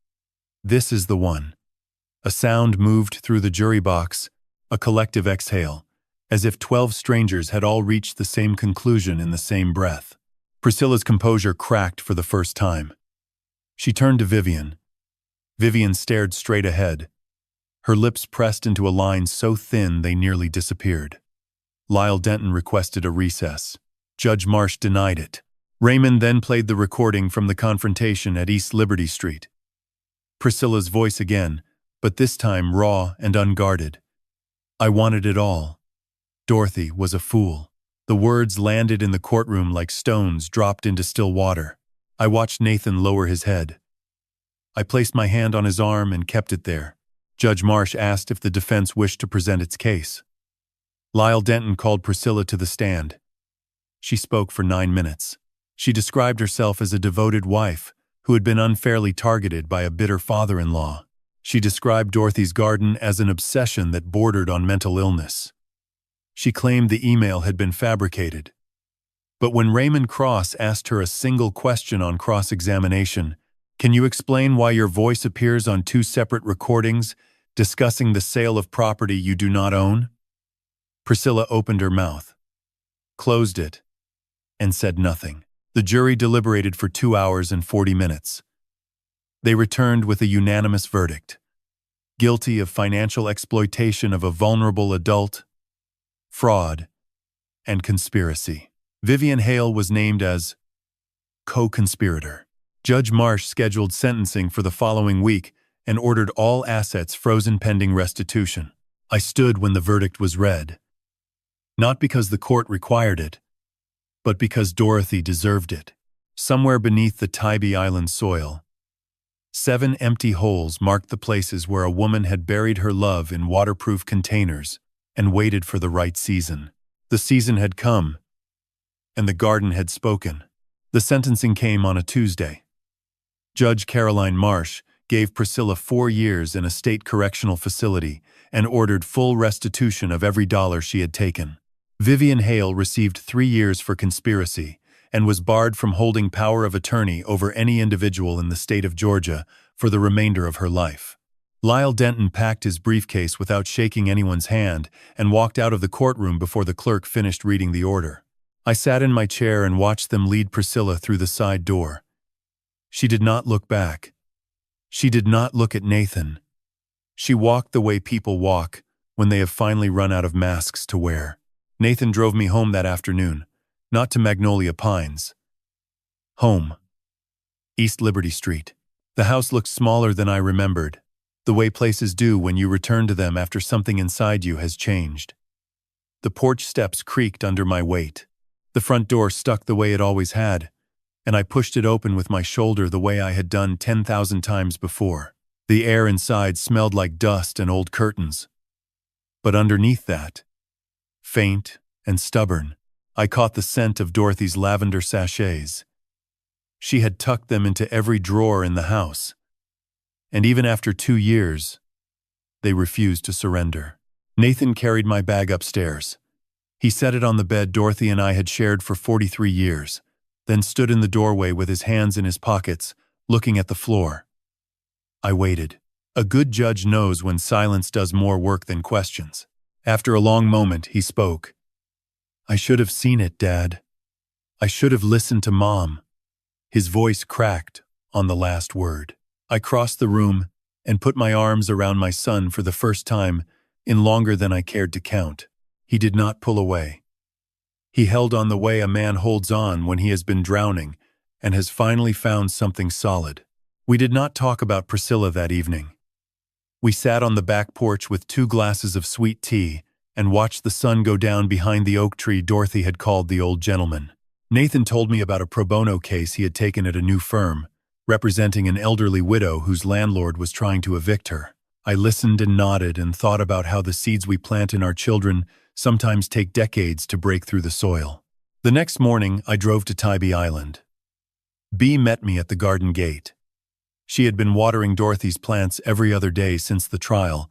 Speaker 1: this is the one." A sound moved through the jury box, a collective exhale, as if 12 strangers had all reached the same conclusion in the same breath. Priscilla's composure cracked for the first time. She turned to Vivian. Vivian stared straight ahead, her lips pressed into a line so thin they nearly disappeared. Lyle Denton requested a recess. Judge Marsh denied it. Raymond then played the recording from the confrontation at East Liberty Street. Priscilla's voice again, but this time raw and unguarded. "I wanted it all. Dorothy was a fool." The words landed in the courtroom like stones dropped into still water. I watched Nathan lower his head. I placed my hand on his arm and kept it there. Judge Marsh asked if the defense wished to present its case. Lyle Denton called Priscilla to the stand. She spoke for 9 minutes. She described herself as a devoted wife who had been unfairly targeted by a bitter father-in-law. She described Dorothy's garden as an obsession that bordered on mental illness. She claimed the email had been fabricated. But when Raymond Cross asked her a single question on cross-examination, "Can you explain why your voice appears on 2 separate recordings discussing the sale of property you do not own?" Priscilla opened her mouth, closed it, and said nothing. The jury deliberated for 2 hours and 40 minutes. They returned with a unanimous verdict: guilty of financial exploitation of a vulnerable adult, fraud, and conspiracy. Vivian Hale was named as co-conspirator. Judge Marsh scheduled sentencing for the following week and ordered all assets frozen pending restitution. I stood when the verdict was read, not because the court required it, but because Dorothy deserved it. Somewhere beneath the Tybee Island soil, 7 empty holes marked the places where a woman had buried her love in waterproof containers and waited for the right season. The season had come, and the garden had spoken. The sentencing came on a Tuesday. Judge Caroline Marsh gave Priscilla 4 years in a state correctional facility and ordered full restitution of every dollar she had taken. Vivian Hale received 3 years for conspiracy and was barred from holding power of attorney over any individual in the state of Georgia for the remainder of her life. Lyle Denton packed his briefcase without shaking anyone's hand and walked out of the courtroom before the clerk finished reading the order. I sat in my chair and watched them lead Priscilla through the side door. She did not look back. She did not look at Nathan. She walked the way people walk when they have finally run out of masks to wear. Nathan drove me home that afternoon, not to Magnolia Pines. Home. East Liberty Street. The house looked smaller than I remembered, the way places do when you return to them after something inside you has changed. The porch steps creaked under my weight. The front door stuck the way it always had, and I pushed it open with my shoulder the way I had done 10,000 times before. The air inside smelled like dust and old curtains. But underneath that, faint and stubborn, I caught the scent of Dorothy's lavender sachets. She had tucked them into every drawer in the house, and even after 2 years, they refused to surrender. Nathan carried my bag upstairs. He set it on the bed Dorothy and I had shared for 43 years, then stood in the doorway with his hands in his pockets, looking at the floor. I waited. A good judge knows when silence does more work than questions. After a long moment, he spoke. "I should have seen it, Dad. I should have listened to Mom." His voice cracked on the last word. I crossed the room and put my arms around my son for the first time in longer than I cared to count. He did not pull away. He held on the way a man holds on when he has been drowning and has finally found something solid. We did not talk about Priscilla that evening. We sat on the back porch with 2 glasses of sweet tea and watched the sun go down behind the oak tree Dorothy had called the old gentleman. Nathan told me about a pro bono case he had taken at a new firm, representing an elderly widow whose landlord was trying to evict her. I listened and nodded and thought about how the seeds we plant in our children sometimes take decades to break through the soil. The next morning, I drove to Tybee Island. Bee met me at the garden gate. She had been watering Dorothy's plants every other day since the trial,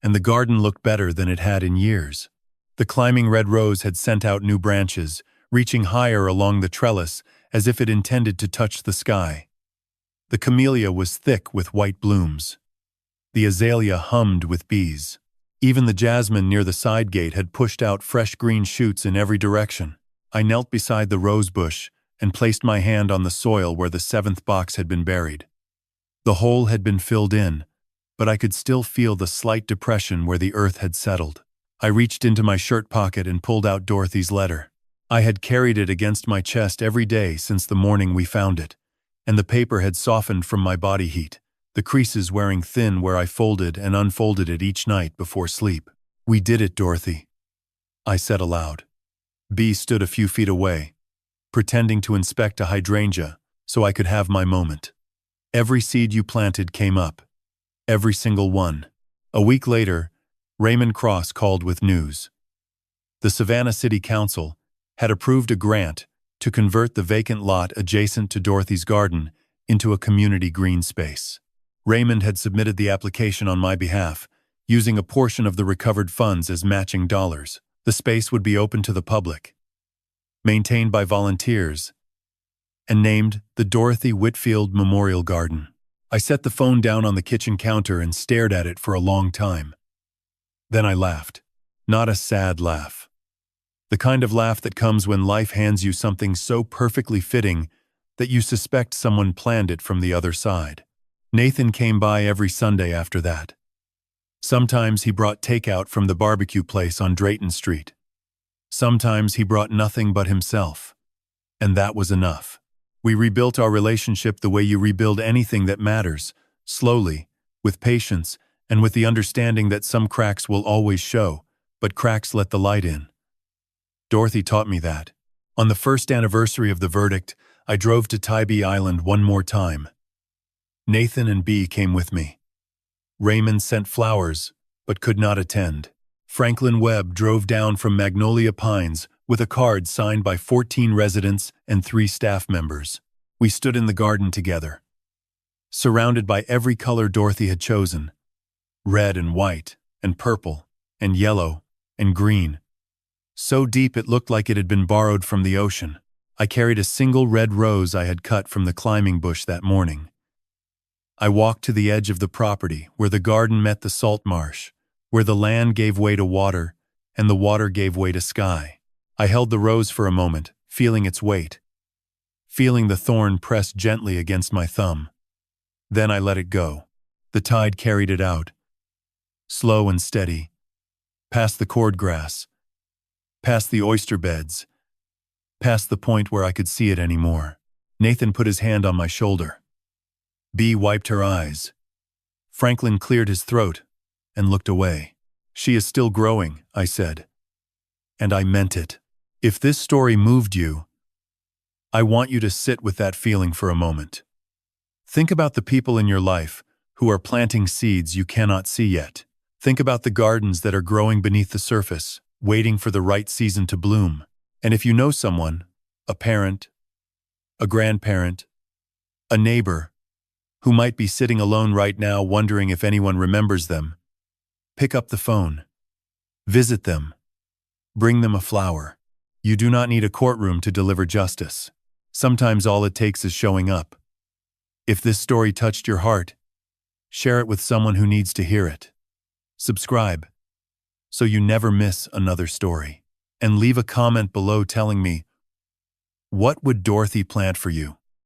Speaker 1: and the garden looked better than it had in years. The climbing red rose had sent out new branches, reaching higher along the trellis as if it intended to touch the sky. The camellia was thick with white blooms. The azalea hummed with bees. Even the jasmine near the side gate had pushed out fresh green shoots in every direction. I knelt beside the rose bush and placed my hand on the soil where the 7th box had been buried. The hole had been filled in, but I could still feel the slight depression where the earth had settled. I reached into my shirt pocket and pulled out Dorothy's letter. I had carried it against my chest every day since the morning we found it, and the paper had softened from my body heat, the creases wearing thin where I folded and unfolded it each night before sleep. "We did it, Dorothy," I said aloud. Bee stood a few feet away, pretending to inspect a hydrangea so I could have my moment. "Every seed you planted came up. Every single one." A week later, Raymond Cross called with news. The Savannah City Council had approved a grant to convert the vacant lot adjacent to Dorothy's garden into a community green space. Raymond had submitted the application on my behalf, using a portion of the recovered funds as matching dollars. The space would be open to the public, maintained by volunteers, and named the Dorothy Whitfield Memorial Garden. I set the phone down on the kitchen counter and stared at it for a long time. Then I laughed. Not a sad laugh. The kind of laugh that comes when life hands you something so perfectly fitting that you suspect someone planned it from the other side. Nathan came by every Sunday after that. Sometimes he brought takeout from the barbecue place on Drayton Street. Sometimes he brought nothing but himself. And that was enough. We rebuilt our relationship the way you rebuild anything that matters, slowly, with patience, and with the understanding that some cracks will always show, but cracks let the light in. Dorothy taught me that. On the first anniversary of the verdict, I drove to Tybee Island one more time. Nathan and Bee came with me. Raymond sent flowers, but could not attend. Franklin Webb drove down from Magnolia Pines with a card signed by 14 residents and 3 staff members. We stood in the garden together, surrounded by every color Dorothy had chosen: red and white, and purple, and yellow, and green. So deep it looked like it had been borrowed from the ocean. I carried a single red rose I had cut from the climbing bush that morning. I walked to the edge of the property, where the garden met the salt marsh, where the land gave way to water, and the water gave way to sky. I held the rose for a moment, feeling its weight, feeling the thorn press gently against my thumb. Then I let it go. The tide carried it out, slow and steady, past the cordgrass, past the oyster beds, past the point where I could see it anymore. Nathan put his hand on my shoulder. Bee wiped her eyes. Franklin cleared his throat and looked away. "She is still growing," I said. And I meant it. If this story moved you, I want you to sit with that feeling for a moment. Think about the people in your life who are planting seeds you cannot see yet. Think about the gardens that are growing beneath the surface, waiting for the right season to bloom. And if you know someone, a parent, a grandparent, a neighbor, who might be sitting alone right now wondering if anyone remembers them, pick up the phone. Visit them. Bring them a flower. You do not need a courtroom to deliver justice. Sometimes all it takes is showing up. If this story touched your heart, share it with someone who needs to hear it. Subscribe so you never miss another story. And leave a comment below telling me, what would Dorothy plant for you?